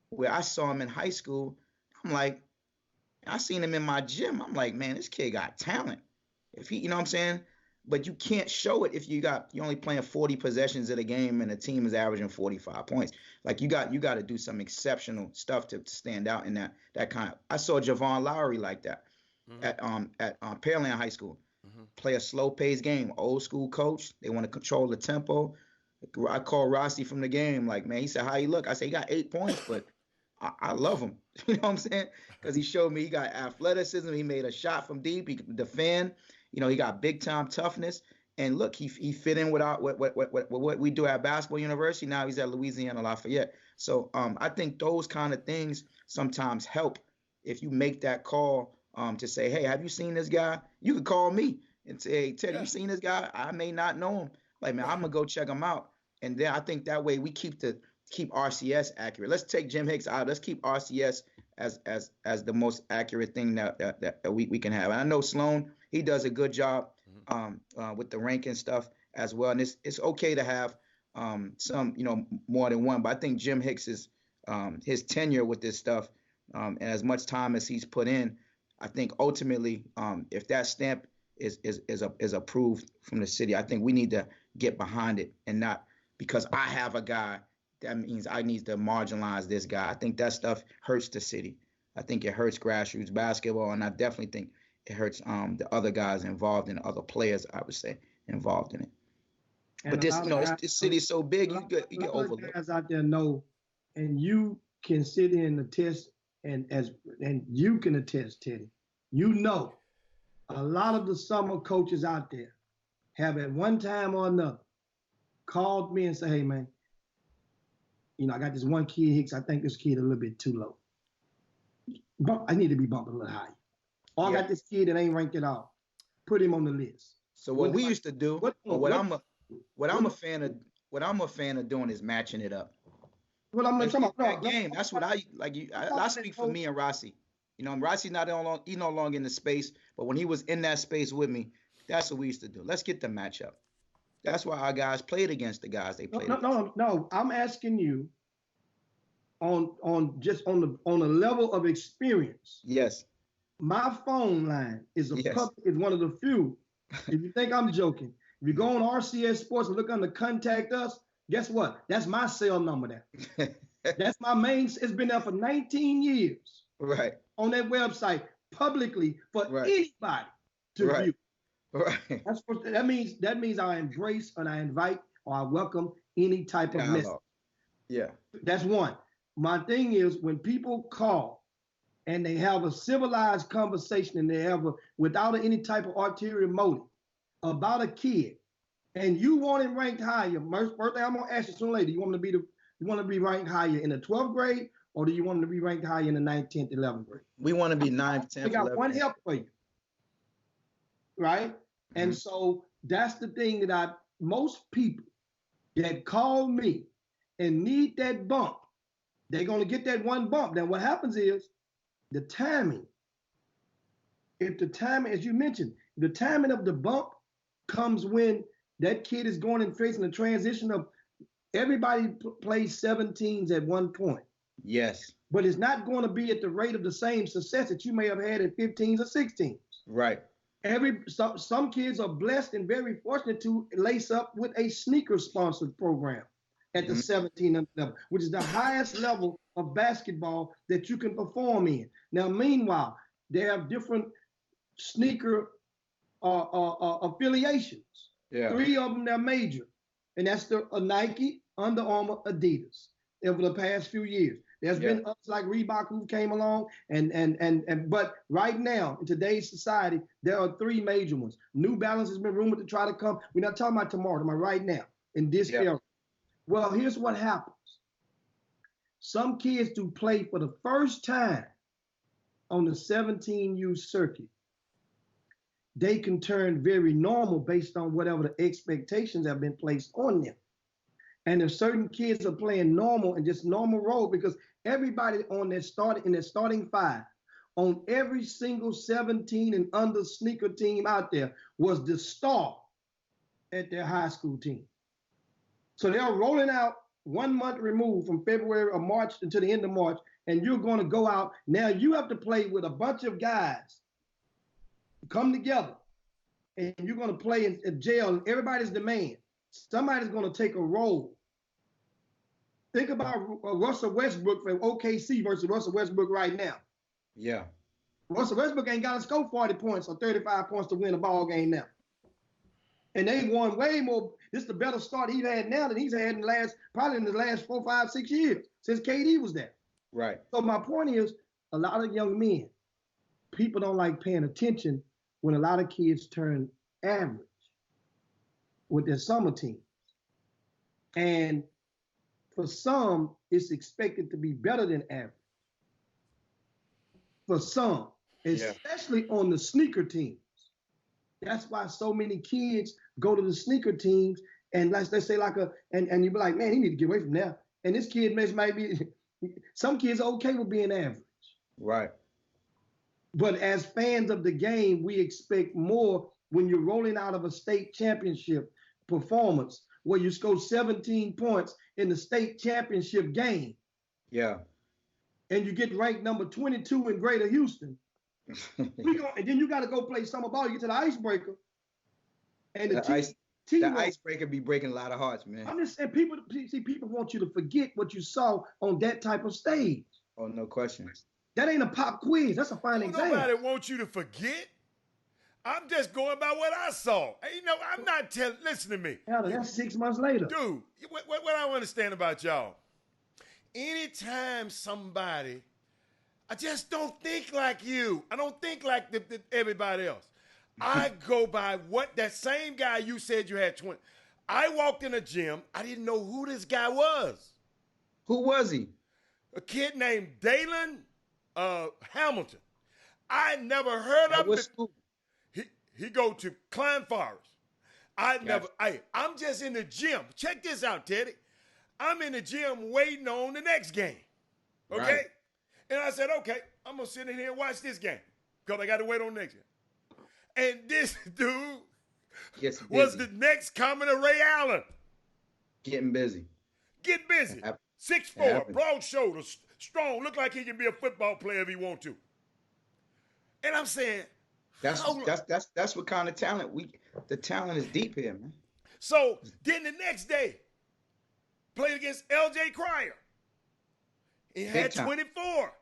where I saw him in high school. I'm like, I seen him in my gym. I'm like, man, this kid got talent. If he, what I'm saying? But you can't show it if you're only playing 40 possessions of the game and the team is averaging 45 points. Like you got to do some exceptional stuff to stand out in that kind of. I saw Javon Lowry like that at Pearland High School. Play a slow-paced game, old school coach. They want to control the tempo. I called Rossi from the game, like, man, he said, how he look? I said, he got 8 points, but I love him. You know what I'm saying? Because he showed me he got athleticism. He made a shot from deep. He could defend. He got big-time toughness. And look, he fit in with what we do at Basketball University. Now he's at Louisiana Lafayette. So I think those kind of things sometimes help if you make that call to say, hey, have you seen this guy? You could call me and say, hey, Ted, you seen this guy? I may not know him. Like, man, I'm going to go check him out. And then I think that way we keep RCS accurate. Let's take Jim Hicks out. Let's keep RCS as the most accurate thing that we can have. And I know Sloan, he does a good job with the ranking stuff as well. And it's okay to have some, more than one. But I think Jim Hicks is his tenure with this stuff and as much time as he's put in, I think ultimately, if that stamp is approved from the city, I think we need to get behind it and not because I have a guy. That means I need to marginalize this guy. I think that stuff hurts the city. I think it hurts grassroots basketball, and I definitely think it hurts the other guys involved and other players, I would say, involved in it. And but this city is so big, you get overlooked. Guys out there know, and you can sit in and attest, and you can attest, Teddy. A lot of the summer coaches out there have at one time or another called me and said, hey, man, I got this one kid, Hicks. I think this kid a little bit too low. I need to be bumped a little higher. Or I got this kid that ain't ranked at all. Put him on the list. So what we used to do, what I'm a fan of doing is matching it up. Well, I'm talking about that game. That's what I like. I speak for me and Rossi. Rossi's he's no longer in the space, but when he was in that space with me, that's what we used to do. Let's get the matchup. That's why our guys played against the guys they played. No. I'm asking you on a level of experience. Yes. My phone line is one of the few. If you think I'm joking, if you go on RCS Sports and look under Contact Us, guess what? That's my cell number there. That's my main. It's been there for 19 years Right. on that website publicly for Right. anybody to Right. view. Right. That's what that means. That means I embrace and I invite or I welcome any type of message. Dialogue. Yeah. That's one. My thing is when people call and they have a civilized conversation and they have without any type of ulterior motive about a kid, and you want him ranked higher. First thing I'm gonna ask you sooner or later, you want to be ranked higher in the 12th grade, or do you want him to be ranked higher in the 9th, 10th, 11th grade? We want to be 9th, 10th, We got 11th. one help for you, right? And so that's the thing that most people that call me and need that bump, they're gonna get that one bump. Then what happens is the timing. If the timing, as you mentioned, the timing of the bump comes when that kid is going and facing the transition of everybody plays 17s at one point. Yes. But it's not going to be at the rate of the same success that you may have had at 15s or 16s. Right. Some kids are blessed and very fortunate to lace up with a sneaker sponsored program at the 17 level, which is the highest level of basketball that you can perform in. Now, meanwhile, they have different sneaker affiliations. Yeah. 3 of them, they're major, and that's the Nike, Under Armour, Adidas. Over the past few years, there's been others like Reebok who came along, but right now in today's society, there are 3 major ones. New Balance has been rumored to try to come. We're not talking about tomorrow, talking about right now in this era. Well, here's what happens. Some kids do play for the first time on the 17U circuit. They can turn very normal based on whatever the expectations have been placed on them. And if certain kids are playing normal and just normal role, because everybody on their starting 5 on every single 17 and under sneaker team out there was the star at their high school team. So they're rolling out 1 month removed from February or March until the end of March, and you're going to go out. Now you have to play with a bunch of guys, come together, and you're going to play in jail, and everybody's demand. Somebody's going to take a role. Think about Russell Westbrook from OKC versus Russell Westbrook right now. Yeah. Russell Westbrook ain't got to score 40 points or 35 points to win a ball game now. And they won way more. This is the better start he's had now than he's had in the last 4, 5, 6 years since KD was there. Right. So my point is, a lot of young men, people don't like paying attention when a lot of kids turn average with their summer teams. And for some, it's expected to be better than average. For some, especially on the sneaker teams. That's why so many kids go to the sneaker teams and let's say and you be like, man, he need to get away from there. And this kid might be, some kids are okay with being average. Right. But as fans of the game, we expect more when you're rolling out of a state championship performance where you score 17 points in the state championship game. Yeah. And you get ranked number 22 in Greater Houston. And then you got to go play summer ball. You get to the icebreaker. And the icebreaker be breaking a lot of hearts, man. I'm just saying, people want you to forget what you saw on that type of stage. Oh, no question. That ain't a pop quiz. That's a fine exam. Nobody wants you to forget. I'm just going by what I saw. I'm not telling. Listen to me. Hell, that's 6 months later. Dude, what I understand about y'all, anytime somebody, I just don't think like you. I don't think like everybody else. I go by what that same guy you said you had 20. I walked in a gym. I didn't know who this guy was. Who was he? A kid named Dalen Hamilton. I never heard of him. He go to Klein Forest. I'm just in the gym. Check this out, Teddy. I'm in the gym waiting on the next game. Okay? Right. And I said, okay, I'm going to sit in here and watch this game because I got to wait on the next game. And this dude was the next coming to Ray Allen. Getting busy. Get busy. 6'4", broad shoulders, strong, look like he can be a football player if he want to. And I'm saying, that's what kind of talent the talent is deep here, man. So then the next day, played against LJ Cryer. He Big had time. 24.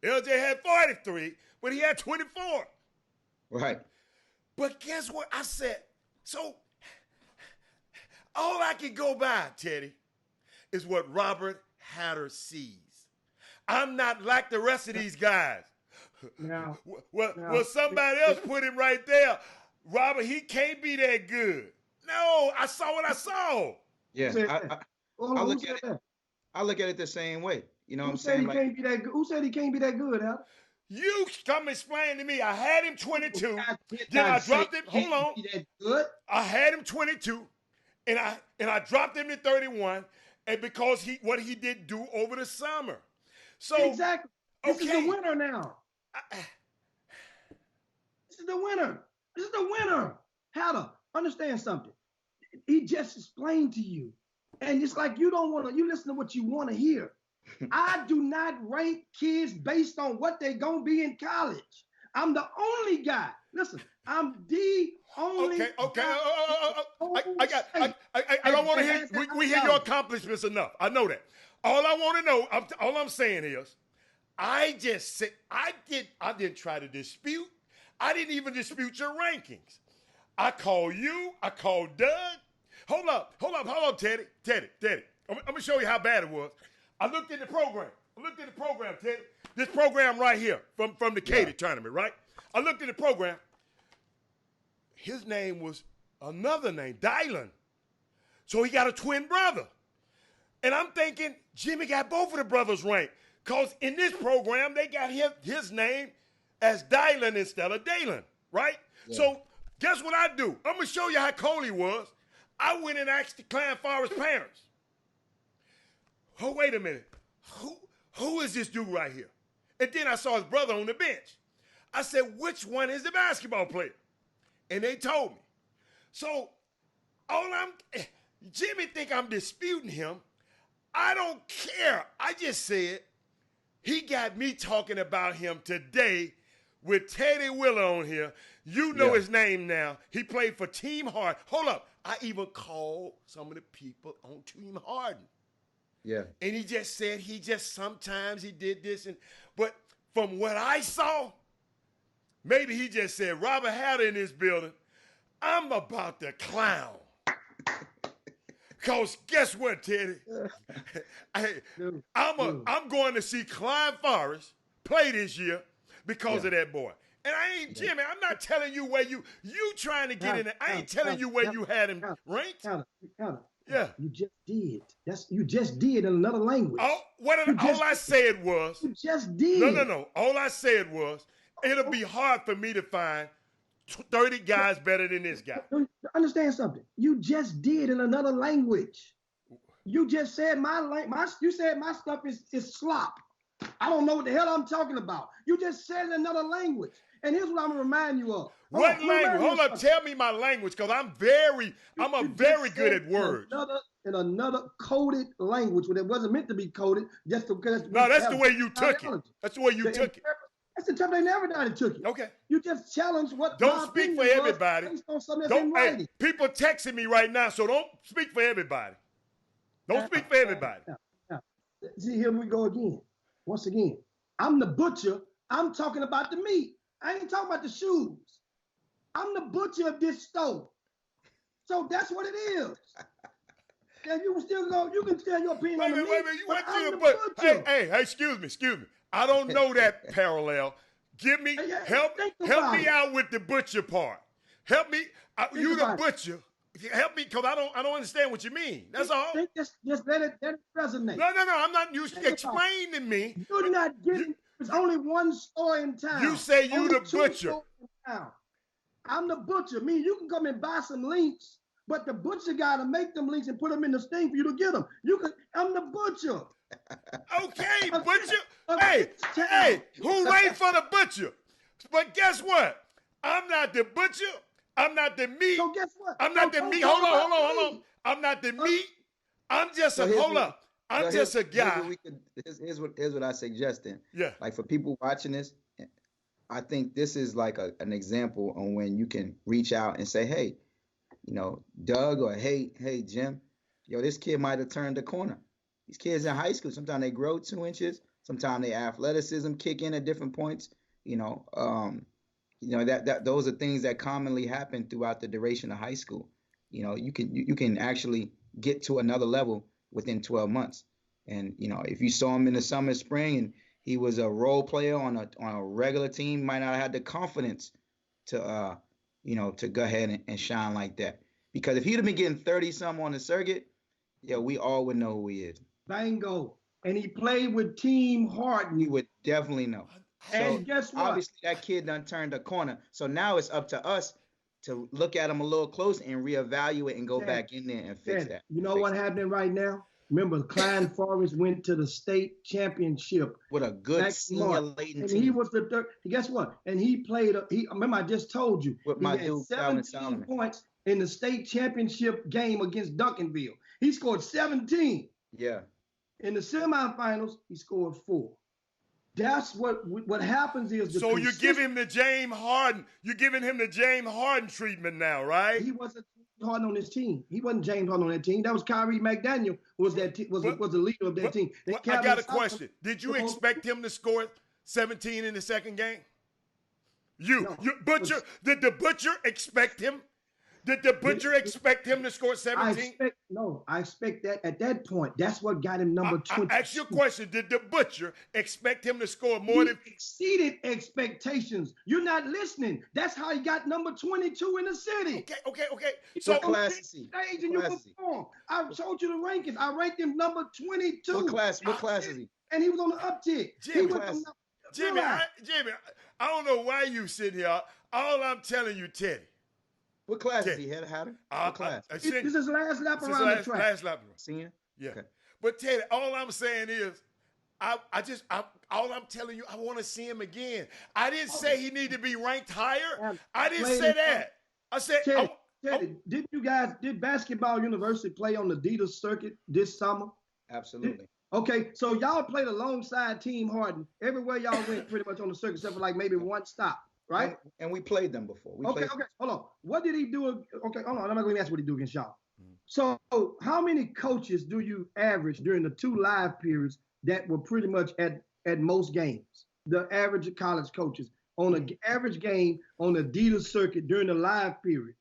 LJ had 43, but he had 24. Right. But guess what? I said, so all I can go by, Teddy, is what Robert Hatter sees. I'm not like the rest of these guys. Now, Well, somebody else put him right there. Robert, he can't be that good. No, I saw what I saw. Yeah. said I, that? I, Hold I on, who look said at it. that? I look at it the same way. You know what Who I'm said saying? he Like, can't be that good? Who said he can't be that good, Al? You come explain to me. I had him 22. I did Then I not say dropped him. he Hold can't on. be that good. I had him 22, and I dropped him to 31, and because what he did do over the summer. So Exactly. This is the okay. winner now. This is the winner. This is the winner. Hatter, understand something. He just explained to you. And it's like you don't want to, you listen to what you want to hear. I do not rank kids based on what they're going to be in college. I'm the only guy. Listen, I'm the only Okay. guy. I don't want to hear. We hear your accomplishments enough. I know that. All I want to know, all I'm saying is, I just said I didn't try to dispute. I didn't even dispute your rankings. I called you. I called Doug. Hold up, Teddy. I'm gonna show you how bad it was. I looked at the program. Teddy. This program right here from the Katy tournament, right? I looked at the program. His name was another name, Dylan. So he got a twin brother. And I'm thinking Jimmy got both of the brothers ranked. Because in this program, they got his name as Dylan instead of Dalen, right? Yeah. So guess what I do? I'm going to show you how cold he was. I went and asked the Clan Forest parents. Oh, wait a minute. Who is this dude right here? And then I saw his brother on the bench. I said, which one is the basketball player? And they told me. So Jimmy think I'm disputing him. I don't care. I just said he got me talking about him today with Teddy Willer on here. You know his name now. He played for Team Harden. Hold up. I even called some of the people on Team Harden. Yeah. And he just said sometimes he did this. But from what I saw, maybe he just said, Robert Hatter in this building, I'm about to clown. Because guess what, Teddy? I'm going to see Clyde Forrest play this year because of that boy. And I ain't, Jimmy, I'm not telling you where you trying to get in there. I ain't telling you where you had him ranked. Yeah. You just did. You just did in another language. All I said was. You just did. No. All I said was, it'll be hard for me to find 30 guys better than this guy. Understand something. You just did in another language. You just said you said my stuff is slop. I don't know what the hell I'm talking about. You just said in another language. And here's what I'm gonna remind you of. What language? Hold up, tell me my language, because I'm very good at words. In another coded language, when it wasn't meant to be coded, just because. No, that's the way you took it. That's the way you took it. That's the time they never done it took it. Okay. You just challenge what. Don't speak for everybody. Don't. People texting me right now, so don't speak for everybody. Don't speak for everybody. Now, see, here we go again. Once again, I'm the butcher. I'm talking about the meat. I ain't talking about the shoes. I'm the butcher of this store. So that's what it is. And you can still go, you can tell your opinion on the meat. You went to the butcher. Hey, excuse me. I don't know that parallel. Help me out with the butcher part. Help me. You the butcher. Help me, because I don't understand what you mean. That's all. Just let it resonate. No. I'm not. You explain to me. You're not getting. There's only one store in town. You say you the butcher. I'm the butcher. You can come and buy some links, but the butcher got to make them links and put them in the thing for you to get them. I'm the butcher. Okay, butcher. Hey, hooray for the butcher. But guess what? I'm not the butcher. I'm not the meat. So guess what? I'm not the meat. Hold on. I'm not the meat. I'm just I'm just a guy. Here's what I suggest. Yeah. Like, for people watching this, I think this is like an example on when you can reach out and say, hey, Doug, or hey, Jim, this kid might have turned the corner. These kids in high school, sometimes they grow 2 inches, sometimes their athleticism kick in at different points. That those are things that commonly happen throughout the duration of high school. You can actually get to another level within 12 months. And if you saw him in the summer, spring, and he was a role player on a regular team, might not have had the confidence to to go ahead and shine like that. Because if he'd have been getting 30 some on the circuit, yeah, we all would know who he is. Bingo. And he played with Team Harden. We would definitely know. And So guess what? obviously that kid done turned a corner. So now it's up to us to look at him a little closer and reevaluate and go Yeah. back in there and fix Yeah. that. You know Fix what's it. happening right now? Remember, Klein Forest went to the state championship With a good next senior month, laden and team. he was the third. Guess what? And he played. Remember, I just told you. With He my had dude, Calvin 17 Solomon. points in the state championship game against Duncanville. He scored 17. Yeah. In the semifinals, he scored 4. That's what happens is the So you give him the James Harden. You're giving him the James Harden treatment now, right? He wasn't James Harden on his team. He wasn't James Harden on that team. That was Kyrie McDaniel was the leader of that team. Well, I got a question. Did you expect him to score 17 in the second game? No. Butcher. Did the Butcher expect him? Did the Butcher expect him to score 17? I expect that at that point. That's what got him number 20. I ask you a question. Did the Butcher expect him to score more He than exceeded expectations. You're not listening. That's how he got number 22 in the city. Okay. So What class on is he? stage and you What class is he? perform. I told you the rankings. I ranked him number 22. What class is he? And he was on the uptick. Jimmy, He went from Jimmy, I don't know why you sitting here. All I'm telling you, Teddy. What class is Teddy. he? Hatter? What class? This is his last lap This is around the track. last lap. Senior? Yeah. Okay. But Teddy, all I'm saying is, all I'm telling you, I want to see him again. I didn't say he need to be ranked higher. I didn't say that. I said, Teddy, did Basketball University play on the Adidas circuit this summer? Absolutely. Okay, so y'all played alongside Team Harden everywhere y'all went, pretty much on the circuit, except for like maybe one stop, right? And we played them before. Okay, hold on. What did he do? Okay, hold on. I'm not going to ask what he do against y'all. So, how many coaches do you average during the 2 live periods that were pretty much at most games? The average college coaches on an average game on the Adidas circuit during the live period.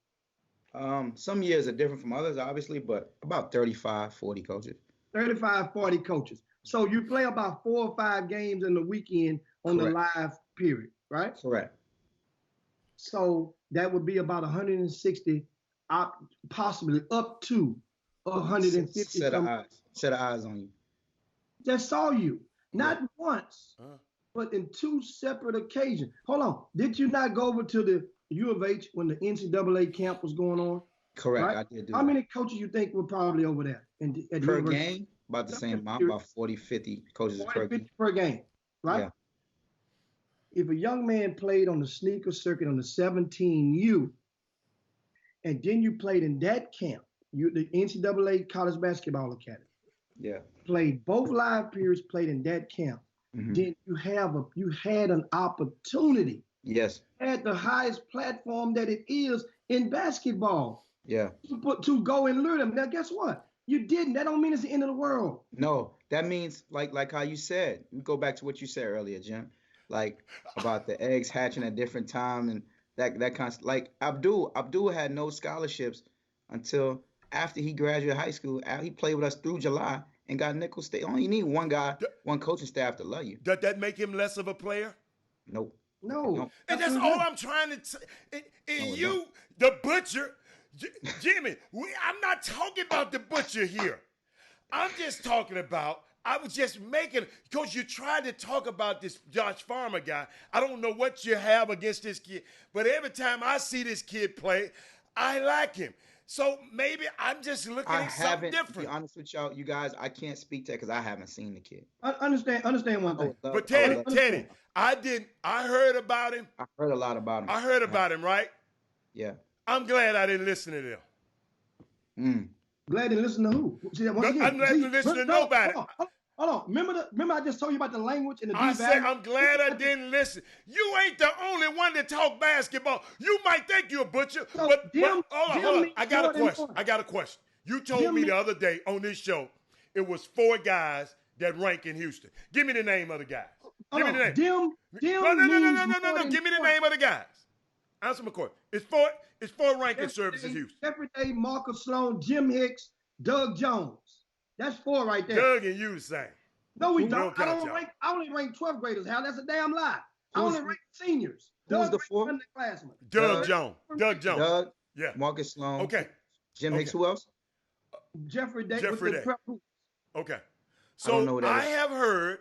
Some years are different from others, obviously, but about 35, 40 coaches. 35, 40 coaches. So you play about 4 or 5 games in the weekend on the live period, right? Correct. So that would be about 160, possibly up to 150. Set of eyes on you. That saw you, not once, but in 2 separate occasions. Hold on. Did you not go over to the U of H when the NCAA camp was going on? Correct. Right? I did do How that. many coaches you think were probably over there? At Per University? game? About the same amount, about 40, 50 coaches 40, per 50 game. per game, right? Yeah. If a young man played on the sneaker circuit on the 17U, and then you played in that camp, the NCAA College Basketball Academy, Yeah. played both live periods, played in that camp, then you had an opportunity Yes. at the highest platform that it is in basketball Yeah. to go and learn them. Now, guess what? You didn't. That don't mean it's the end of the world. No, that means like how you said. We go back to what you said earlier, Jim. Like about the eggs hatching at different time and that kind of like Abdul had no scholarships until after he graduated high school. He played with us through July and got Nicholls State. Only need one guy, one coaching staff to love you. Does that make him less of a player? Nope. No. And that's all I'm trying to say. And you, the Butcher, Jimmy, I'm not talking about the Butcher here. I'm just talking about, I was just making, because you tried to talk about this Josh Farmer guy. I don't know what you have against this kid, but every time I see this kid play, I like him. So maybe I'm just looking at something different. To be honest with y'all, you guys, I can't speak to it because I haven't seen the kid. Understand one thing. But Teddy, I heard about him. I heard a lot about him. I heard about him, right? Yeah. I'm glad I didn't listen to them. Glad to listen to who? See, I'm glad to listen to nobody. Hold on. Remember I just told you about the language and the I said devalue? I'm glad I didn't listen. You ain't the only one that talk basketball. You might think you're a Butcher, So but Jim hold on. I got a Jordan question. won. You told me the other day on this show, it was 4 guys that rank in Houston. Give me the name of the guys. Give me the name. No. Give me the name of the guys. Answer my question. It's 4 ranking services in Houston. Every day, Marcus Sloan, Jim Hicks, Doug Jones. That's 4 right there. Doug and you the same. No, we don't. I only rank 12th graders, Hal. That's a damn lie. I only rank seniors. Who's the 4th? Underclassmen. Doug Jones. Doug. Yeah. Marcus Sloan. Okay. Jim Hicks. Who else? Jeffrey Day. Okay. I don't know So who that I is. have heard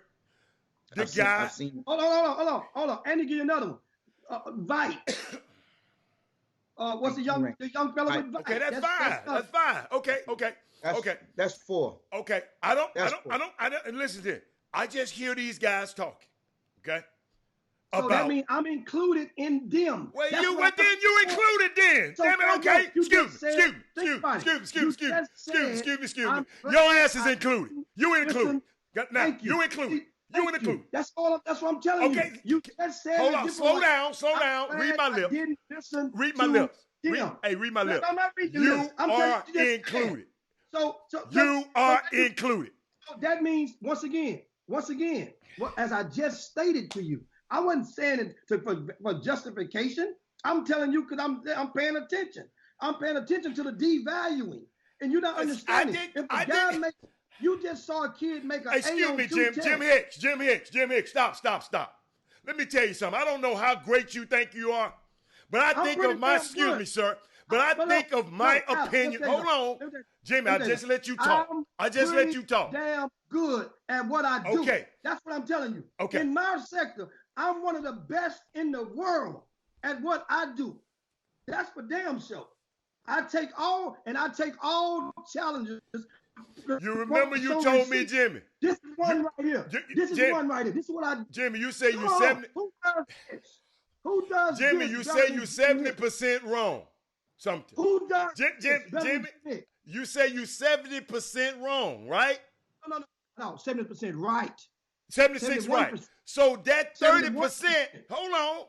the guy. I've seen. Hold on. And to give you another one. Vite. What's the young fella with Vite? Okay, that's fine. Okay. That's 4. Okay. I don't listen to it. I just hear these guys talking. Okay. So that means I'm included in them. Well, then you included then. So damn it, okay. Excuse me. Your ass is included. You included. Now, you included. You included. That's what I'm telling you. Okay. You just said. Hold on. Slow down. Read my lips. Read my lips. Read my lips. I'm not reading You lips. are included. So you are included. So that means once again, as I just stated to you, I wasn't saying it for justification. I'm telling you because I'm paying attention. I'm paying attention to the devaluing, and you're not understanding. You just saw a kid make a. Excuse me, Jim Hicks. Stop. Let me tell you something. I don't know how great you think you are, but I think of my. Excuse me, sir. But I think of my opinion. Hold on, Jimmy. I just let you talk. Damn good at what I do. Okay. That's what I'm telling you. Okay. In my sector, I'm one of the best in the world at what I do. That's for damn sure. I take all challenges. You remember you told me, Jimmy. This is one right here. This is one right here. This is what I do. Jimmy, you say you 70. Who does Jimmy, you say you 70% wrong. Something. Who does Jimmy, you say you 70% wrong, right? No, 70% right. 76 right. So that 30%, hold on.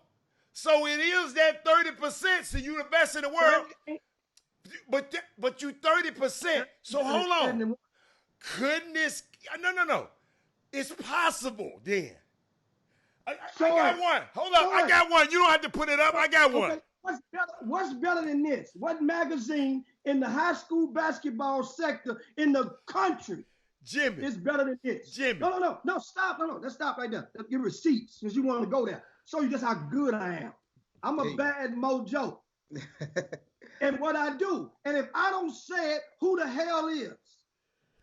So it is that 30%, so you the best in the world. But you 30%. So hold on. Couldn't this, no. It's possible then. I got one. Hold up. I got one. You don't have to put it up. I got one. Okay. What's better than this? What magazine in the high school basketball sector in the country is better than this? Jimmy. No, stop. No, let's stop right there. Give receipts since you want to go there. Show you just how good I am. I'm a bad mojo. And what I do. And if I don't say it, who the hell is?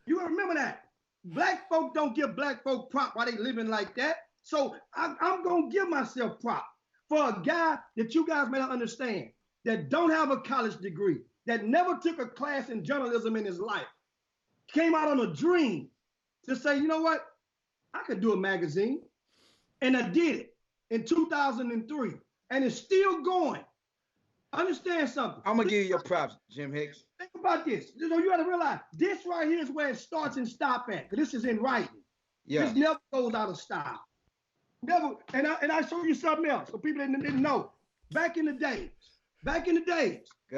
You gotta remember that. Black folk don't give black folk prop while they living like that. So I'm gonna give myself prop for a guy that you guys may not understand, that don't have a college degree, that never took a class in journalism in his life, came out on a dream to say, you know what? I could do a magazine. And I did it in 2003. And it's still going. Understand something. I'm going to give you your props, Jim Hicks. Think about this. You got to realize, this right here is where it starts and stops at. This is in writing. Yeah. This never goes out of style. Never. And I show you something else for people that didn't know. Back in the days. Go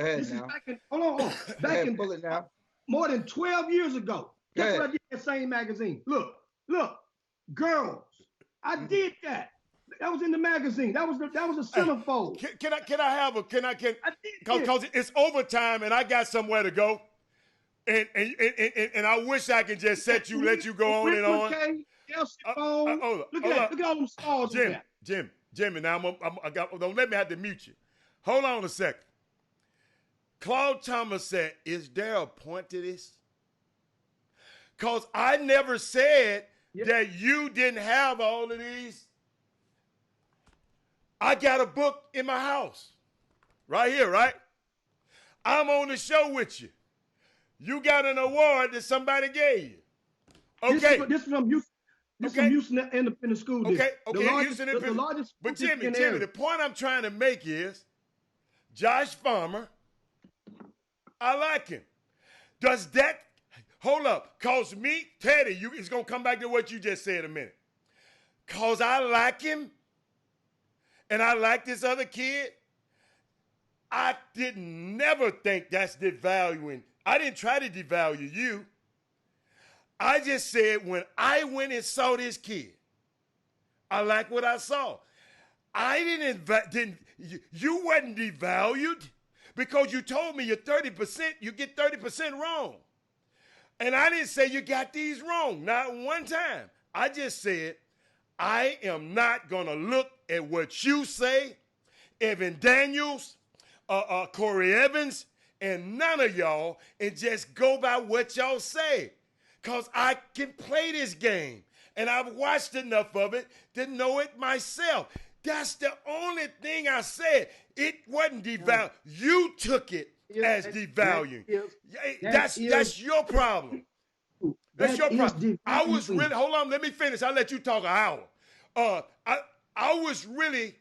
ahead this now. Is back in, hold on. Back in pull it now. More than 12 years ago. That's what I did in that same magazine. Look, girls. I did that. That was in the magazine. That was the centerfold. Because it's overtime and I got somewhere to go. And I wish I could just let you go on and on. Look at all them stars. Jimmy, now don't let me have to mute you. Hold on a second. Claude Thomas said, is there a point to this? Because I never said that you didn't have all of these. I got a book in my house. Right here, right? I'm on the show with you. You got an award that somebody gave you. Okay. This is from Houston. This is from Houston Independent School District. Okay. Houston Independent. But Jimmy, the point I'm trying to make is Josh Farmer, I like him. Does that, hold up, cause me, Teddy, it's going to come back to what you just said a minute. Cause I like him and I like this other kid, I didn't never think that's devaluing. I didn't try to devalue you. I just said when I went and saw this kid, I like what I saw. I didn't you wasn't devalued because you told me you're 30%, you get 30% wrong. And I didn't say you got these wrong, not one time. I just said, I am not going to look at what you say, Evan Daniels, Corey Evans, and none of y'all, and just go by what y'all say. Because I can play this game, and I've watched enough of it to know it myself. That's the only thing I said. It wasn't devalued. You took it as devaluing. That's your problem. That's your problem. I was really, hold on, let me finish. I'll let you talk an hour. I was really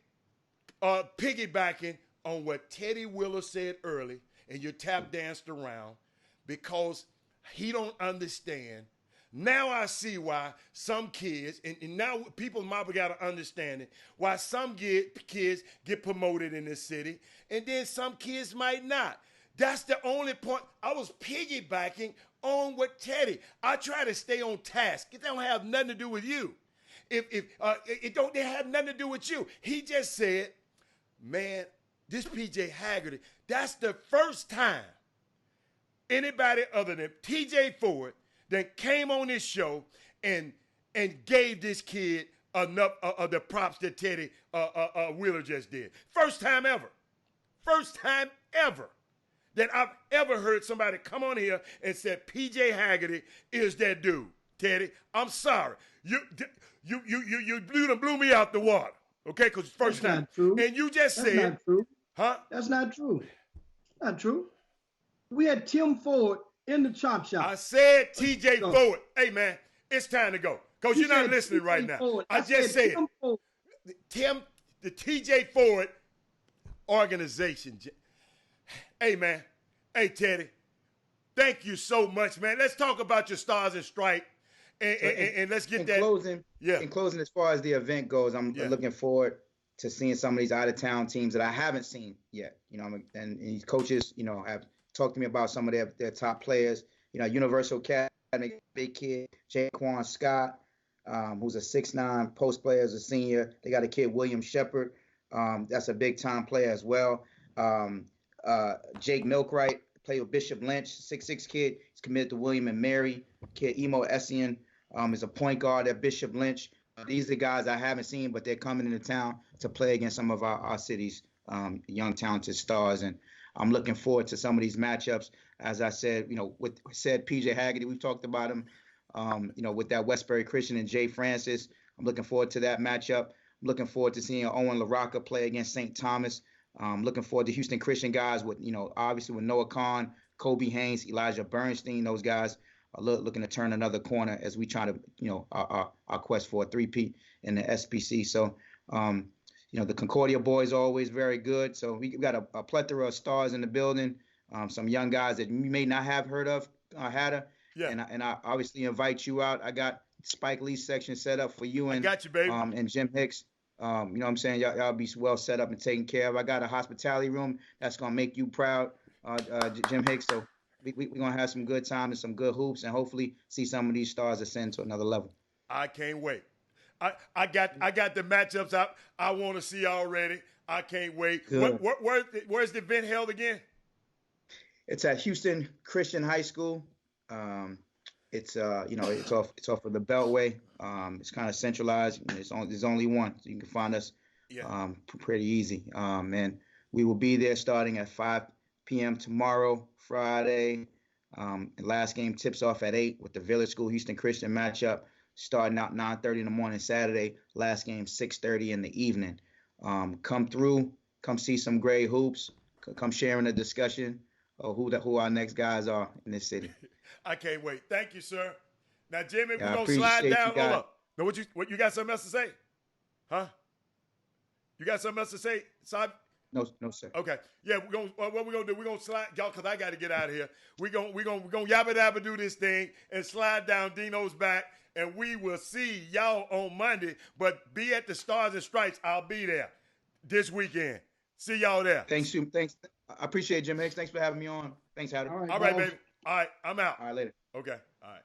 piggybacking on what Teddy Willer said early, and you tap danced around because he don't understand. Now I see why some kids, and now people might got to understand it, why some kids get promoted in this city, and then some kids might not. That's the only point. I was piggybacking on what Teddy. I try to stay on task. It don't have nothing to do with you. It have nothing to do with you. He just said, man, this PJ Haggerty, that's the first time anybody other than TJ Ford that came on this show and gave this kid enough of the props that Teddy Wheeler just did. First time ever. First time ever that I've ever heard somebody come on here and said PJ Haggerty is that dude. Teddy, I'm sorry. You blew me out the water. Okay, because first That's time. not true. And you just That's said, not true. huh? That's not true. Not true. We had Tim Ford in the chop shop. I said TJ Ford. Hey, man, it's time to go. Because you're not listening right now. Ford. I just said the TJ Ford organization. Hey, man. Hey, Teddy. Thank you so much, man. Let's talk about your Stars and Stripes. And let's get that. In closing, as far as the event goes, I'm looking forward to seeing some of these out-of-town teams that I haven't seen yet. You know, and these coaches, you know, have talked to me about some of their top players. You know, Universal Academy, big kid, Jaquan Scott, who's a 6'9" post player as a senior. They got a kid, William Shepard. That's a big-time player as well. Jake Milkwright, played with Bishop Lynch, 6'6" kid. He's committed to William and Mary. Kid Emo Essien is a point guard at Bishop Lynch. These are the guys I haven't seen, but they're coming into town to play against some of our city's young, talented stars. And I'm looking forward to some of these matchups. As I said, you know, said PJ Haggerty, we've talked about him, you know, with that Westbury Christian and Jay Francis. I'm looking forward to that matchup. I'm looking forward to seeing Owen LaRocca play against St. Thomas. Looking forward to Houston Christian guys with, you know, obviously with Noah Kahn, Kobe Haynes, Elijah Bernstein. Those guys are looking to turn another corner as we try to, you know, our quest for a three-peat in the SPC. So, you know, the Concordia boys are always very good. So we've got a plethora of stars in the building, some young guys that you may not have heard of, Hatter. Yeah. And I obviously invite you out. I got Spike Lee's section set up for you and, I got you, baby. And Jim Hicks. You know what I'm saying? Y'all be well set up and taken care of. I got a hospitality room that's going to make you proud, Jim Hicks. So we're going to have some good time and some good hoops and hopefully see some of these stars ascend to another level. I can't wait. I got the matchups I want to see already. I can't wait. Where's the event held again? It's at Houston Christian High School. It's you know, it's off of the Beltway. It's kind of centralized. There's only one, so you can find us pretty easy. And we will be there starting at 5 p.m. tomorrow, Friday. And last game tips off at 8 with the Village School Houston Christian matchup, starting out 9:30 in the morning Saturday. Last game 6:30 in the evening. Come through, come see some great hoops, come share in the discussion of who our next guys are in this city. I can't wait. Thank you, sir. Now, Jimmy, we're gonna slide down. Hold up. Now, what you got something else to say? Huh? You got something else to say, Saab? No, sir. Okay. Yeah, what we're gonna do? We're gonna slide, y'all, because I got to get out of here. We're gonna yabba dabba do this thing and slide down Dino's back, and we will see y'all on Monday. But be at the Stars and Stripes. I'll be there this weekend. See y'all there. Thanks. I appreciate it, Jim Hicks. Thanks for having me on. Thanks, Hatter. All right, baby. All right, I'm out. All right, later. Okay. All right.